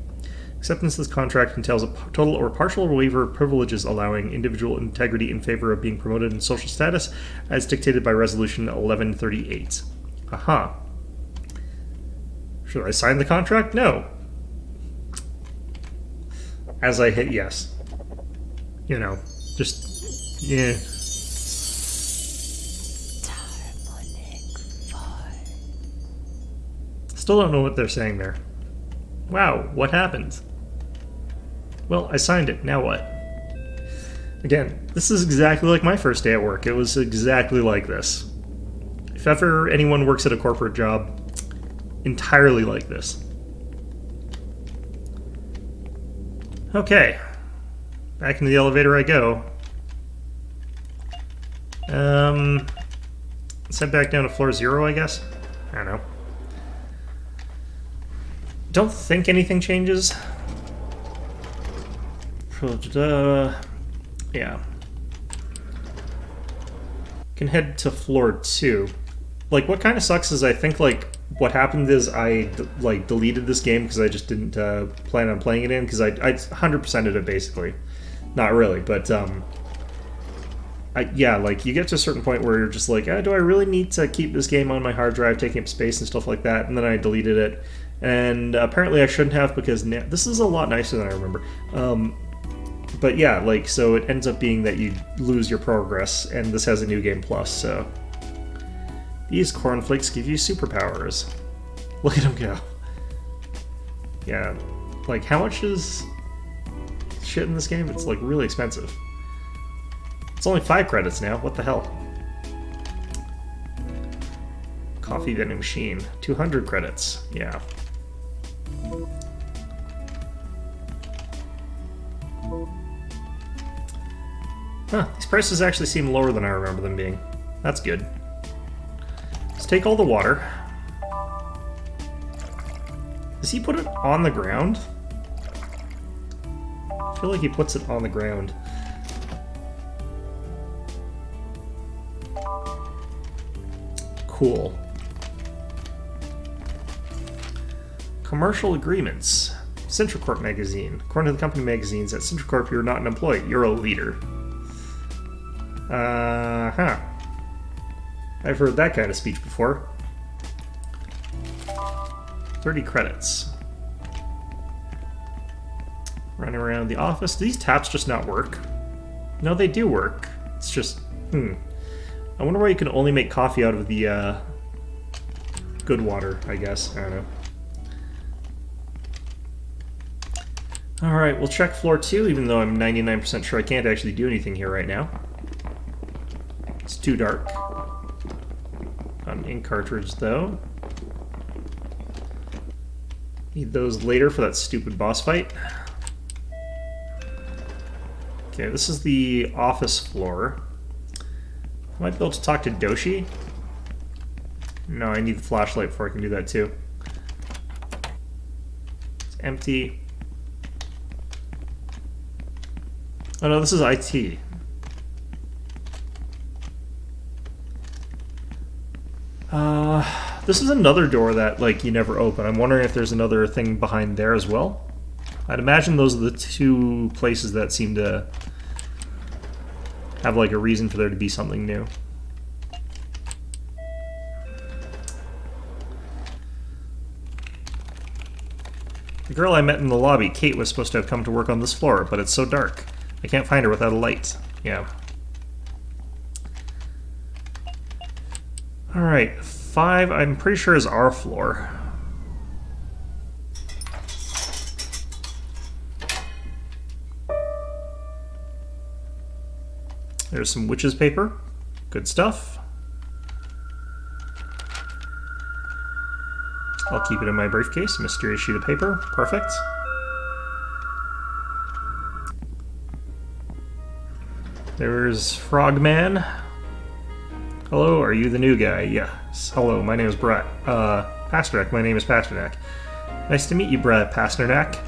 S2: Acceptance of this contract entails a total or partial waiver of privileges allowing individual integrity in favor of being promoted in social status as dictated by Resolution 1138. Aha. Should I sign the contract? No. As I hit yes. You know, just... yeah. Still don't know what they're saying there. Wow, what happened? Well, I signed it, now what? Again, this is exactly like my first day at work. It was exactly like this. If ever anyone works at a corporate job, entirely like this. Okay. Back into the elevator I go. Let's head back down to floor 0, I guess? I don't know. don't think anything changes. Yeah. Can head to floor 2. Like, what kind of sucks is I think, like, what happened is I, like, deleted this game because I just didn't plan on playing it in, because I 100%ed it, basically. Not really, but, yeah, like, you get to a certain point where you're just like, do I really need to keep this game on my hard drive, taking up space and stuff like that? And then I deleted it. And apparently I shouldn't have, because this is a lot nicer than I remember. But yeah, like, so it ends up being that you lose your progress, and this has a New Game Plus, so... These cornflakes give you superpowers. Look at them go. Yeah, like, how much is shit in this game? It's, like, really expensive. It's only 5 credits now, what the hell? Coffee vending machine, 200 credits, yeah. Huh, these prices actually seem lower than I remember them being. That's good. Let's take all the water. Does he put it on the ground? I feel like he puts it on the ground. Cool. Commercial agreements. CentraCorp magazine. According to the company magazines, at CentraCorp you're not an employee, you're a leader. Huh. I've heard that kind of speech before. 30 credits. Running around the office. Do these taps just not work? No, they do work. It's just, I wonder why you can only make coffee out of the, good water, I guess. I don't know. Alright, we'll check floor 2, even though I'm 99% sure I can't actually do anything here right now. It's too dark. Ink cartridge, though. Need those later for that stupid boss fight. Okay, this is the office floor. I might be able to talk to Doshi. No, I need the flashlight before I can do that, too. It's empty. Oh no, this is IT. This is another door that, like, you never open. I'm wondering if there's another thing behind there as well. I'd imagine those are the 2 places that seem to have, like, a reason for there to be something new. The girl I met in the lobby, Kate, was supposed to have come to work on this floor, but it's so dark. I can't find her without a light. Yeah. Alright, 5, I'm pretty sure is our floor. There's some witch's paper. Good stuff. I'll keep it in my briefcase. Mysterious sheet of paper. Perfect. There's Frogman. Hello, are you the new guy? Yes. Hello, my name is Brett. Pasternak, my name is Pasternak. Nice to meet you, Brett Pasternak.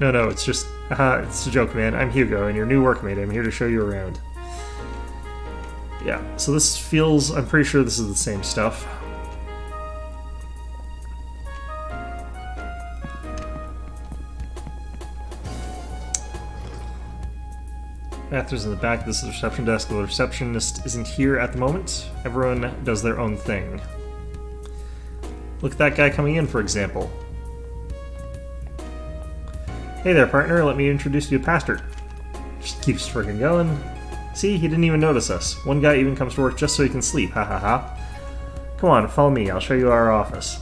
S2: No, it's just, it's a joke, man. I'm Hugo, and your new workmate. I'm here to show you around. Yeah, so this feels, I'm pretty sure this is the same stuff. Bathrooms in the back. This is the reception desk. The receptionist isn't here at the moment. Everyone does their own thing. Look at that guy coming in, for example. Hey there, partner. Let me introduce you to Pastor. Just keeps freaking going. See, he didn't even notice us. One guy even comes to work just so he can sleep. Ha ha ha. Come on, follow me. I'll show you our office.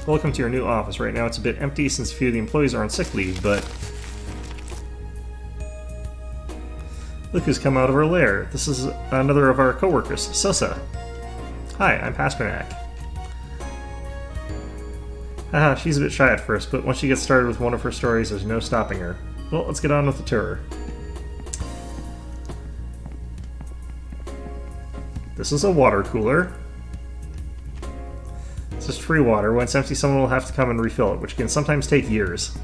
S2: Welcome to your new office. Right now it's a bit empty since a few of the employees are on sick leave, but... Look who's come out of her lair. This is another of our co-workers, Sosa. Hi, I'm Pasternak. Haha, she's a bit shy at first, but once she gets started with one of her stories, there's no stopping her. Well, let's get on with the tour. This is a water cooler. It's just free water. When it's empty, someone will have to come and refill it, which can sometimes take years.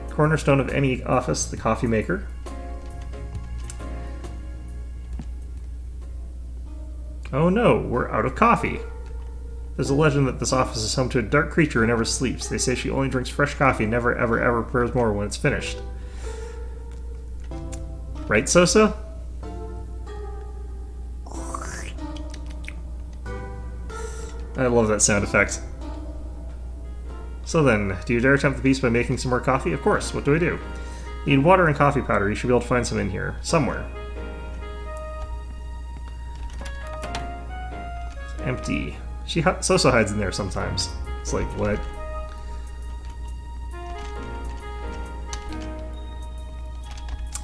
S2: Cornerstone of any office, the coffee maker. Oh no, we're out of coffee. There's a legend that this office is home to a dark creature who never sleeps. They say she only drinks fresh coffee and never ever ever prepares more when it's finished. Right, Sosa? I love that sound effect. So then, do you dare attempt the beast by making some more coffee? Of course, what do I do? You need water and coffee powder. You should be able to find some in here. Somewhere. It's empty. Sosa hides in there sometimes. It's like, what?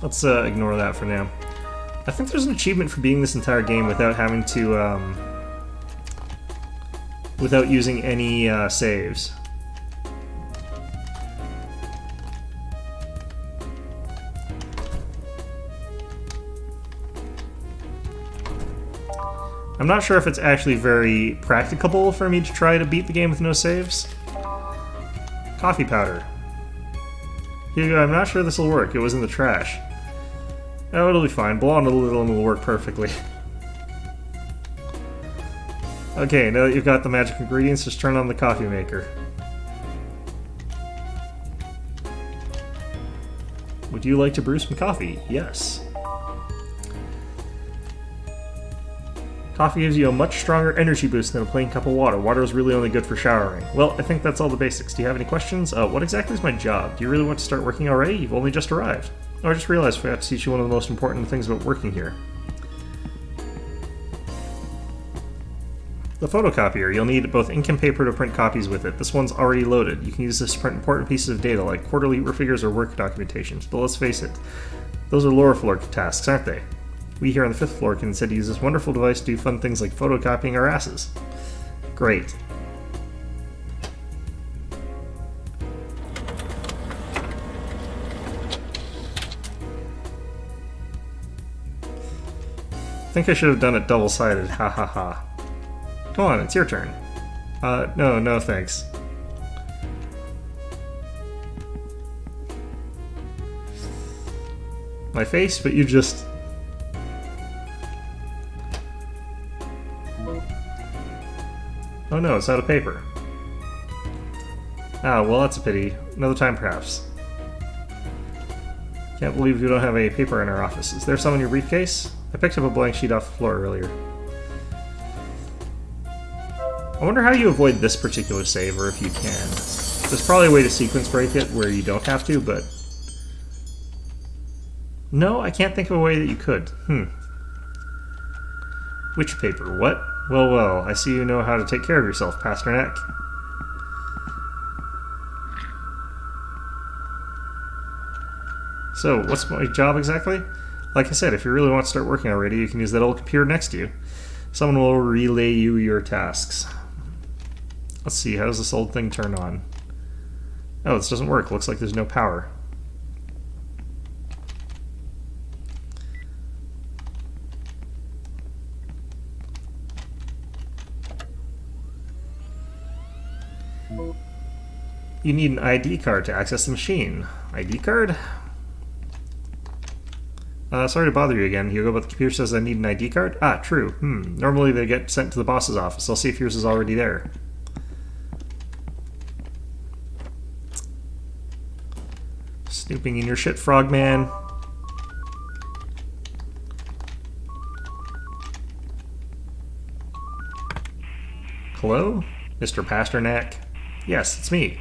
S2: Let's ignore that for now. I think there's an achievement for beating this entire game without having to, without using any saves. I'm not sure if it's actually very practicable for me to try to beat the game with no saves. Coffee powder. Here you go, I'm not sure this will work. It was in the trash. Oh, it'll be fine. Blow on it a little and it'll work perfectly. Okay, now that you've got the magic ingredients, just turn on the coffee maker. Would you like to brew some coffee? Yes. Coffee gives you a much stronger energy boost than a plain cup of water. Water is really only good for showering. Well, I think that's all the basics. Do you have any questions? What exactly is my job? Do you really want to start working already? You've only just arrived. Oh, I just realized I forgot to teach you one of the most important things about working here. The photocopier. You'll need both ink and paper to print copies with it. This one's already loaded. You can use this to print important pieces of data like quarterly figures or work documentations. But let's face it, those are lower floor tasks, aren't they? We here on the 5th floor can instead use this wonderful device to do fun things like photocopying our asses. Great. I think I should have done it double-sided, ha ha ha. Come on, it's your turn. No thanks. My face, but you just... Oh no, it's out of paper. Ah, well that's a pity. Another time perhaps. Can't believe we don't have any paper in our office. Is there some in your briefcase? I picked up a blank sheet off the floor earlier. I wonder how you avoid this particular save, or if you can. There's probably a way to sequence break it where you don't have to, but... No, I can't think of a way that you could. Which paper? What? Well, I see you know how to take care of yourself, Pasternak. So, what's my job exactly? Like I said, if you really want to start working already, you can use that old computer next to you. Someone will relay you your tasks. Let's see, how does this old thing turn on? Oh, this doesn't work. Looks like there's no power. You need an ID card to access the machine. ID card? Sorry to bother you again, Hugo, but the computer says I need an ID card? Ah, true. Normally they get sent to the boss's office. I'll see if yours is already there. Snooping in your shit, Frogman. Hello? Mr. Pasternak? Yes, it's me.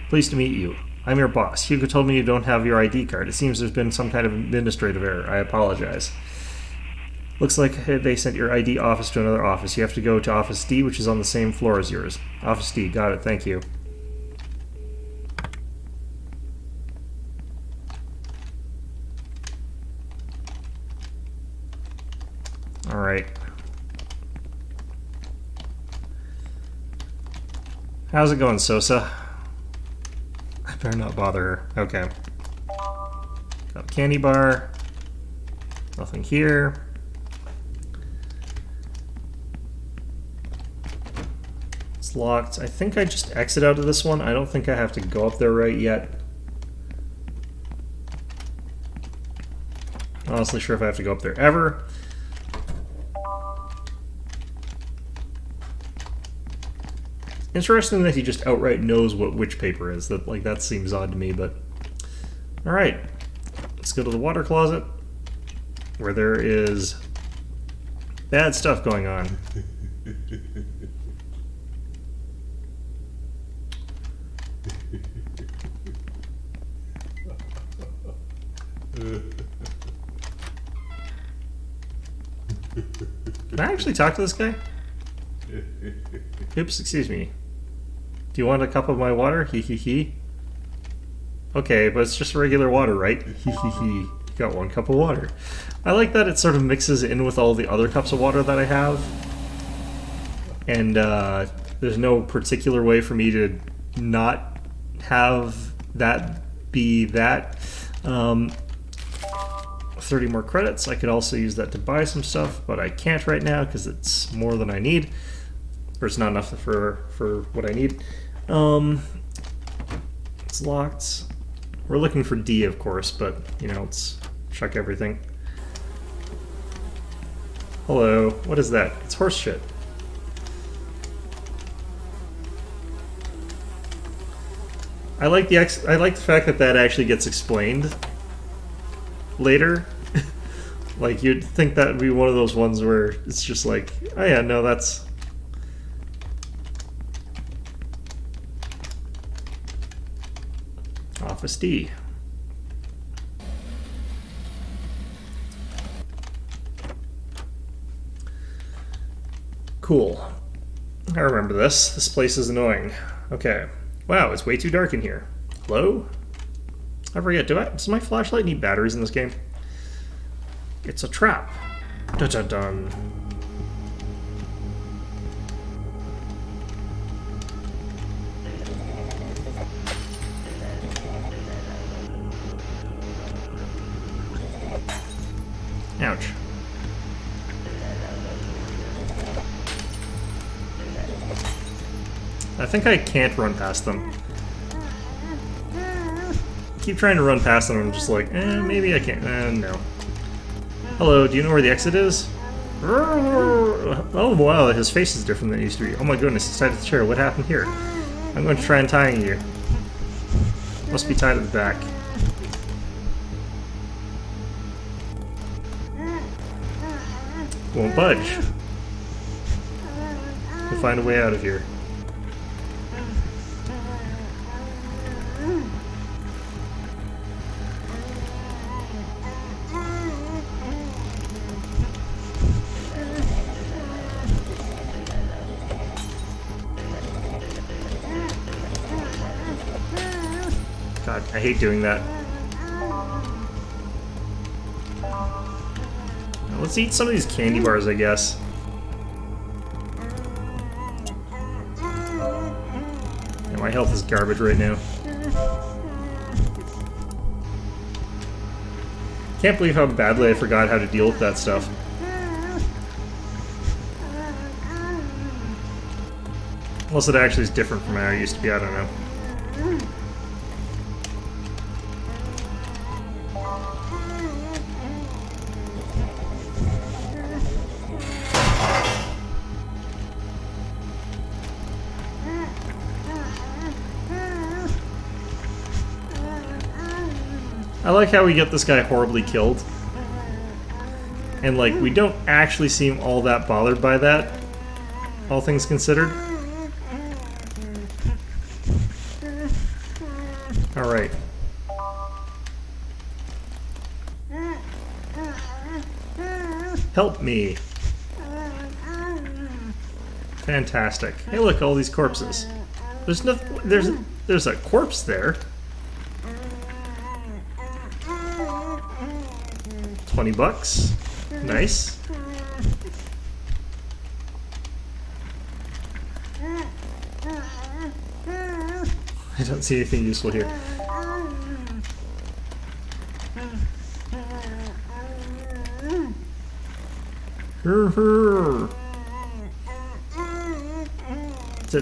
S2: Pleased to meet you. I'm your boss. Hugo told me you don't have your ID card. It seems there's been some kind of administrative error. I apologize. Looks like they sent your ID office to another office. You have to go to Office D, which is on the same floor as yours. Office D, got it. Thank you. Alright. How's it going, Sosa? I better not bother her. Okay. Got a candy bar.
S1: Nothing here. It's locked. I think I just exit out of this one. I don't think I have to go up there right yet. Honestly sure if I have to go up there ever. Interesting that he just outright knows what witch paper is. That seems odd to me, but all right. Let's go to the water closet where there is bad stuff going on. Can I actually talk to this guy? Oops, excuse me. Do you want a cup of my water? Hee hee hee. Okay, but it's just regular water, right? Hee hee hee. You got 1 cup of water. I like that it sort of mixes in with all the other cups of water that I have. And there's no particular way for me to not have that be that. 30 more credits. I could also use that to buy some stuff, but I can't right now because it's more than I need. Or it's not enough for what I need. It's locked. We're looking for D, of course, but, you know, let's check everything. Hello. What is that? It's horse shit. I like the fact that that actually gets explained later. Like, you'd think that would be one of those ones where it's just like, oh yeah, no, that's... Office D. Cool. I remember this. This place is annoying. Okay. Wow, it's way too dark in here. Hello? I forget, does my flashlight need batteries in this game? It's a trap. Dun dun dun. Ouch. I think I can't run past them. I keep trying to run past them and I'm just like, maybe I can't. No. Hello, do you know where the exit is? Oh wow, his face is different than it used to be. Oh my goodness, it's tied to the chair. What happened here? I'm going to try untying you. Must be tied at the back. Won't budge. We'll find a way out of here. God, I hate doing that. Let's eat some of these candy bars, I guess. Yeah, my health is garbage right now. Can't believe how badly I forgot how to deal with that stuff. Unless it actually is different from how it used to be, I don't know. I like how we get this guy horribly killed. And, like, we don't actually seem all that bothered by that, all things considered. Alright. Help me. Fantastic. Hey look, all these corpses. There's no... There's a corpse there. 20 bucks. Nice. I don't see anything useful here.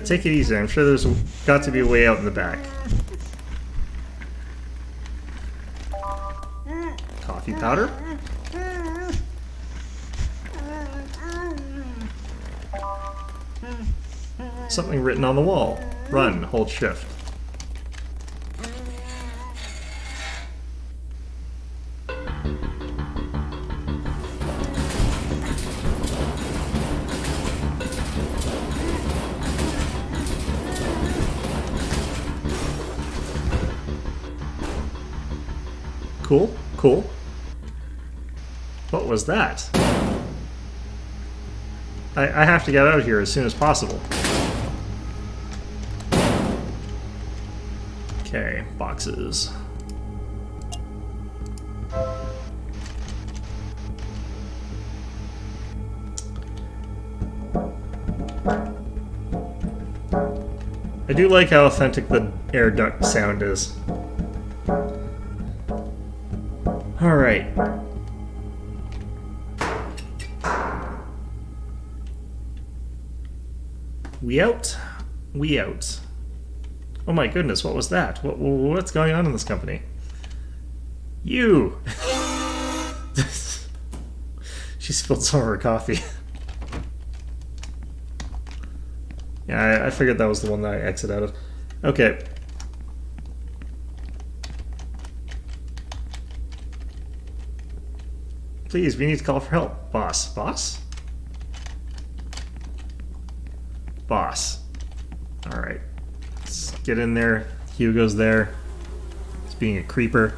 S1: Take it easy. I'm sure there's got to be a way out in the back. Coffee powder? Something written on the wall. Run, hold shift. Cool, cool. What was that? I have to get out of here as soon as possible. Okay, boxes. I do like how authentic the air duct sound is. Alright. We out? We out. Oh my goodness, what was that? What's going on in this company? You! She spilled some of her coffee. Yeah, I figured that was the one that I exited out of. Okay. Please, we need to call for help. Boss. Boss? Boss. Alright. Let's get in there. Hugo's there. He's being a creeper.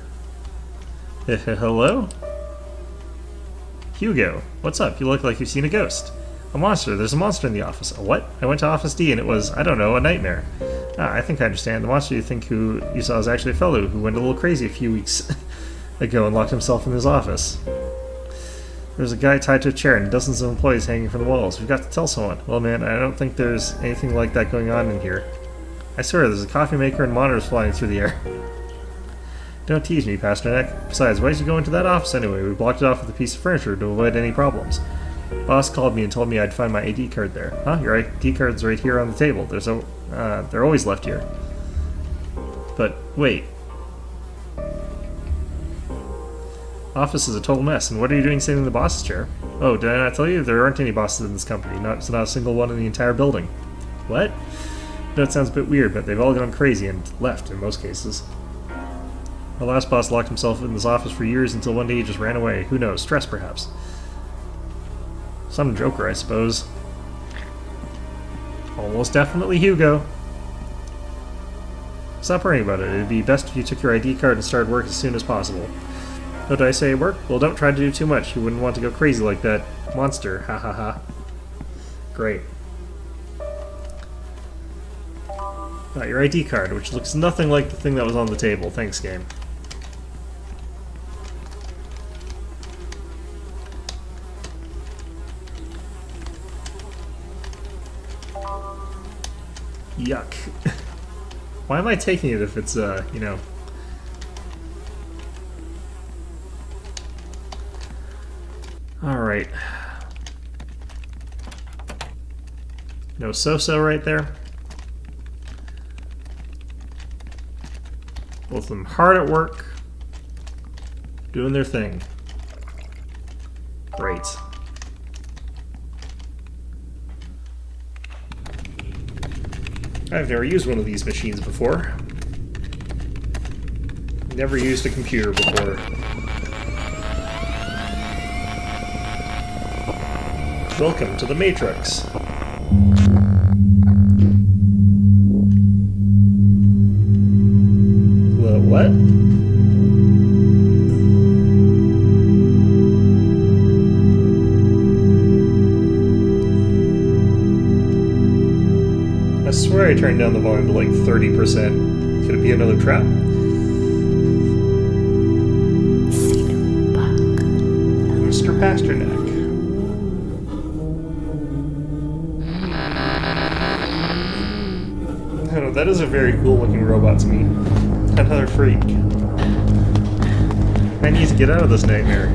S1: Hello? Hugo, what's up? You look like you've seen a ghost. A monster. There's a monster in the office. A what? I went to Office D and it was, I don't know, a nightmare. Ah, I think I understand. The monster you think who you saw is actually a fellow who went a little crazy a few weeks ago and locked himself in his office. There's a guy tied to a chair and dozens of employees hanging from the walls. We've got to tell someone. Well, man, I don't think there's anything like that going on in here. I swear, there's a coffee maker and monitors flying through the air. Don't tease me, Pasternak. Besides, why did you go into that office anyway? We blocked it off with a piece of furniture to avoid any problems. Boss called me and told me I'd find my ID card there. Huh? Your ID card's right here on the table. They're always left here. But, wait. Office is a total mess, and what are you doing sitting in the boss's chair? Oh, did I not tell you? There aren't any bosses in this company. Not a single one in the entire building. What? I know it sounds a bit weird, but they've all gone crazy and left in most cases. Our last boss locked himself in this office for years until one day he just ran away. Who knows? Stress, perhaps. Some joker, I suppose. Almost definitely Hugo. Stop worrying about it. It'd be best if you took your ID card and started work as soon as possible. What did I say, work? Well, don't try to do too much. You wouldn't want to go crazy like that monster. Ha ha ha. Great. Got your ID card, which looks nothing like the thing that was on the table. Thanks, game. Yuck. Why am I taking it if it's, you know... Alright. No so-so right there. Both of them hard at work. Doing their thing. Great. I've never used one of these machines before. Never used a computer before. Welcome to the Matrix. What? I swear I turned down the volume to like 30%. Could it be another trap? Mr. Pasternak. Oh, that is a very cool looking robot to me. Another freak. I need to get out of this nightmare.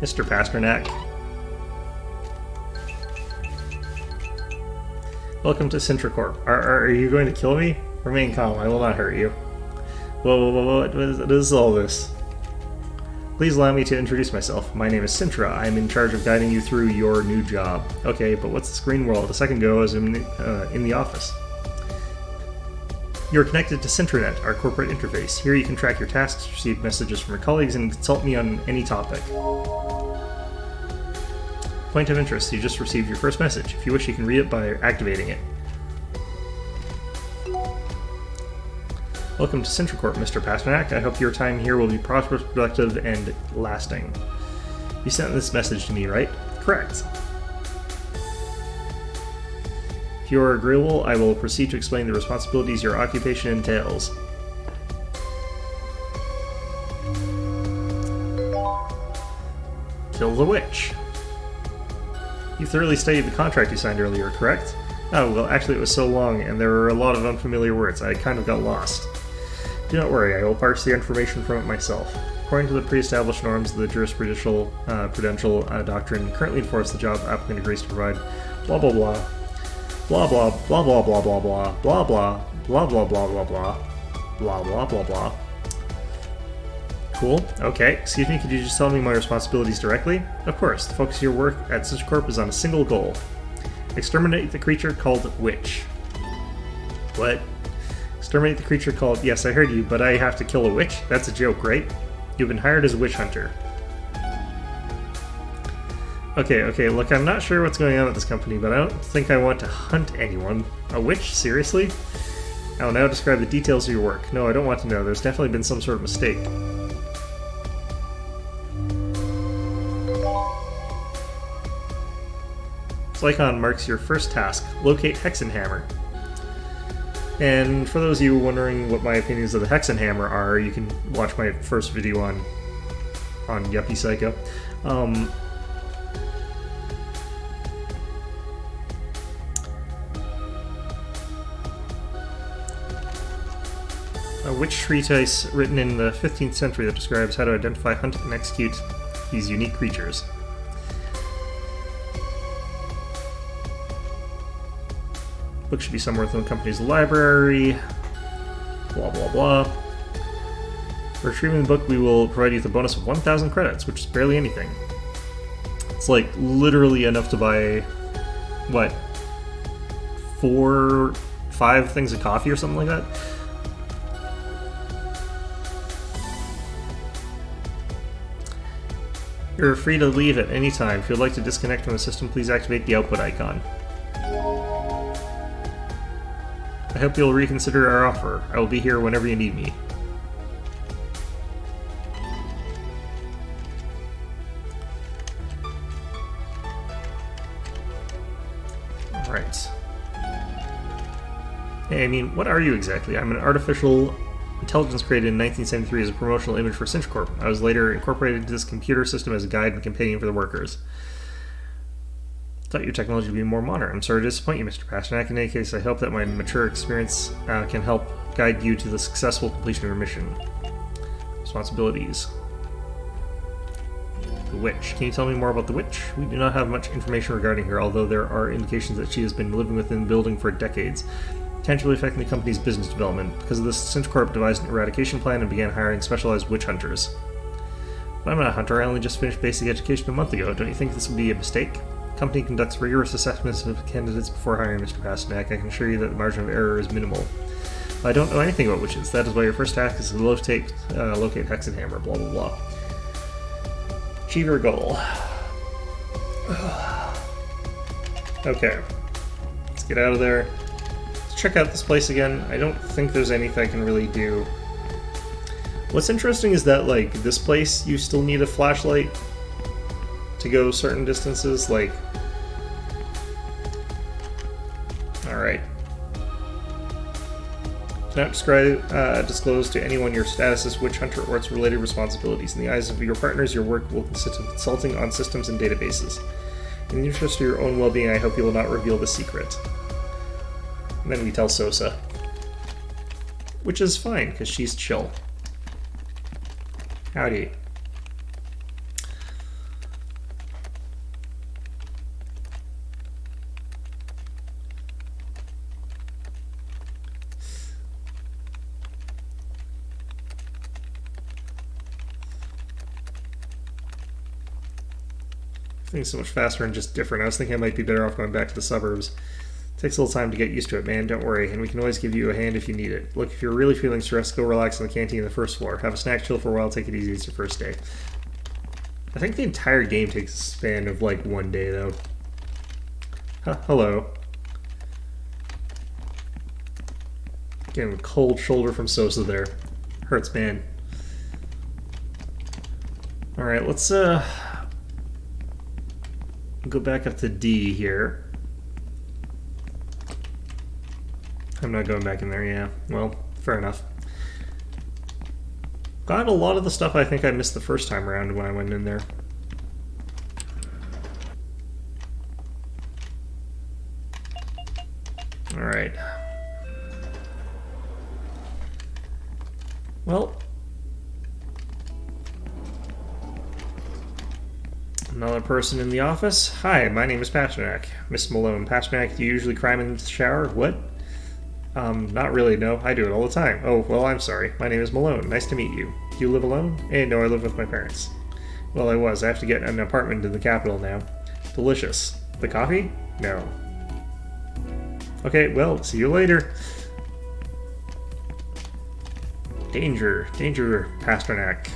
S2: Mr. Pasternak. Welcome to Sintracorp. Are you going to kill me? Remain calm, I will not hurt you. Whoa, what is all this? Please allow me to introduce myself. My name is Sintra. I am in charge of guiding you through your new job. Okay, but what's this green world? A second ago I was in the office. You are connected to Sintranet, our corporate interface. Here you can track your tasks, receive messages from your colleagues, and consult me on any topic. Point of interest, you just received your first message. If you wish, you can read it by activating it. Welcome to Sintracorp, Mr. Pasternak. I hope your time here will be prosperous, productive, and lasting. You sent this message to me, right? Correct. If you are agreeable, I will proceed to explain the responsibilities your occupation entails. Kill the witch. You thoroughly studied the contract you signed earlier, correct? Oh, well, actually it was so long, and there were a lot of unfamiliar words. I kind of got lost. Do not worry, I will parse the information from it myself. According to the pre-established norms of the jurisprudential doctrine currently enforced, the job applicant agrees to provide blah blah blah. Blah blah blah blah blah blah blah blah blah blah blah blah blah blah blah blah blah blah. Cool. Okay. Excuse me, could you just tell me my responsibilities directly? Of course. The focus of your work at Sintracorp is on a single goal. Exterminate the creature called Witch. What? Exterminate the creature called... Yes, I heard you, but I have to kill a witch? That's a joke, right? You've been hired as a witch hunter. Okay, look, I'm not sure what's going on at this company, but I don't think I want to hunt anyone. A witch? Seriously? I will now describe the details of your work. No, I don't want to know. There's definitely been some sort of mistake. This icon marks your first task. Locate Hexenhammer. And for those of you wondering what my opinions of the Hexenhammer are, you can watch my first video on Yuppie Psycho. A witch treatise written in the 15th century that describes how to identify, hunt, and execute these unique creatures. Book should be somewhere within the company's library. Blah blah blah. For retrieving the book, we will provide you with a bonus of 1,000 credits, which is barely anything. It's like literally enough to buy, what, 4, 5 things of coffee or something like that? You're free to leave at any time. If you'd like to disconnect from the system, please activate the output icon. I hope you'll reconsider our offer. I will be here whenever you need me. Alright. Hey, I mean, what are you exactly? I'm an artificial intelligence created in 1973 as a promotional image for Sintracorp. I was later incorporated into this computer system as a guide and companion for the workers. Thought your technology would be more modern. I'm sorry to disappoint you, Mr. Pasternak. In any case, I hope that my mature experience can help guide you to the successful completion of your mission. Responsibilities. The Witch. Can you tell me more about the Witch? We do not have much information regarding her, although there are indications that she has been living within the building for decades, potentially affecting the company's business development. Because of this, Sintracorp devised an eradication plan and began hiring specialized witch hunters. But I'm not a hunter. I only just finished basic education a month ago. Don't you think this would be a mistake? The company conducts rigorous assessments of candidates before hiring Mr. Pasternak. I can assure you that the margin of error is minimal. I don't know anything about witches. That is why your first task is to locate Hexenhammer, blah blah blah. Achieve your goal. Okay. Let's get out of there. Let's check out this place again. I don't think there's anything I can really do. What's interesting is that, like, this place, you still need a flashlight to go certain distances, like... Alright. Do not disclose to anyone your status as witch hunter or its related responsibilities. In the eyes of your partners, your work will consist of consulting on systems and databases. In the interest of your own well-being, I hope you will not reveal the secret. And then we tell Sosa. Which is fine, because she's chill. Howdy. Things so much faster and just different. I was thinking I might be better off going back to the suburbs. Takes a little time to get used to it, man. Don't worry, and we can always give you a hand if you need it. Look, if you're really feeling stressed, go relax in the canteen on the first floor. Have a snack, chill for a while, take it easy. It's your first day. I think the entire game takes a span of like 1 day, though. Hello. Getting a cold shoulder from Sosa there. Hurts, man. Alright, let's go back up to D here. I'm not going back in there, yeah. Well, fair enough. Got a lot of the stuff I think I missed the first time around when I went in there. Alright. Well. Another person in the office. Hi, my name is Pasternak. Miss Malone. Pasternak, do you usually climb in the shower? What? Not really, no. I do it all the time. Oh, well, I'm sorry. My name is Malone. Nice to meet you. Do you live alone? No, I live with my parents. Well, I was. I have to get an apartment in the capital now. Delicious. The coffee? No. Okay, well, see you later. Danger. Danger, Pasternak.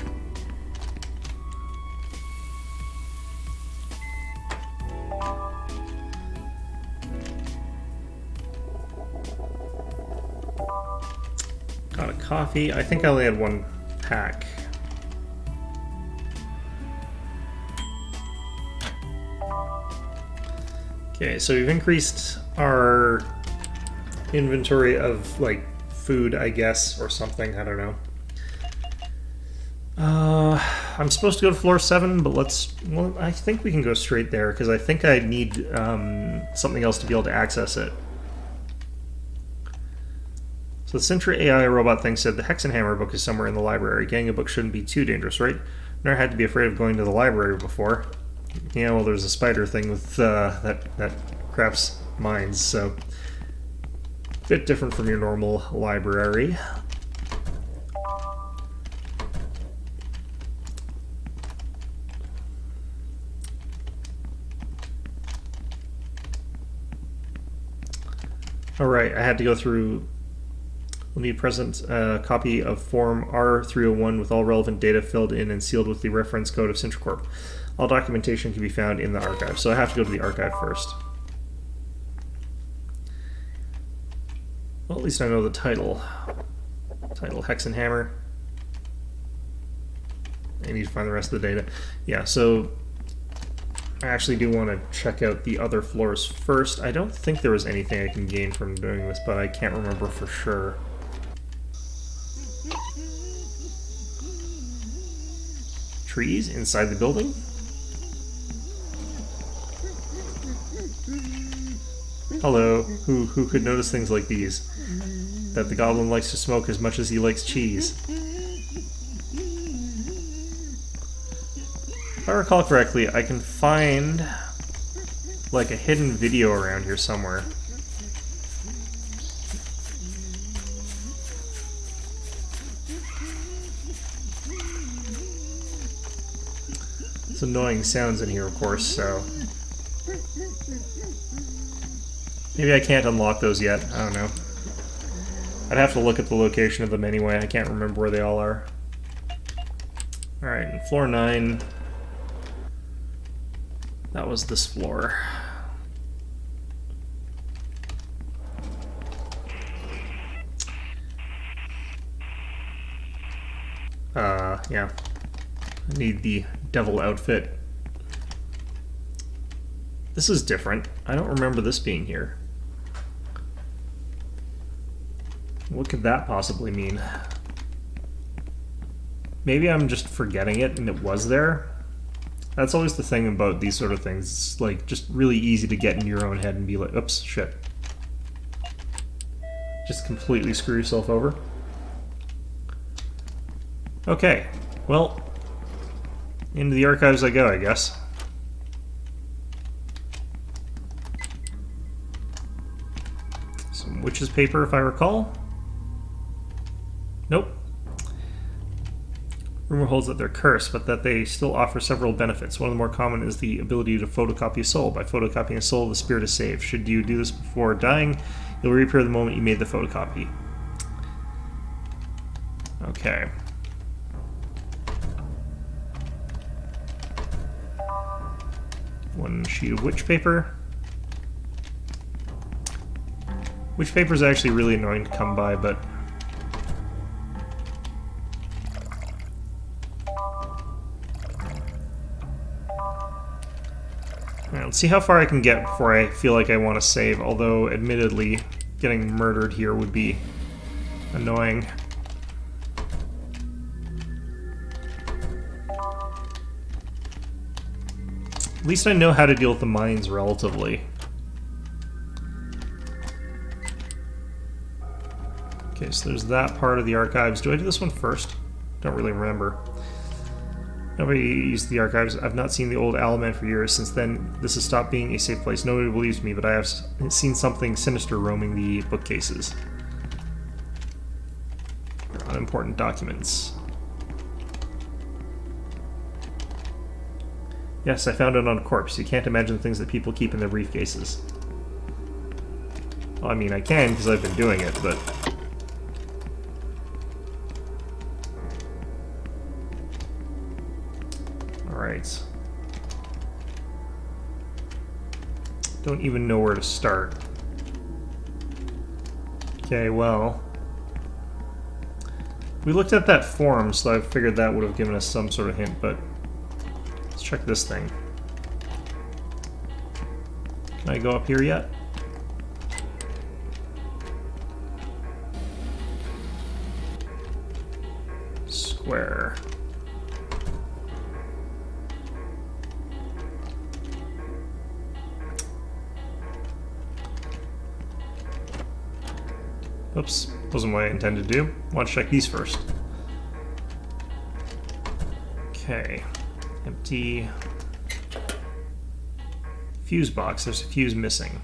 S2: Got a coffee. I think I only had one pack. Okay, so we've increased our inventory of, like, food, I guess, or something. I don't know. I'm supposed to go to floor 7, but well, I think we can go straight there, because I think I need something else to be able to access it. So the Sintra AI robot thing said the Hexenhammer book is somewhere in the library. Getting a book shouldn't be too dangerous, right? Never had to be afraid of going to the library before. Yeah, well, there's a spider thing with that craps minds, so a bit different from your normal library. Alright, I had to go through. We'll need present copy of Form R301 with all relevant data filled in and sealed with the reference code of Sintra Corp. All documentation can be found in the archive, so I have to go to the archive first. Well, at least I know the title. Title, Hexenhammer. I need to find the rest of the data. Yeah, so I actually do want to check out the other floors first. I don't think there was anything I can gain from doing this, but I can't remember for sure. Trees inside the building? Hello, who could notice things like these? That the goblin likes to smoke as much as he likes cheese. If I recall correctly, I can find like a hidden video around here somewhere. It's annoying sounds in here, of course, so maybe I can't unlock those yet. I don't know. I'd have to look at the location of them anyway. I can't remember where they all are. Alright, floor 9. That was this floor. Yeah. I need the devil outfit. This is different. I don't remember this being here. What could that possibly mean? Maybe I'm just forgetting it and it was there? That's always the thing about these sort of things. It's like just really easy to get in your own head and be like, oops, shit. Just completely screw yourself over. Okay, well, into the archives I go, I guess. Some witch's paper, if I recall. Nope. Rumor holds that they're cursed, but that they still offer several benefits. One of the more common is the ability to photocopy a soul. By photocopying a soul, the spirit is saved. Should you do this before dying, you'll reappear the moment you made the photocopy. Okay. One sheet of witch paper. Witch paper is actually really annoying to come by, but... Alright, let's see how far I can get before I feel like I want to save, although, admittedly, getting murdered here would be annoying. At least I know how to deal with the mines relatively. Okay, so there's that part of the archives. Do I do this one first? Don't really remember. Nobody used the archives. I've not seen the old Alaman for years. Since then, this has stopped being a safe place. Nobody believes me, but I have seen something sinister roaming the bookcases. They're unimportant documents. Yes, I found it on a corpse. You can't imagine the things that people keep in their briefcases. Well, I mean, I can, because I've been doing it, but... Alright. Don't even know where to start. Okay, well... We looked at that form, so I figured that would have given us some sort of hint, but... Let's check this thing. Can I go up here yet? Square. Oops, wasn't what I intended to do. I want to check these first. Okay. Empty. Fuse box. There's a fuse missing.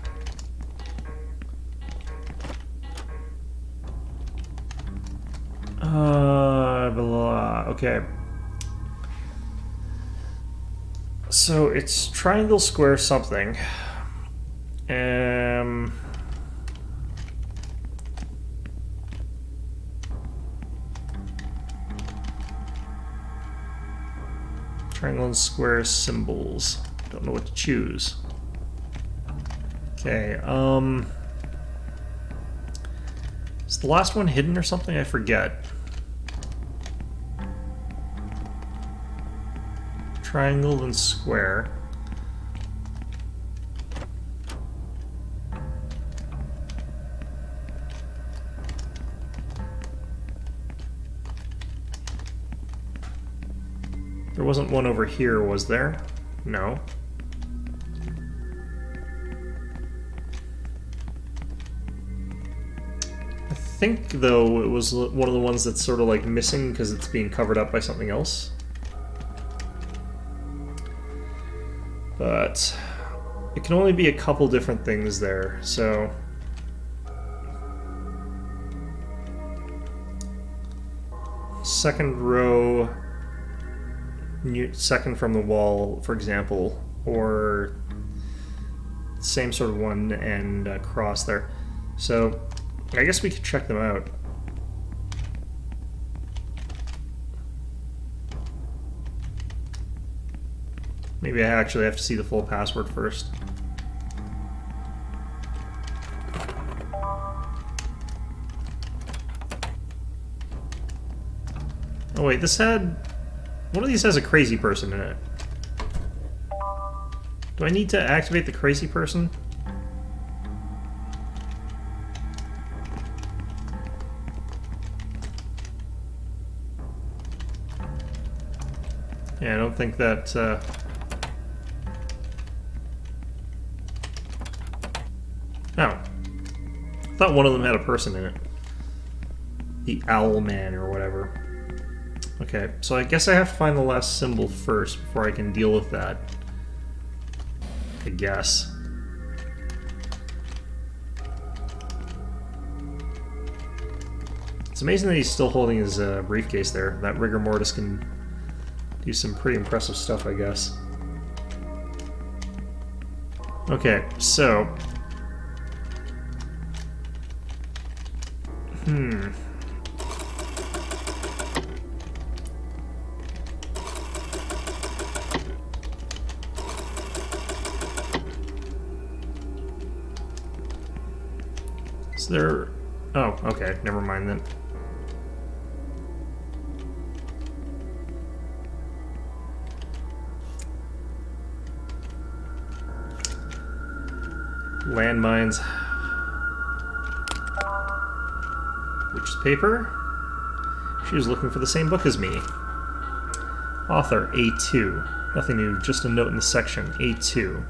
S2: Blah. Okay. So it's triangle, square, something. Triangle and square symbols. Don't know what to choose. Okay, is the last one hidden or something? I forget. Triangle and square. There wasn't one over here, was there? No. I think, though, it was one of the ones that's sort of like missing because it's being covered up by something else. But it can only be a couple different things there, so... Second row... second from the wall, for example, or same sort of one and cross there. So I guess we could check them out. Maybe I actually have to see the full password first. Oh wait, this had... One of these has a crazy person in it. Do I need to activate the crazy person? Yeah, I don't think that... Oh. I thought one of them had a person in it. The Owl Man or whatever. Okay, so I guess I have to find the last symbol first before I can deal with that. I guess. It's amazing that he's still holding his briefcase there. That rigor mortis can do some pretty impressive stuff, I guess. Okay, so... Is there... Oh, okay, never mind then. Landmines. Which is paper? She was looking for the same book as me. Author, A2. Nothing new, just a note in the section, A2.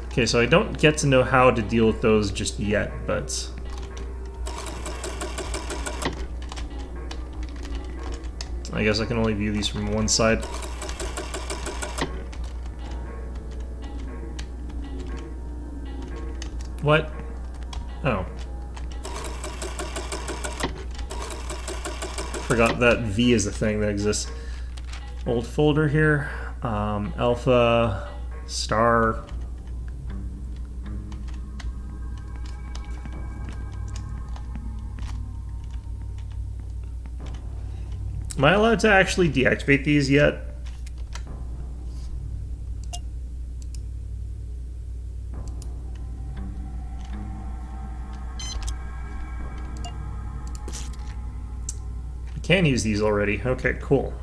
S2: Okay, so I don't get to know how to deal with those just yet, but... I guess I can only view these from one side. What? Oh. Forgot that V is a thing that exists. Old folder here. Alpha, star. Am I allowed to actually deactivate these yet? I can use these already. Okay, cool.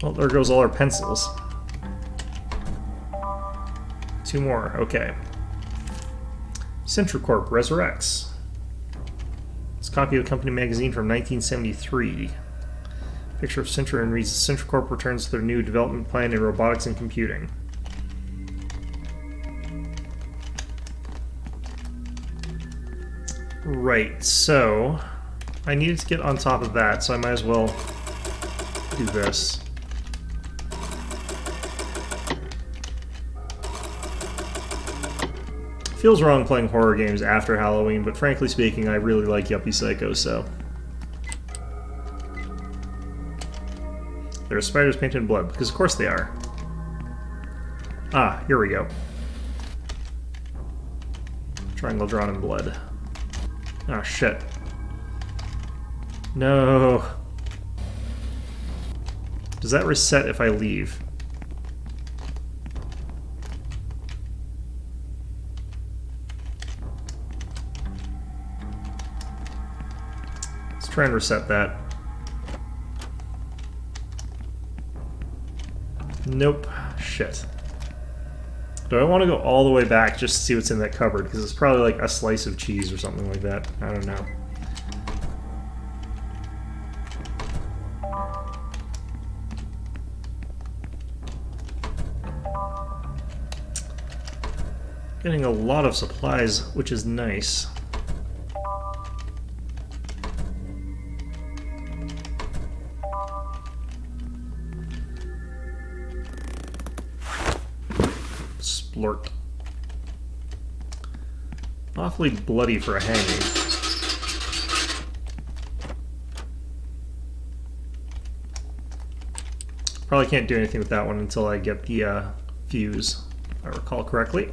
S2: Well, there goes all our pencils. 2 more, okay. CentraCorp resurrects. It's a copy of the company magazine from 1973. Picture of Centra and reads, CentraCorp returns to their new development plan in robotics and computing. Right, so I needed to get on top of that, so I might as well do this. Feels wrong playing horror games after Halloween, but frankly speaking, I really like Yuppie Psycho, so... There are spiders painted in blood, because of course they are. Ah, here we go. Triangle drawn in blood. Oh, shit. No. Does that reset if I leave? Try and reset that. Nope. Shit. Do I want to go all the way back just to see what's in that cupboard? Because it's probably like a slice of cheese or something like that. I don't know. Getting a lot of supplies, which is nice. Splurt. Awfully bloody for a hanging. Probably can't do anything with that one until I get the fuse, if I recall correctly.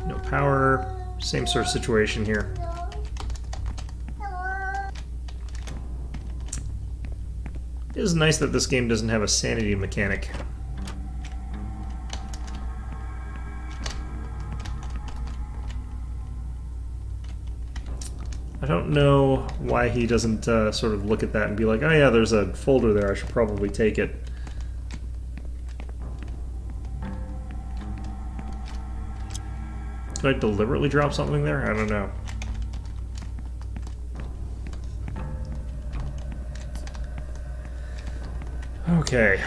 S2: No power. Same sort of situation here. It is nice that this game doesn't have a sanity mechanic. I don't know why he doesn't sort of look at that and be like, oh yeah, there's a folder there, I should probably take it. Did I deliberately drop something there? I don't know. Okay.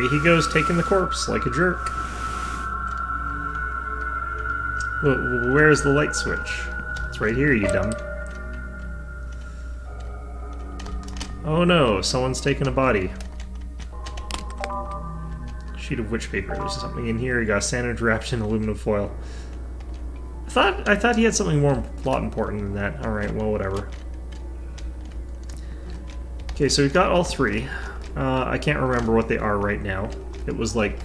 S2: away he goes, taking the corpse like a jerk. Where's the light switch? It's right here, you dumb. Oh no, someone's taken a body. Sheet of witch paper. There's something in here. You got a sandwich wrapped in aluminum foil. I thought he had something more plot important than that. Alright, well, whatever. Okay, so we've got all three. I can't remember what they are right now. It was like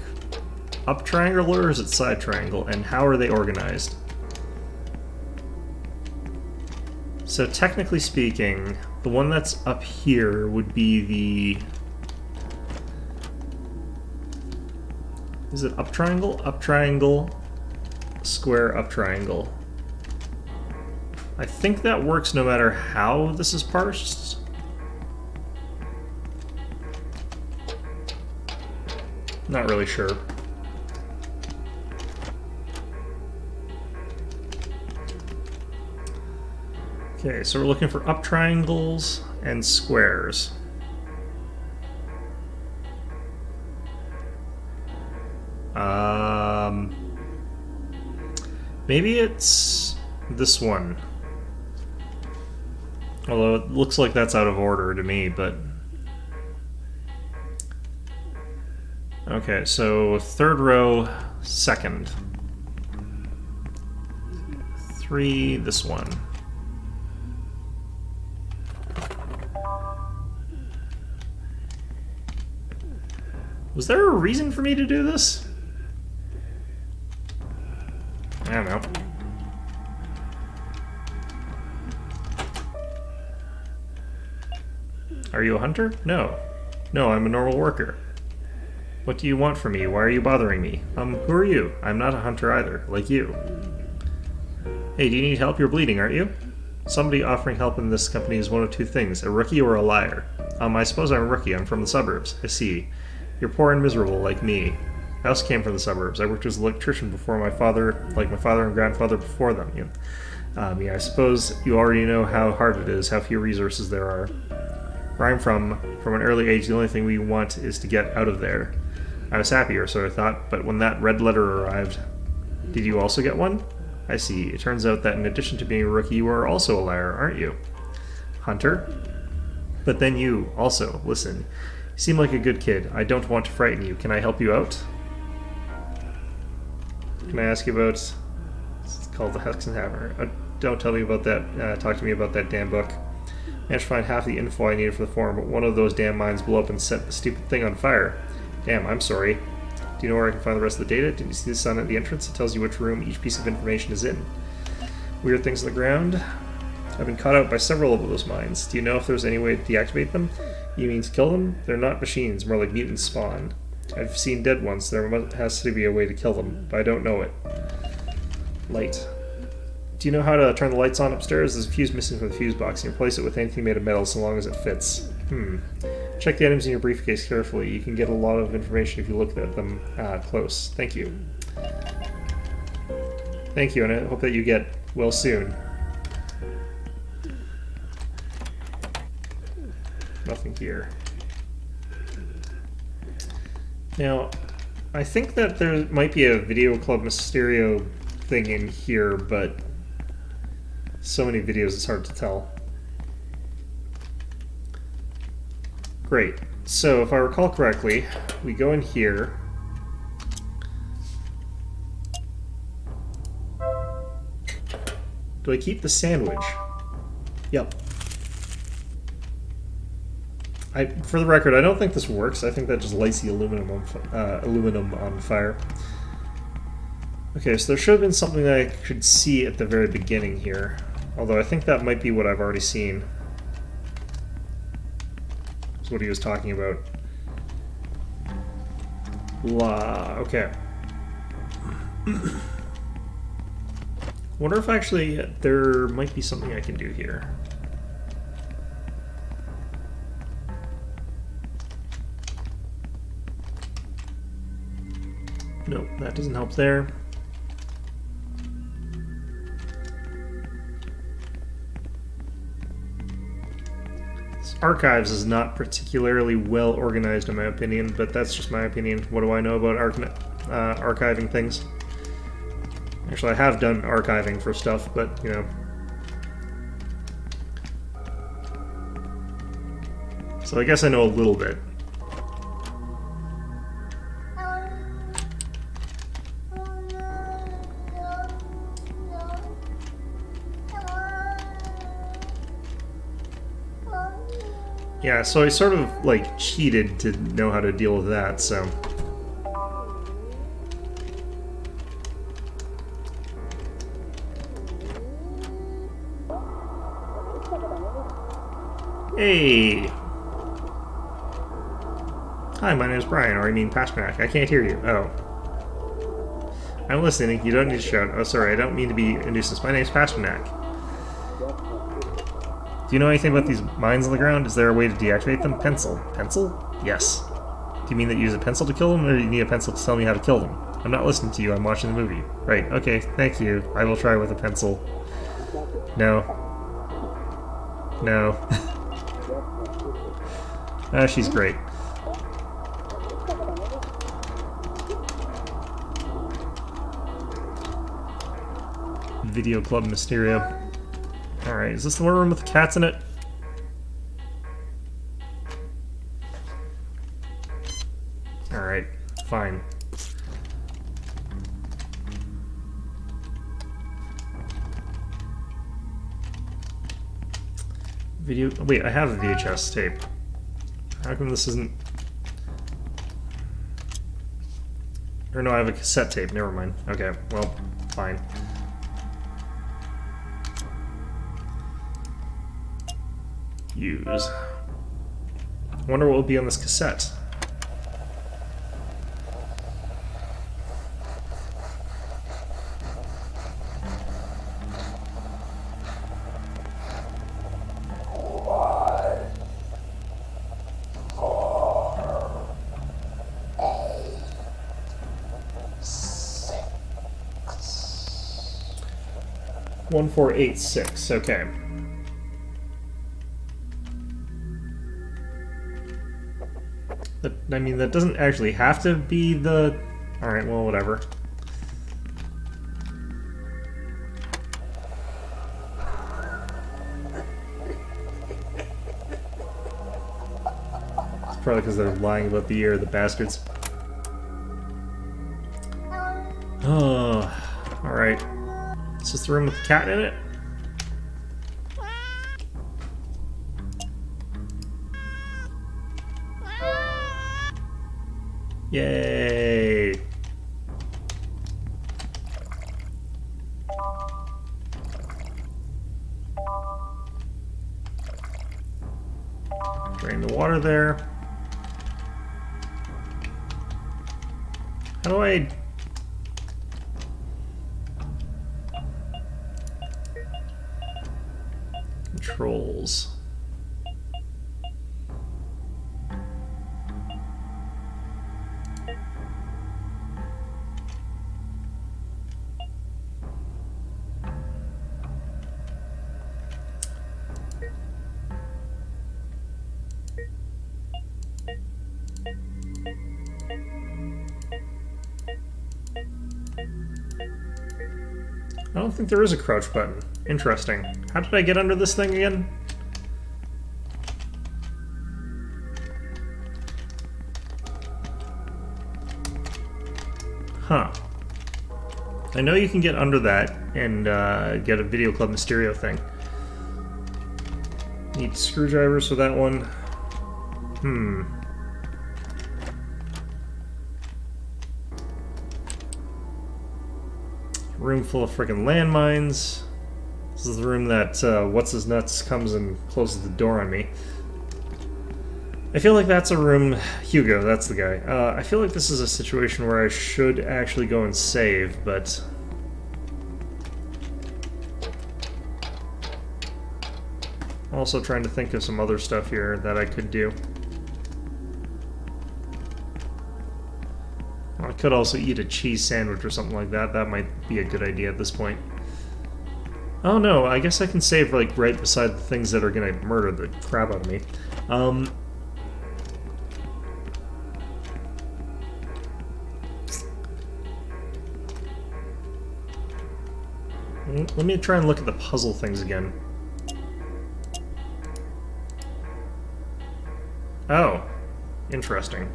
S2: up triangle or is it side triangle? And how are they organized? So technically speaking, the one that's up here would be the... Is it up triangle? Up triangle, square, up triangle. I think that works no matter how this is parsed. Not really sure. Okay, so we're looking for up triangles and squares. Maybe it's this one. Although it looks like that's out of order to me, but... Okay, so third row, second. 3, this one. Was there a reason for me to do this? I don't know. Are you a hunter? No. No, I'm a normal worker. What do you want from me? Why are you bothering me? Who are you? I'm not a hunter either, like you. Hey, do you need help? You're bleeding, aren't you? Somebody offering help in this company is one of two things, a rookie or a liar. I suppose I'm a rookie. I'm from the suburbs. I see. You're poor and miserable, like me. I also came from the suburbs. I worked as an electrician before my father, like my father and grandfather before them. Yeah, I suppose you already know how hard it is, how few resources there are. Where I'm from an early age, the only thing we want is to get out of there. I was happy, or so I thought, but when that red letter arrived... Did you also get one? I see. It turns out that in addition to being a rookie, you are also a liar, aren't you? Hunter? But then you, also, listen. You seem like a good kid. I don't want to frighten you. Can I help you out? Can I ask you about... It's called the Hex and Hammer. Don't tell me about that. Talk to me about that damn book. I managed to find half the info I needed for the forum, but one of those damn mines blew up and set the stupid thing on fire. Damn, I'm sorry. Do you know where I can find the rest of the data? Did you see the sign at the entrance? It tells you which room each piece of information is in. Weird things on the ground. I've been caught out by several of those mines. Do you know if there's any way to deactivate them? You mean to kill them? They're not machines, more like mutant spawn. I've seen dead ones. There has to be a way to kill them, but I don't know it. Light. Do you know how to turn the lights on upstairs? There's a fuse missing from the fuse box. You can replace it with anything made of metal so long as it fits. Check the items in your briefcase carefully. You can get a lot of information if you look at them close. Thank you. Thank you, and I hope that you get well soon. Nothing here. Now, I think that there might be a Video Club Mysterio thing in here, but so many videos it's hard to tell. Great. So, if I recall correctly, we go in here. Do I keep the sandwich? Yep. For the record, I don't think this works. I think that just lights the aluminum on fire. Okay, so there should have been something that I could see at the very beginning here. Although I think that might be what I've already seen. That's what he was talking about. Okay. Wonder if actually there might be something I can do here. Nope, that doesn't help there. This archives is not particularly well organized in my opinion, but that's just my opinion. What do I know about archiving things? Actually, I have done archiving for stuff, but, you know. So I guess I know a little bit. Yeah, so I sort of, like, cheated to know how to deal with that, so... Hey! Hi, my name is Brian, or I mean Pasternak. I can't hear you. Oh. I'm listening. You don't need to shout. Oh, sorry, I don't mean to be a nuisance. My name's Pasternak. Do you know anything about these mines on the ground? Is there a way to deactivate them? Pencil. Pencil? Yes. Do you mean that you use a pencil to kill them, or do you need a pencil to tell me how to kill them? I'm not listening to you, I'm watching the movie. Right, okay, thank you. I will try with a pencil. No. No. She's great. Video Club Mysterio. Alright, is this the one room with the cats in it? Alright, fine. Video... Wait, I have a VHS tape. How come this isn't... Or no, I have a cassette tape, never mind. Okay, well, fine. Use. Wonder what will be on this cassette. One 486. Okay. I mean, that doesn't actually have to be the... Alright, well, whatever. It's probably because they're lying about the year, the bastards. Oh, alright. Is this the room with the cat in it? Yay! Drain the water there. How do I... Controls. I don't think there is a crouch button. Interesting. How did I get under this thing again? Huh. I know you can get under that and get a Video Club Mysterio thing. Need screwdrivers for that one. Room full of freaking landmines. This is the room that What's-His-Nuts comes and closes the door on me. I feel like that's a room... Hugo, that's the guy. I feel like this is a situation where I should actually go and save, but... Also trying to think of some other stuff here that I could do. I could also eat a cheese sandwich or something like that. That might be a good idea at this point. Oh no, I guess I can save like right beside the things that are gonna murder the crap out of me.
S1: Um, let me try and look at the puzzle things again. Oh, interesting.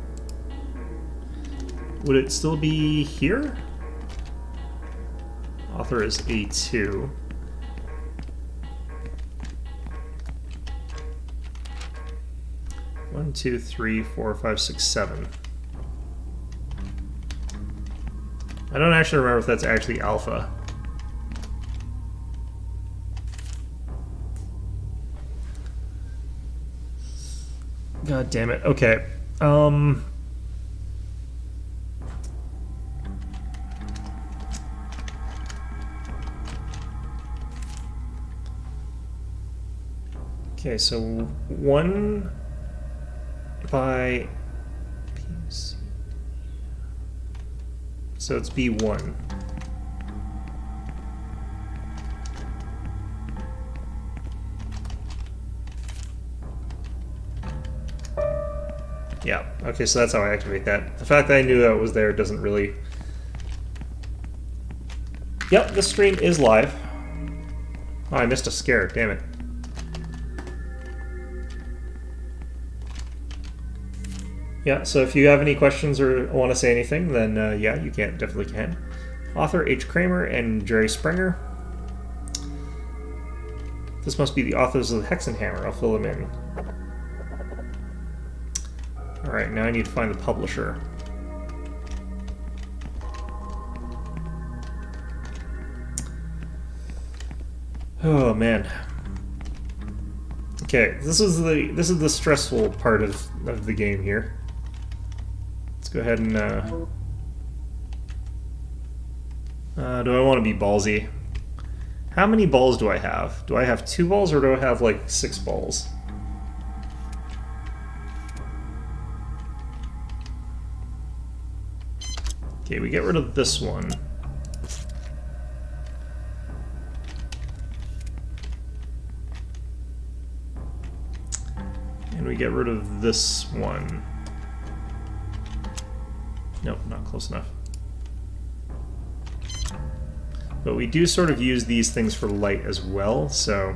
S1: Would it still be here? Author is A2. One, two, three, four, five, six, seven. I don't actually remember if that's actually alpha. God damn it. Okay. Okay, so 1 by... So it's B1. Yeah, okay, so that's how I activate that. The fact that I knew that it was there doesn't really... Yep, this stream is live. Oh, I missed a scare, damn it. Yeah, so if you have any questions or want to say anything, then yeah, you definitely can. Author H. Kramer and Jerry Springer. This must be the authors of the Hexenhammer. I'll fill them in. Alright, now I need to find the publisher. Oh man. Okay, this is the stressful part of the game here. Let's go ahead and do I want to be ballsy? How many balls do I have? Do I have 2 balls or do I have like 6 balls? Okay, we get rid of this one. And we get rid of this one. Nope, not close enough. But we do sort of use these things for light as well, so...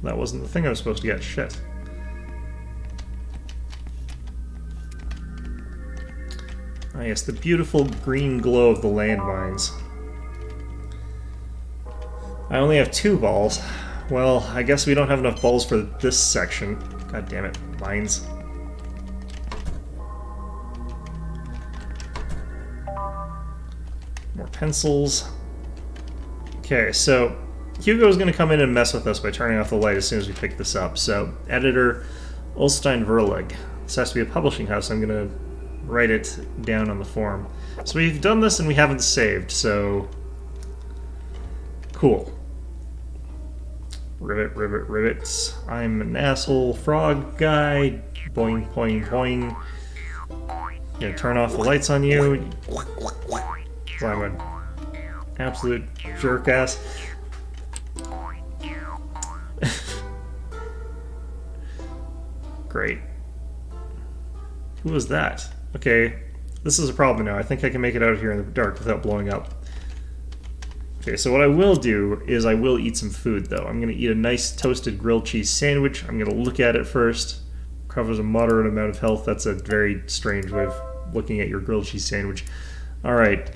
S1: That wasn't the thing I was supposed to get. Shit. Ah yes, the beautiful green glow of the landmines. I only have 2 balls. Well, I guess we don't have enough balls for this section. God damn it, mines. More pencils. Okay, so Hugo's going to come in and mess with us by turning off the light as soon as we pick this up. So, editor Ulstein Verlag. This has to be a publishing house. I'm going to write it down on the form. So we've done this and we haven't saved, so... Cool. Rivet, rivet, rivets. I'm an asshole frog guy. Boing, boing, boing. Gonna turn off the lights on you. I'm an absolute jerk ass. Great. Who was that? Okay, this is a problem now. I think I can make it out of here in the dark without blowing up. Okay, so what I will do is I will eat some food, though. I'm going to eat a nice toasted grilled cheese sandwich. I'm going to look at it first. Covers a moderate amount of health. That's a very strange way of looking at your grilled cheese sandwich. Alright.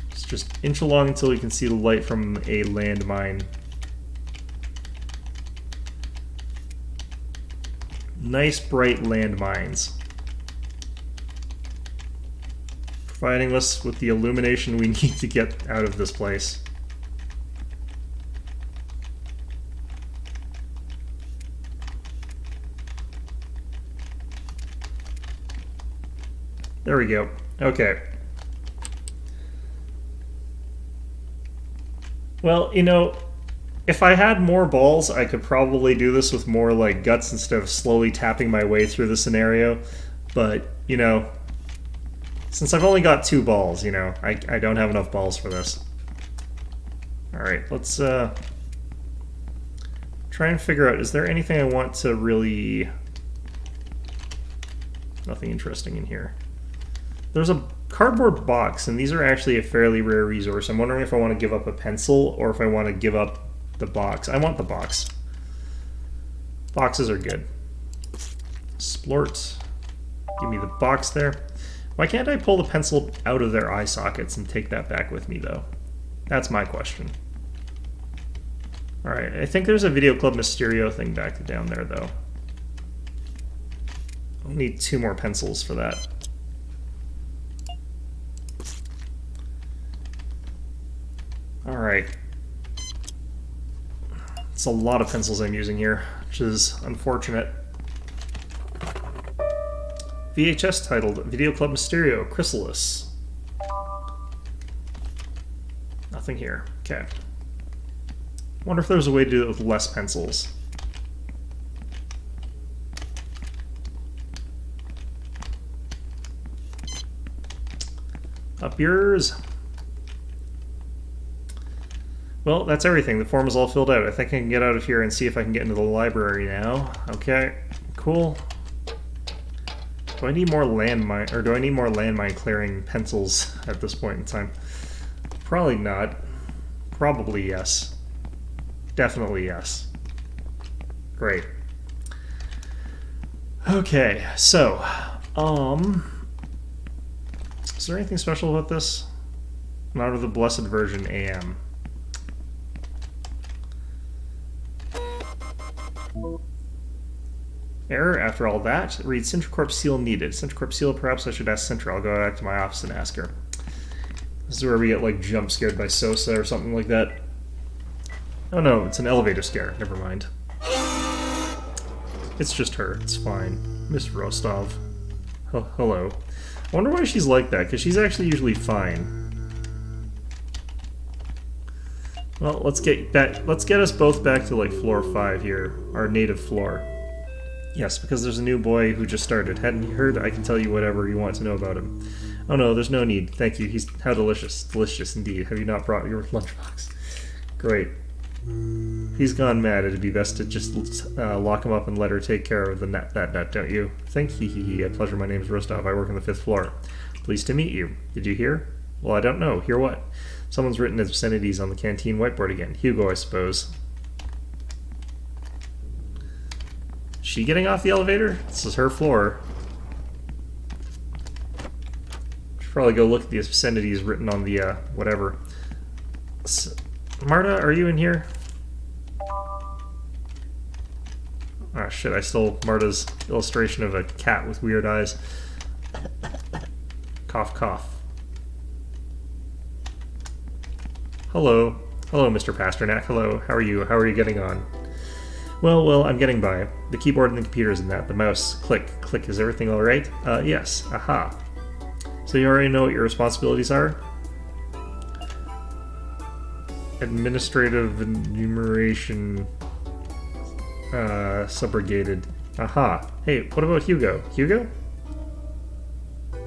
S1: Let's just inch along until we can see the light from a landmine. Nice bright landmines. Providing us with the illumination we need to get out of this place. There we go. Okay. Well, you know, if I had more balls, I could probably do this with more, like, guts instead of slowly tapping my way through the scenario.
S2: But, you know, since I've only got 2 balls, you know, I don't have enough balls for this. Alright, let's try and figure out, is there anything I want to really... Nothing interesting in here. There's a cardboard box, and these are actually a fairly rare resource. I'm wondering if I want to give up a pencil or if I want to give up the box. I want the box. Boxes are good. Splort. Give me the box there. Why can't I pull the pencil out of their eye sockets and take that back with me, though? That's my question. Alright, I think there's a Video Club Mysterio thing back down there, though. I'll need 2 more pencils for that. Alright. It's a lot of pencils I'm using here, which is unfortunate. VHS titled Video Club Mysterio Chrysalis. Nothing here. Okay. Wonder if there's a way to do it with less pencils. Up yours. Well, that's everything. The form is all filled out. I think I can get out of here and see if I can get into the library now. Okay, cool. Do I need more landmine, or do I need more landmine clearing pencils at this point in time? Probably not. Probably yes. Definitely yes. Great. Okay, so, is there anything special about this? Not of the blessed version AM. Error after all that. Read Centricorp seal needed. Centricorp seal, perhaps I should ask Centra. I'll go back to my office and ask her. This is where we get, like, jump scared by Sosa or something like that. Oh no, it's an elevator scare. Never mind. It's just her. It's fine. Miss Rostov. Hello. I wonder why she's like that, because she's actually usually fine. Well, let's get us both back to, like, floor 5 here. Our native floor. Yes, because there's a new boy who just started. Hadn't you heard? I can tell you whatever you want to know about him. Oh no, there's no need. Thank you. He's how delicious. Delicious indeed. Have you not brought your lunchbox? Great. He's gone mad. It'd be best to just lock him up and let her take care of that nut, don't you? Thank you. A pleasure. My name's Rostov. I work on the 5th floor. Pleased to meet you. Did you hear? Well, I don't know. Hear what? Someone's written obscenities on the canteen whiteboard again. Hugo, I suppose. She getting off the elevator? This is her floor. Should probably go look at the obscenities written on the, whatever. Marta, are you in here? Ah, shit, I stole Marta's illustration of a cat with weird eyes. Cough, cough. Hello. Hello, Mr. Pasternak. Hello, how are you? How are you getting on? Well, I'm getting by. The keyboard and the computer's in that. The mouse, click, click. Is everything alright? Yes. Aha. So you already know what your responsibilities are? Administrative enumeration, subrogated. Aha. Hey, what about Hugo? Hugo? I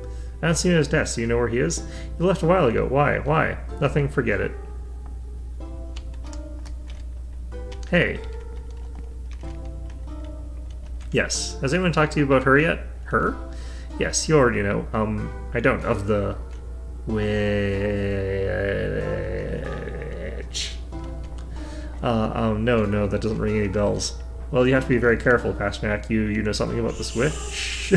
S2: haven't seen his desk. Do you know where he is? He left a while ago. Why? Why? Nothing. Forget it. Hey. Yes. Has anyone talked to you about her yet? Her? Yes, you already know. I don't. Of the... Witch. No, that doesn't ring any bells. Well, you have to be very careful, Pasternak. You know something about this witch?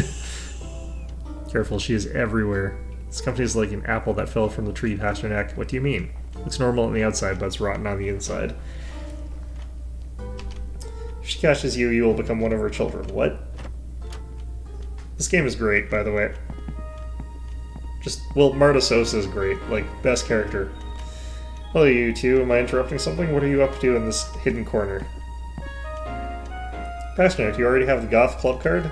S2: Careful, she is everywhere. This company is like an apple that fell from the tree, Pasternak. What do you mean? It's normal on the outside, but it's rotten on the inside. If she catches you, you will become one of her children. What? This game is great, by the way. Well, Marta Sosa is great. Like, best character. Hello, you two. Am I interrupting something? What are you up to in this hidden corner? Pasternak, do you already have the Goth Club card?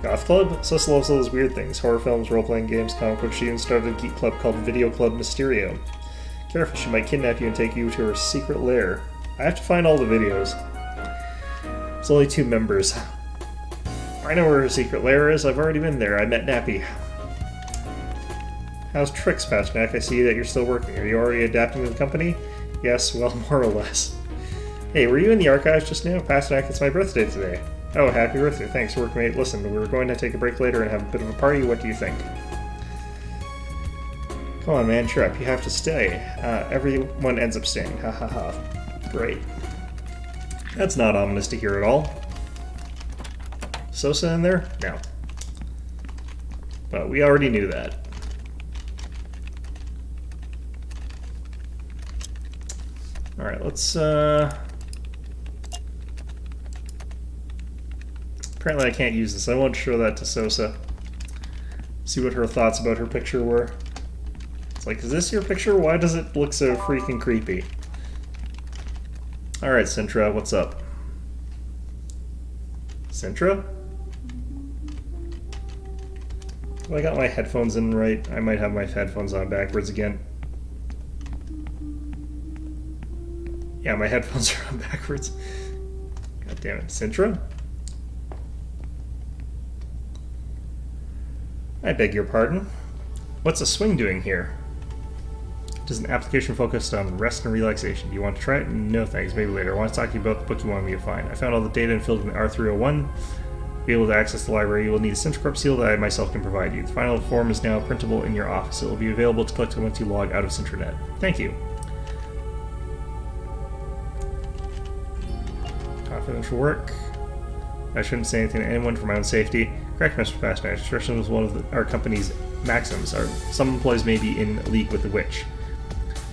S2: Goth Club? Sosa loves all those weird things. Horror films, role-playing games, comic books. She even started a geek club called Video Club Mysterio. Careful, she might kidnap you and take you to her secret lair. I have to find all the videos. There's only 2 members. I know where her secret lair is. I've already been there. I met Nappy. How's tricks, Pasternak? I see that you're still working. Are you already adapting to the company? Yes, well, more or less. Hey, were you in the archives just now? Pasternak, it's my birthday today. Oh, happy birthday. Thanks, workmate. Listen, we were going to take a break later and have a bit of a party. What do you think? Come on, man, cheer up. You have to stay. Everyone ends up staying. Ha ha ha. Great. That's not ominous to hear at all. Sosa in there? No. But we already knew that. Alright, let's, apparently I can't use this. I won't show that to Sosa. See what her thoughts about her picture were. It's like, is this your picture? Why does it look so freaking creepy? Alright, Sintra, what's up? Sintra? Have I got my headphones in right? I might have my headphones on backwards again. Yeah, my headphones are on backwards. God damn it. Sintra? I beg your pardon. What's a swing doing here? It is an application focused on rest and relaxation. Do you want to try it? No thanks, maybe later. I want to talk to you about the book you wanted me to find. I found all the data and filled in the R301. To be able to access the library, you will need a Sintra Corp seal that I myself can provide you. The final form is now printable in your office. It will be available to collect once you log out of Sintranet. Thank you. Confidential work. I shouldn't say anything to anyone for my own safety. Correct, Mr. Pasternak. Discretion is one of our company's maxims. Some employees may be in league with the witch.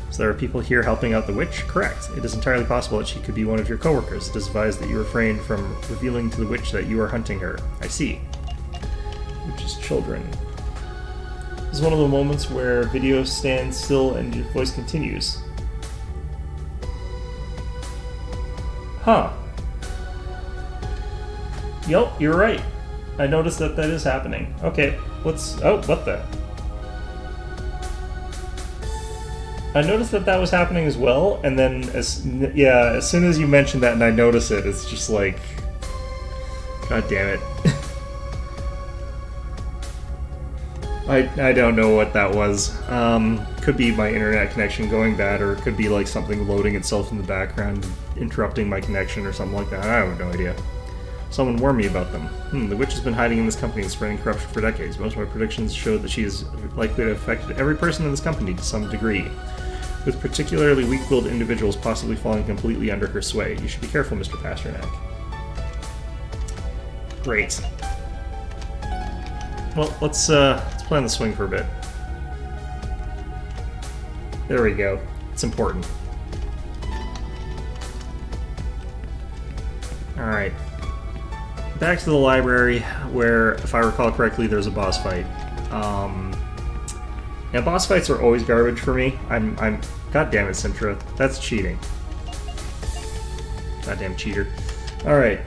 S2: So there are people here helping out the witch? Correct. It is entirely possible that she could be one of your coworkers. It is advised that you refrain from revealing to the witch that you are hunting her. I see. Witch's children. This is one of the moments where video stands still and your voice continues. Huh. Yup, you're right. I noticed that is happening. Okay, let's... Oh, what the... I noticed that was happening as well, and then as soon as you mentioned that and I notice it, it's just like... God damn it. I don't know what that was. Could be my internet connection going bad, or it could be like something loading itself in the background, interrupting my connection or something like that. I have no idea. Someone warned me about them. The witch has been hiding in this company and spreading corruption for decades. Most of my predictions show that she is likely to have affected every person in this company to some degree, with particularly weak-willed individuals possibly falling completely under her sway. You should be careful, Mr. Pasternak. Great. Well, let's play on the swing for a bit. There we go. It's important. Alright. Back to the library, where, if I recall correctly, there's a boss fight. Now, boss fights are always garbage for me. I'm God damn it, Sintra. That's cheating. Goddamn cheater. Alright.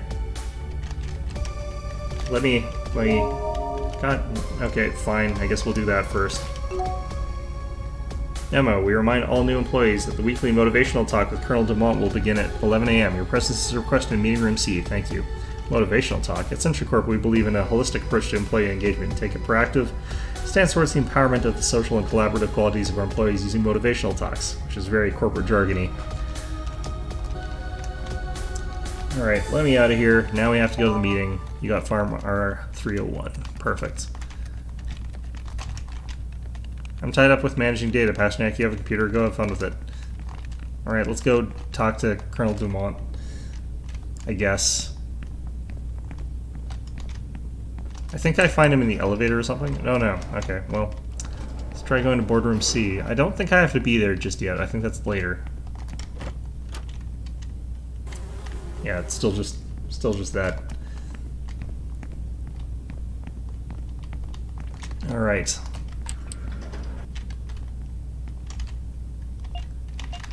S2: Let me... God... Okay, fine. I guess we'll do that first. Memo, we remind all new employees that the weekly motivational talk with Colonel Dumont will begin at 11 a.m. Your presence is requested in meeting room C. Thank you. Motivational talk. At Sintra Corp, we believe in a holistic approach to employee engagement and take a proactive stance towards the empowerment of the social and collaborative qualities of our employees using motivational talks, which is very corporate jargony. Alright, let me out of here. Now we have to go to the meeting. You got Farm R301. Perfect. I'm tied up with managing data. Pasternak, you have a computer. Go have fun with it. Alright, let's go talk to Colonel Dumont. I guess. I think I find him in the elevator or something. No. Okay, well, let's try going to boardroom C. I don't think I have to be there just yet. I think that's later. Yeah, it's still just that. All right.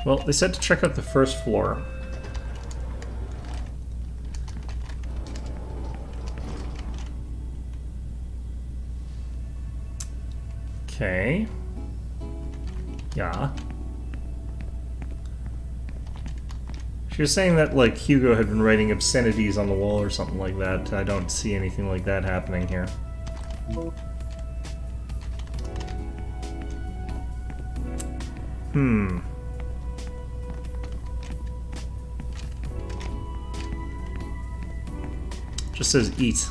S2: Well, they said to check out the first floor. Okay. Yeah. She was saying that, like, Hugo had been writing obscenities on the wall or something like that. I don't see anything like that happening here. Just says eat.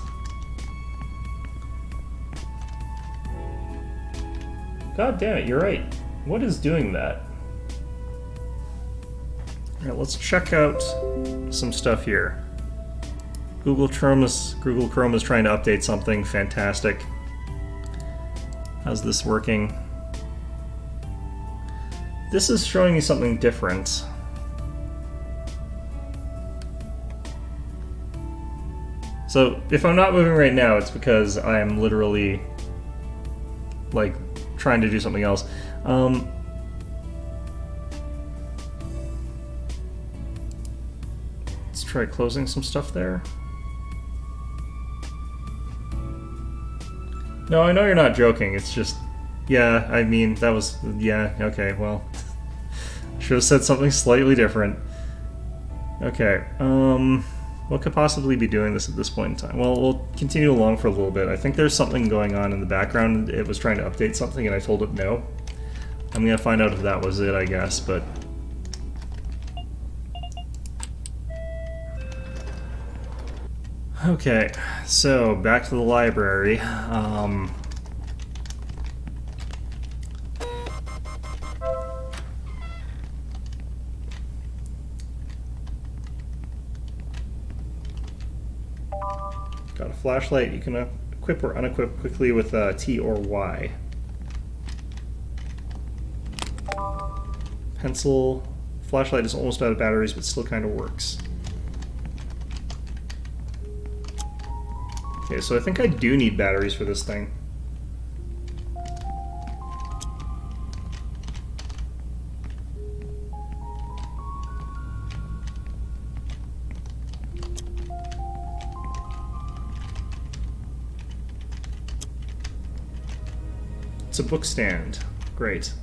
S2: God damn it, you're right. What is doing that? Alright, let's check out some stuff here. Google Chrome is trying to update something. Fantastic. How's this working? This is showing me something different. So, if I'm not moving right now, it's because I am literally, like, trying to do something else. Let's try closing some stuff there. No, I know you're not joking, it's just... Yeah, I mean, that was... Yeah, okay, well... Should have said something slightly different. Okay, what could possibly be doing this at this point in time? Well, we'll continue along for a little bit. I think there's something going on in the background. It was trying to update something and I told it no. I'm gonna find out if that was it, I guess, but... Okay, so back to the library. Got a flashlight you can equip or unequip quickly with T or Y. Pencil. Flashlight is almost out of batteries, but still kind of works. Okay, so I think I do need batteries for this thing. It's a book stand. Great.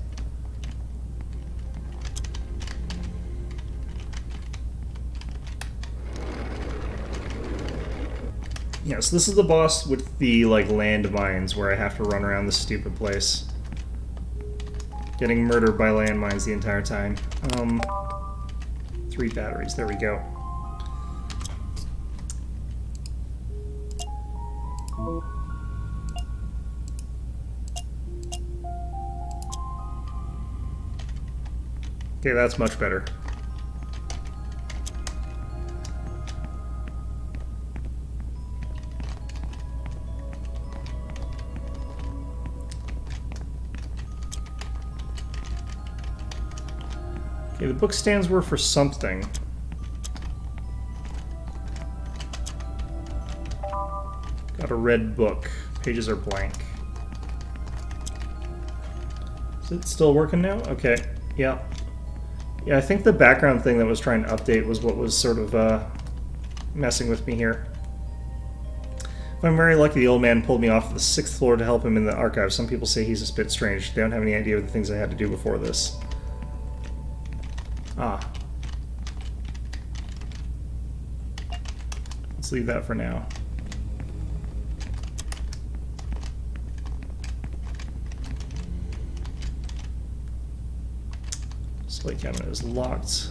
S2: Yeah, so this is the boss with the, like, landmines where I have to run around this stupid place. Getting murdered by landmines the entire time. 3 batteries, there we go. Okay, that's much better. Okay, the book stands were for something. Got a red book. Pages are blank. Is it still working now? Okay, yeah. Yeah, I think the background thing that was trying to update was what was sort of messing with me here. If I'm very lucky, the old man pulled me off the 6th floor to help him in the archives. Some people say he's a bit strange. They don't have any idea of the things I had to do before this. Ah. Let's leave that for now. Display cabinet is locked.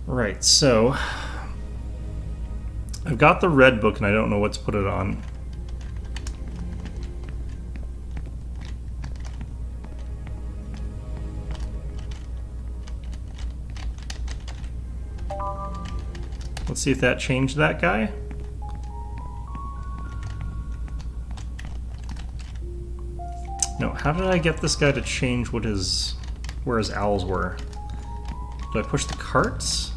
S2: Right, so I've got the red book and I don't know what to put it on. Let's see if that changed that guy. No, how did I get this guy to change what his, where his owls were? Do I push the carts?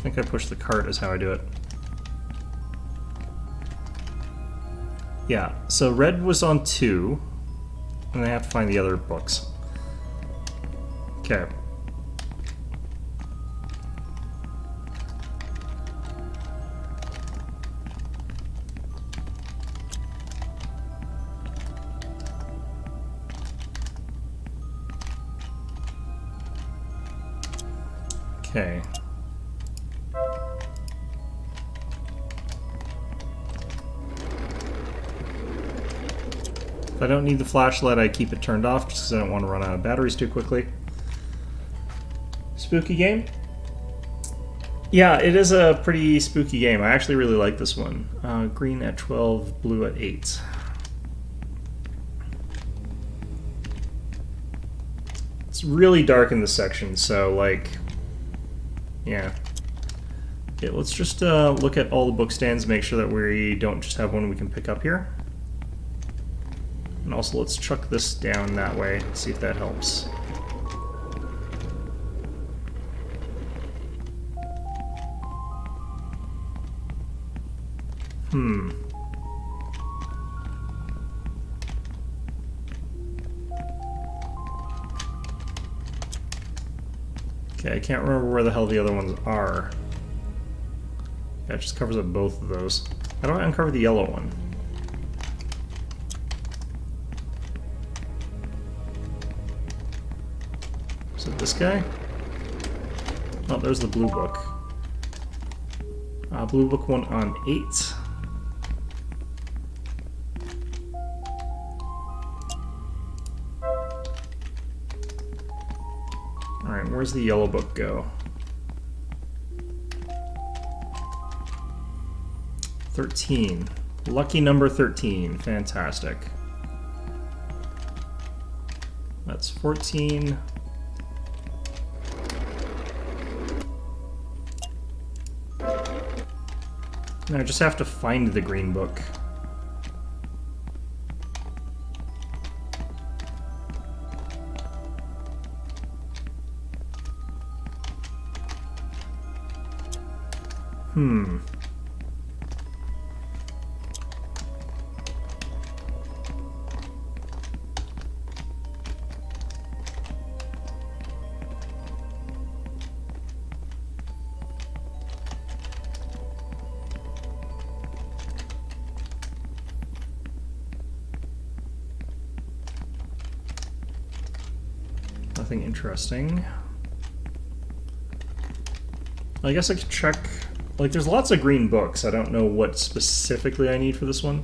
S1: think I push the cart is how I do it. Yeah, so red was on 2, and I have to find the other books. Okay. Okay. If I don't need the flashlight, I keep it turned off just because I don't want to run out of batteries too quickly. Spooky game? Yeah, it is a pretty spooky game. I actually really like this one. Green at 12, blue at 8. It's really dark in this section, so like, yeah. Okay, let's just look at all the book stands, make sure that we don't just have one we can pick up here. And also let's chuck this down that way, see if that helps. Okay, I can't remember where the hell the other ones are. Yeah, it just covers up both of those. How do I uncover the yellow one? Is it this guy? Oh, there's the blue book. Blue book one on 8. Alright, where's the yellow book go? 13. Lucky number 13. Fantastic. That's 14. Now I just have to find the green book. Nothing interesting. I guess I could check... Like, there's lots of green books. I don't know what specifically I need for this one.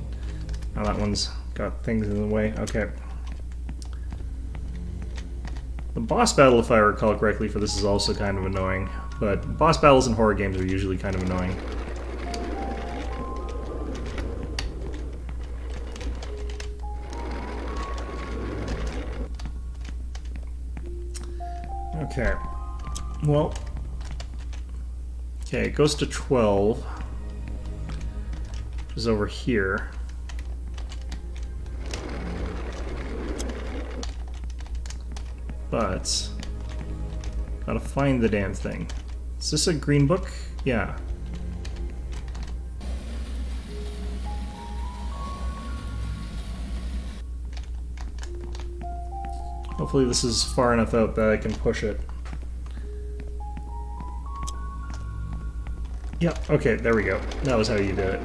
S1: Oh, that one's got things in the way. Okay. The boss battle, if I recall correctly, for this is also kind of annoying. But boss battles in horror games are usually kind of annoying. Okay. Well... Okay, it goes to 12. Which is over here. But... gotta find the damn thing. Is this a green book? Yeah. Hopefully this is far enough out that I can push it. Yep, okay, there we go. That was how you did it.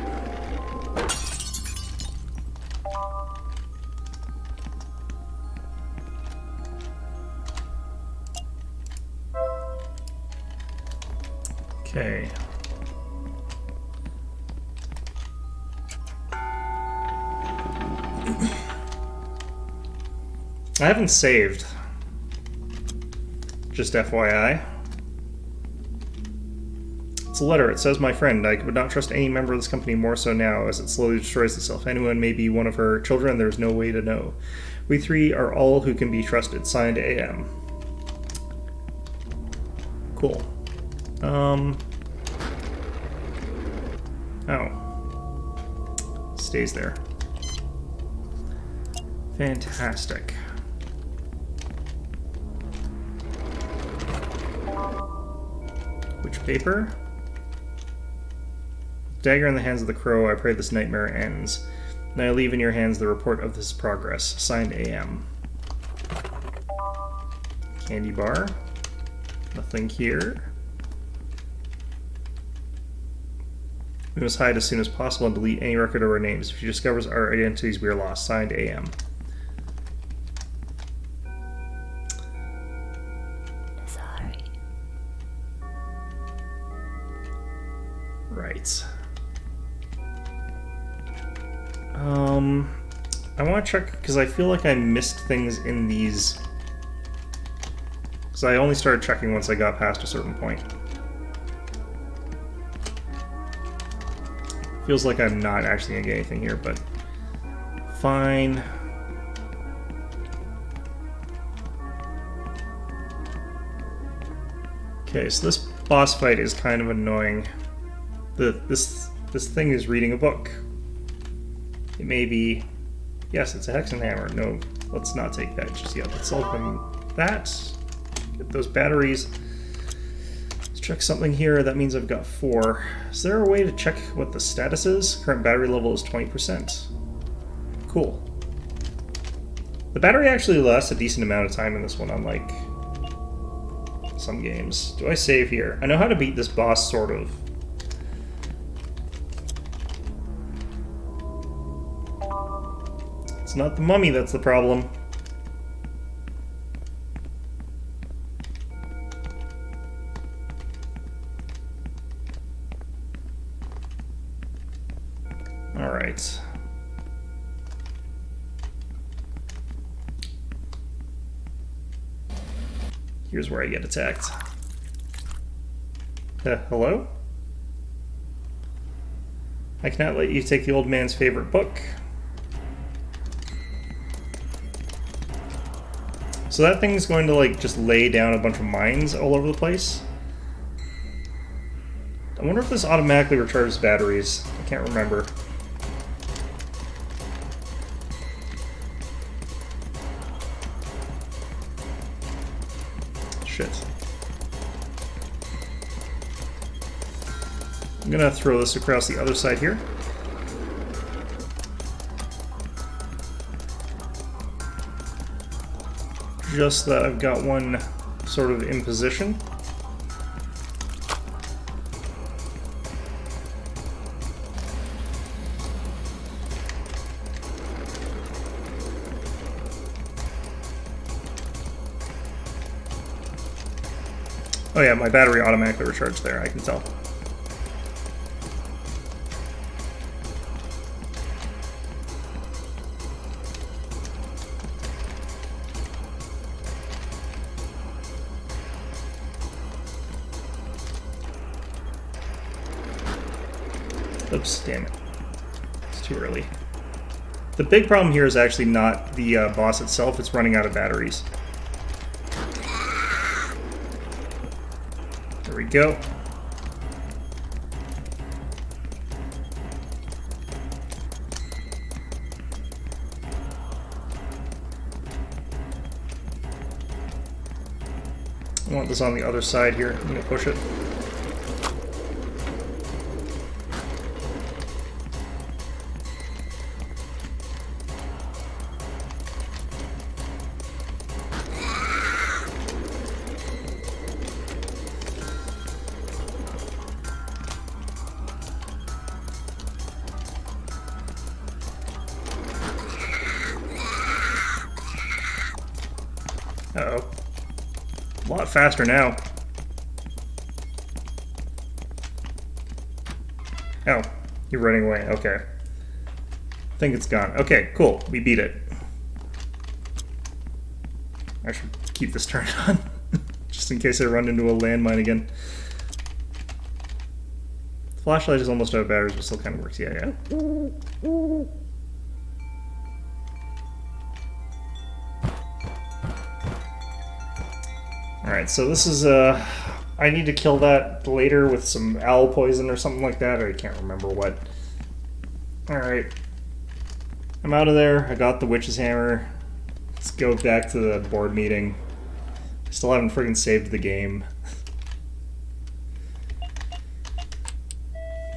S1: Okay. I haven't saved. Just FYI. It's a letter. It says, "My friend, I would not trust any member of this company more so now, as it slowly destroys itself. Anyone may be one of her children, there is no way to know. We three are all who can be trusted. Signed, AM." Cool. Oh. Stays there. Fantastic. Which paper?
S2: Dagger in the hands of the crow, I pray this nightmare ends. Now I leave in your hands the report of this progress. Signed AM. Candy bar. Nothing here. We must hide as soon as possible and delete any record of our names. If she discovers our identities, we are lost. Signed AM.
S3: Sorry.
S2: Right. I want to check, because I feel like I missed things in these. Because I only started checking once I got past a certain point. Feels like I'm not actually going to get anything here, but fine. Okay, so this boss fight is kind of annoying. This thing is reading a book. It may be... Yes, it's a Hexenhammer. No, let's not take that just yet. Let's open that. Get those batteries. Let's check something here. That means I've got 4. Is there a way to check what the status is? Current battery level is 20%. Cool. The battery actually lasts a decent amount of time in this one, unlike some games. Do I save here? I know how to beat this boss, sort of. It's not the mummy that's the problem. Alright. Here's where I get attacked. Hello? I cannot let you take the old man's favorite book. So that thing's going to, like, just lay down a bunch of mines all over the place. I wonder if this automatically recharges batteries. I can't remember. Shit. I'm gonna throw this across the other side here. Just that I've got one sort of in position. Oh yeah, my battery automatically recharged there, I can tell. Oops, damn it. It's too early. The big problem here is actually not the boss itself, it's running out of batteries. There we go. I want this on the other side here. I'm going to push it. Uh-oh. A lot faster now. Oh, you're running away. Okay. I think it's gone. Okay, cool. We beat it. I should keep this turned on, just in case I run into a landmine again. The flashlight is almost out of batteries, but still kind of works. Yeah, yeah. Alright, so this is, I need to kill that later with some owl poison or something like that, or I can't remember what. Alright. I'm out of there, I got the witch's hammer. Let's go back to the board meeting. I still haven't friggin' saved the game.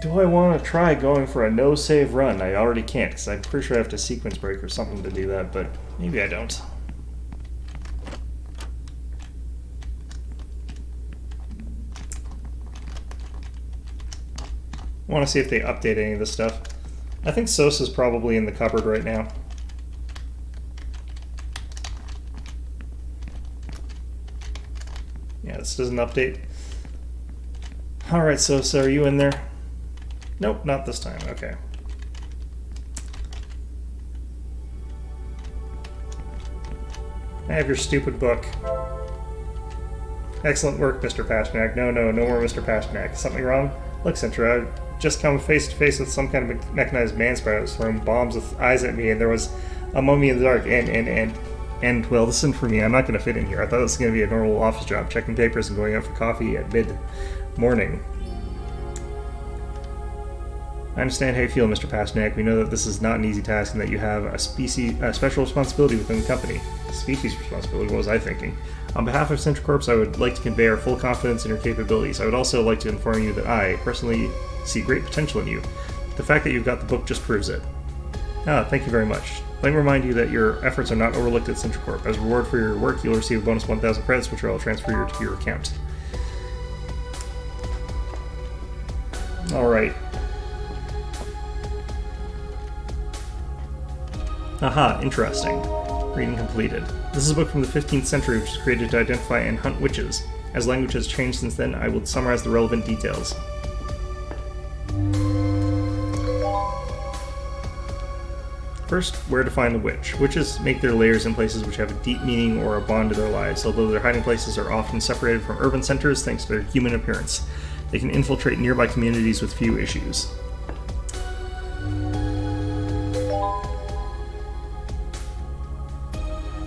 S2: Do I want to try going for a no-save run? I already can't, because I'm pretty sure I have to sequence break or something to do that, but maybe I don't. I want to see if they update any of this stuff. I think Sosa's probably in the cupboard right now. Yeah, this doesn't update. Alright, Sosa, are you in there? Nope, not this time. Okay. I have your stupid book. Excellent work, Mr. Pasternak. No more Mr. Pasternak. Something wrong? Look, Sintra, I just come face to face with some kind of mechanized man-spider that was throwing bombs with eyes at me, and there was a mummy in the dark, and well, listen for me, I'm not going to fit in here. I thought this was going to be a normal office job, checking papers and going out for coffee at mid-morning. I understand how you feel, Mr. Pasternak. We know that this is not an easy task and that you have a special responsibility within the company. Species responsibility, what was I thinking? On behalf of Central Corps, I would like to convey our full confidence in your capabilities. I would also like to inform you that I, personally, see great potential in you. The fact that you've got the book just proves it. Thank you very much. Let me remind you that your efforts are not overlooked at Central Corp. As a reward for your work, you'll receive a bonus 1,000 credits, which I will transfer to your account. Alright. Aha, interesting. Reading completed. This is a book from the 15th century which was created to identify and hunt witches. As language has changed since then, I will summarize the relevant details. First, where to find the witch. Witches make their lairs in places which have a deep meaning or a bond to their lives, although their hiding places are often separated from urban centers thanks to their human appearance. They can infiltrate nearby communities with few issues.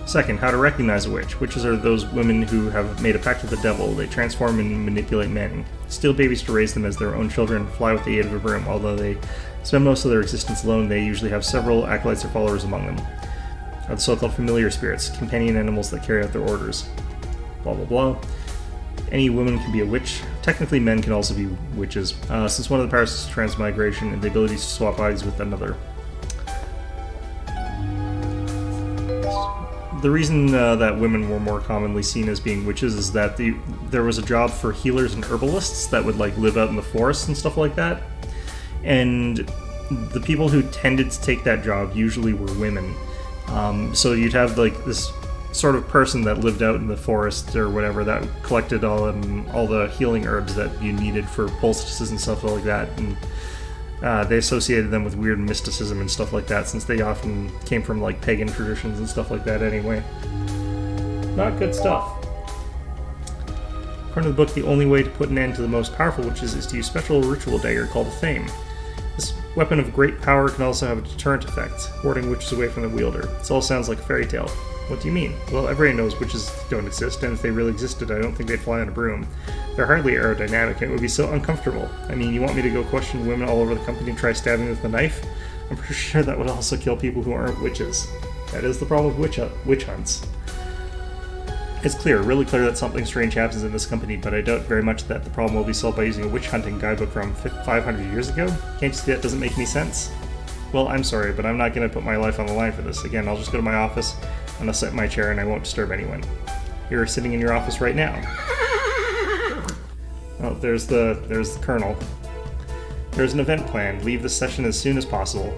S2: Second, how to recognize a witch. Witches are those women who have made a pact with the devil. They transform and manipulate men, steal babies to raise them as their own children, fly with the aid of a broom. Although they spend most of their existence alone, they usually have several acolytes or followers among them. Are the so-called familiar spirits, companion animals that carry out their orders. Blah blah blah. Any woman can be a witch. Technically, men can also be witches, since one of the powers is transmigration and the ability to swap bodies with another. The reason that women were more commonly seen as being witches is that there was a job for healers and herbalists that would like live out in the forest and stuff like that, and the people who tended to take that job usually were women. So you'd have like this sort of person that lived out in the forest or whatever that collected all the healing herbs that you needed for poultices and stuff like that, and they associated them with weird mysticism and stuff like that, since they often came from like pagan traditions and stuff like that anyway. Not good stuff. According to the book, the only way to put an end to the most powerful witches is to use a special ritual dagger called a thame. This weapon of great power can also have a deterrent effect, warding witches away from the wielder. This all sounds like a fairy tale. What do you mean? Well, everyone knows witches don't exist, and if they really existed, I don't think they'd fly on a broom. They're hardly aerodynamic, and it would be so uncomfortable. I mean, you want me to go question women all over the company and try stabbing them with a knife? I'm pretty sure that would also kill people who aren't witches. That is the problem with witch hunts. It's clear, really clear, that something strange happens in this company, but I doubt very much that the problem will be solved by using a witch hunting guidebook from 500 years ago. Can't you see that doesn't make any sense? Well, I'm sorry, but I'm not going to put my life on the line for this. Again, I'll just go to my office, and I'll sit in my chair, and I won't disturb anyone. You're sitting in your office right now. Oh, there's the Colonel. There's an event planned. Leave the session as soon as possible.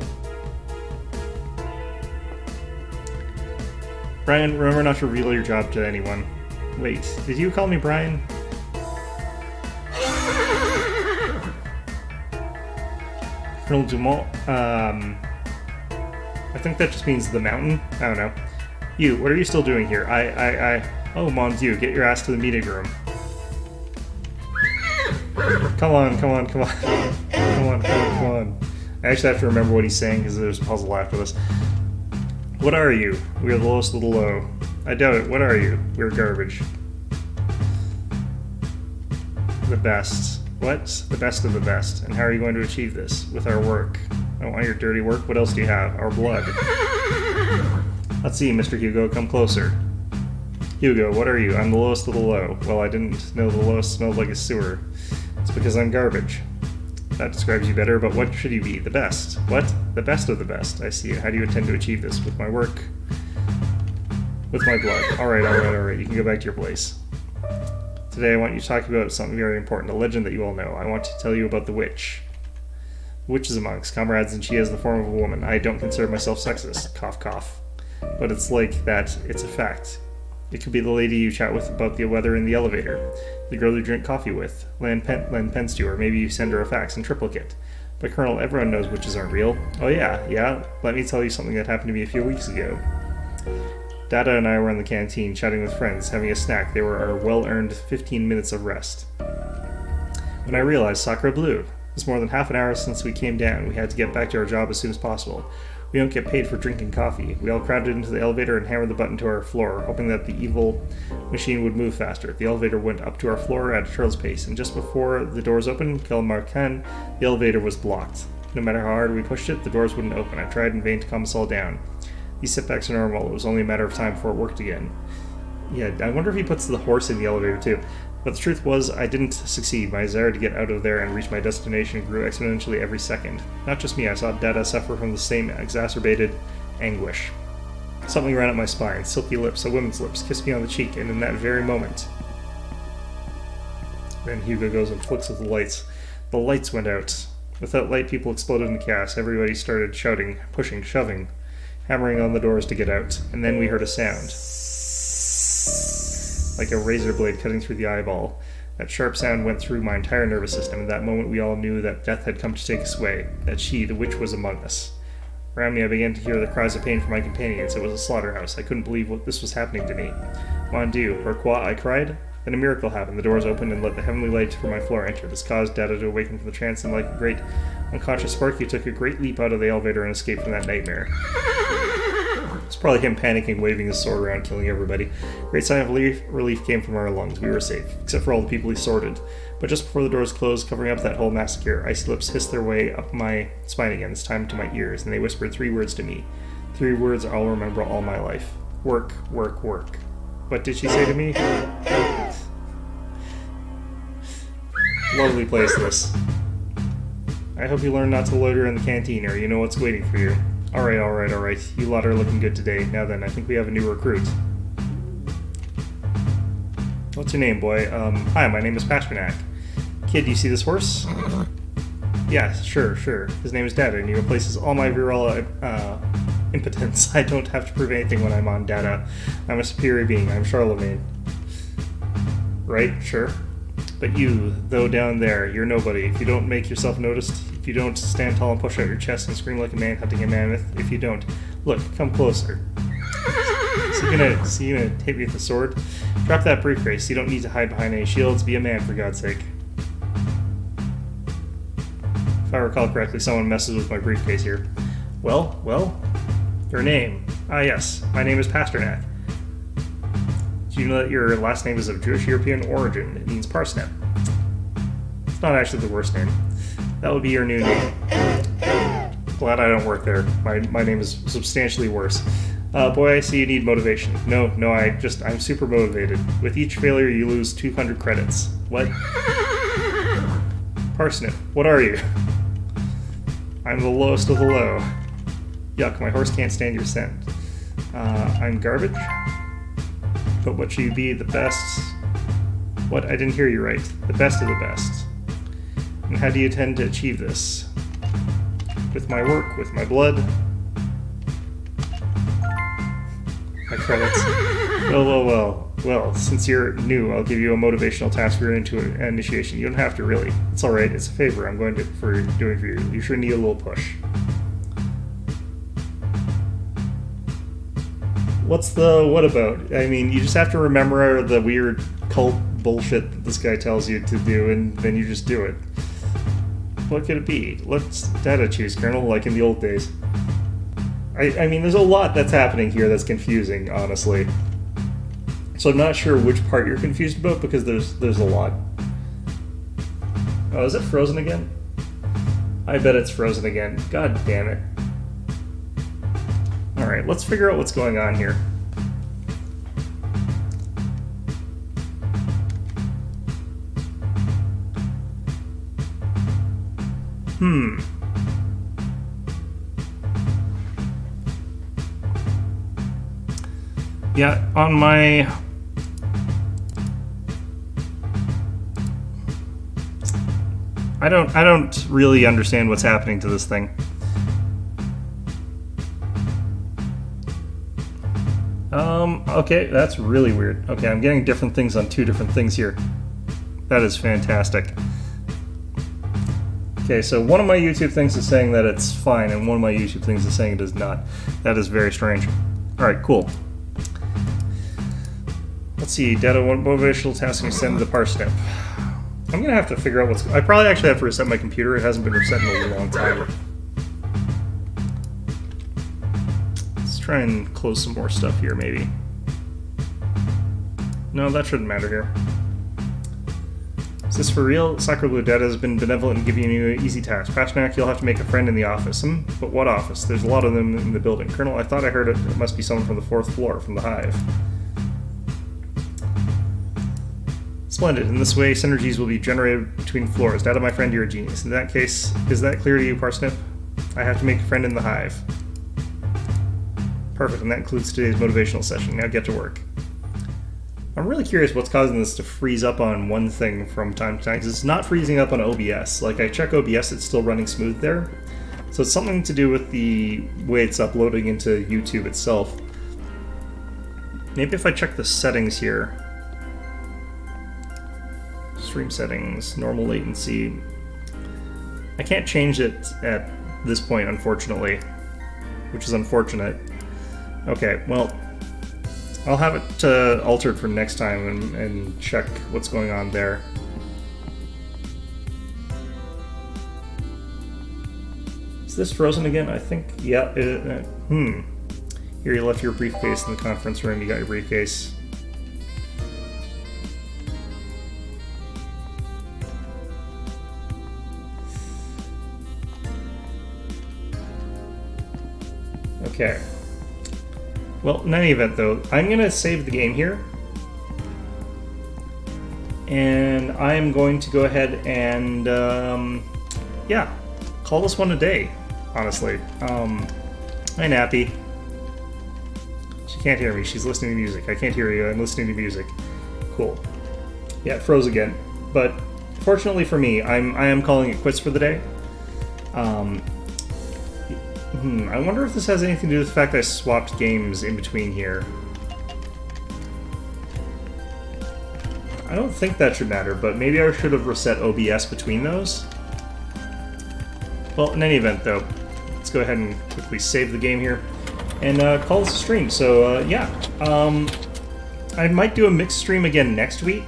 S2: Brian, remember not to reveal your job to anyone. Wait, did you call me Brian? Colonel Dumont, I think that just means the mountain. I don't know. You, what are you still doing here? Oh, mon Dieu, get your ass to the meeting room. Come on. I actually have to remember what he's saying because there's a puzzle after this. What are you? We are the lowest of the low. I doubt it. What are you? We're garbage. The best. What? The best of the best. And how are you going to achieve this? With our work. I don't want your dirty work. What else do you have? Our blood. Let's see, Mr. Hugo. Come closer. Hugo, what are you? I'm the lowest of the low. Well, I didn't know the lowest smelled like a sewer. It's because I'm garbage. That describes you better, but what should you be? The best. What? The best of the best. I see. How do you intend to achieve this? With my work? With my blood. Alright. You can go back to your place. Today I want you to talk about something very important, a legend that you all know. I want to tell you about the witch. The witch is amongst comrades, and she has the form of a woman. I don't consider myself sexist. Cough, cough. But it's like that. It's a fact. It could be the lady you chat with about the weather in the elevator, the girl you drink coffee with, lend pence to her, maybe you send her a fax in triplicate. But Colonel, everyone knows witches aren't real. Oh yeah, let me tell you something that happened to me a few weeks ago. Dada and I were in the canteen, chatting with friends, having a snack. They were our well-earned 15 minutes of rest. When I realized, sacre bleu, it's more than half an hour since we came down. We had to get back to our job as soon as possible. We don't get paid for drinking coffee. We all crowded into the elevator and hammered the button to our floor, hoping that the evil machine would move faster. The elevator went up to our floor at a turtle's pace, and just before the doors opened, Kelmarkan, the elevator was blocked. No matter how hard we pushed it, the doors wouldn't open. I tried in vain to calm us all down. These setbacks are normal. It was only a matter of time before it worked again. Yeah, I wonder if he puts the horse in the elevator too. But the truth was, I didn't succeed. My desire to get out of there and reach my destination grew exponentially every second. Not just me, I saw Dada suffer from the same exacerbated anguish. Something ran up my spine, silky lips, a woman's lips, kissed me on the cheek, and in that very moment... Then Hugo goes and flicks with the lights. The lights went out. Without light, people exploded into chaos. Everybody started shouting, pushing, shoving, hammering on the doors to get out. And then we heard a sound. Like a razor blade cutting through the eyeball. That sharp sound went through my entire nervous system. In that moment, we all knew that death had come to take us away, that she, the witch, was among us. Around me, I began to hear the cries of pain from my companions. It was a slaughterhouse. I couldn't believe what this was happening to me. Mon Dieu, pourquoi? I cried. Then a miracle happened. The doors opened and let the heavenly light from my floor enter. This caused Dada to awaken from the trance, and like a great unconscious spark, he took a great leap out of the elevator and escaped from that nightmare. It's probably him panicking, waving his sword around, killing everybody. Great sign of relief came from our lungs. We were safe, except for all the people he sorted. But just before the doors closed, covering up that whole massacre, icy lips hissed their way up my spine again, this time to my ears, and they whispered 3 words to me. 3 words I'll remember all my life. Work, work, work. What did she say to me? Lovely place, this. I hope you learn not to loiter in the canteen, or you know what's waiting for you. Alright. You lot are looking good today. Now then, I think we have a new recruit. What's your name, boy? Hi, my name is Pasternak. Kid, you see this horse? Yeah, sure. His name is Dada, and he replaces all my virile impotence. I don't have to prove anything when I'm on Dada. I'm a superior being. I'm Charlemagne. Right? Sure. But you, though down there, you're nobody. If you don't make yourself noticed, if you don't stand tall and push out your chest and scream like a man hunting a mammoth, if you don't, look, come closer. So you gonna hit me with a sword? Drop that briefcase. You don't need to hide behind any shields. Be a man, for God's sake. If I recall correctly, someone messes with my briefcase here. Well, your name. Ah, yes, my name is Pasternak. Do you know that your last name is of Jewish European origin? It means parsnip. It's not actually the worst name. That would be your new name. Glad I don't work there. My name is substantially worse. Boy, I see you need motivation. No, I'm super motivated. With each failure, you lose 200 credits. What? Parsnip, what are you? I'm the lowest of the low. Yuck, my horse can't stand your scent. I'm garbage? But what should you be? The best? What? I didn't hear you right. The best of the best. And how do you intend to achieve this? With my work? With my blood? My credits? Well, since you're new, I'll give you a motivational task for your initiation. You don't have to, really. It's alright, it's a favor I'm going to doing for you. You sure need a little push. What's the what about? I mean, you just have to remember the weird cult bullshit that this guy tells you to do, and then you just do it. What could it be? Let's Dada choose, Colonel, like in the old days. I mean, there's a lot that's happening here that's confusing, honestly. So I'm not sure which part you're confused about, because there's a lot. Oh, is it frozen again? I bet it's frozen again. God damn it. Alright, let's figure out what's going on here.
S1: Yeah, on my... I don't really understand what's happening to this thing. Okay, that's really weird. Okay, I'm getting different things on two different things here. That is fantastic. Okay, so one of my YouTube things is saying that it's fine, and one of my YouTube things is saying it is not. That is very strange. Alright, cool. Let's see, data, what motivational task can you send to the parsnip? I'm gonna have to figure out what's... I probably actually have to reset my computer. It hasn't been reset in a long time. Let's try and close some more stuff here, maybe. No, that shouldn't matter here. Is this for real? Sacre Blue Data has been benevolent in giving you an easy task. Pasternak, you'll have to make a friend in the office. But what office? There's a lot of them in the building. Colonel, I thought I heard it. It must be someone from the 4th floor, from the hive. Splendid. In this way, synergies will be generated between floors. Data, my friend, you're a genius. In that case, is that clear to you, Parsnip? I have to make a friend in the hive. Perfect, and that includes today's motivational session. Now get to work. I'm really curious what's causing this to freeze up on one thing from time to time, because it's not freezing up on OBS. Like, I check OBS, it's still running smooth there. So it's something to do with the way it's uploading into YouTube itself. Maybe if I check the settings here. Stream settings, normal latency. I can't change it at this point, unfortunately, which is unfortunate. Okay, well, I'll have it altered for next time and check what's going on there. Is this frozen again? I think, yeah. Here, you left your briefcase in the conference room. You got your briefcase. Okay. Well, in any event, though, I'm going to save the game here. And I'm going to go ahead and, yeah, call this one a day, honestly. Hi, Nappy. She can't hear me. She's listening to music. I can't hear you. I'm listening to music. Cool. Yeah, it froze again. But fortunately for me, I am calling it quits for the day. I wonder if this has anything to do with the fact that I swapped games in between here. I don't think that should matter, but maybe I should have reset OBS between those. Well, in any event, though, let's go ahead and quickly save the game here and call this a stream. So, yeah. I might do a mixed stream again next week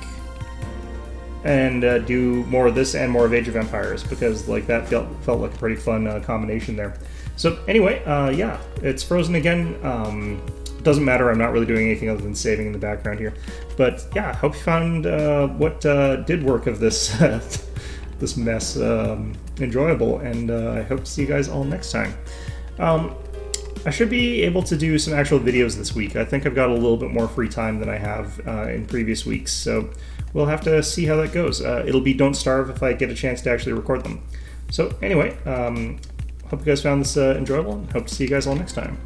S1: and do more of this and more of Age of Empires, because like that felt like a pretty fun combination there. So anyway, yeah, it's frozen again. Doesn't matter, I'm not really doing anything other than saving in the background here. But yeah, hope you found what did work of this this mess enjoyable, and I hope to see you guys all next time. I should be able to do some actual videos this week. I think I've got a little bit more free time than I have in previous weeks, so we'll have to see how that goes. It'll be Don't Starve if I get a chance to actually record them. So anyway, hope you guys found this enjoyable, and hope to see you guys all next time.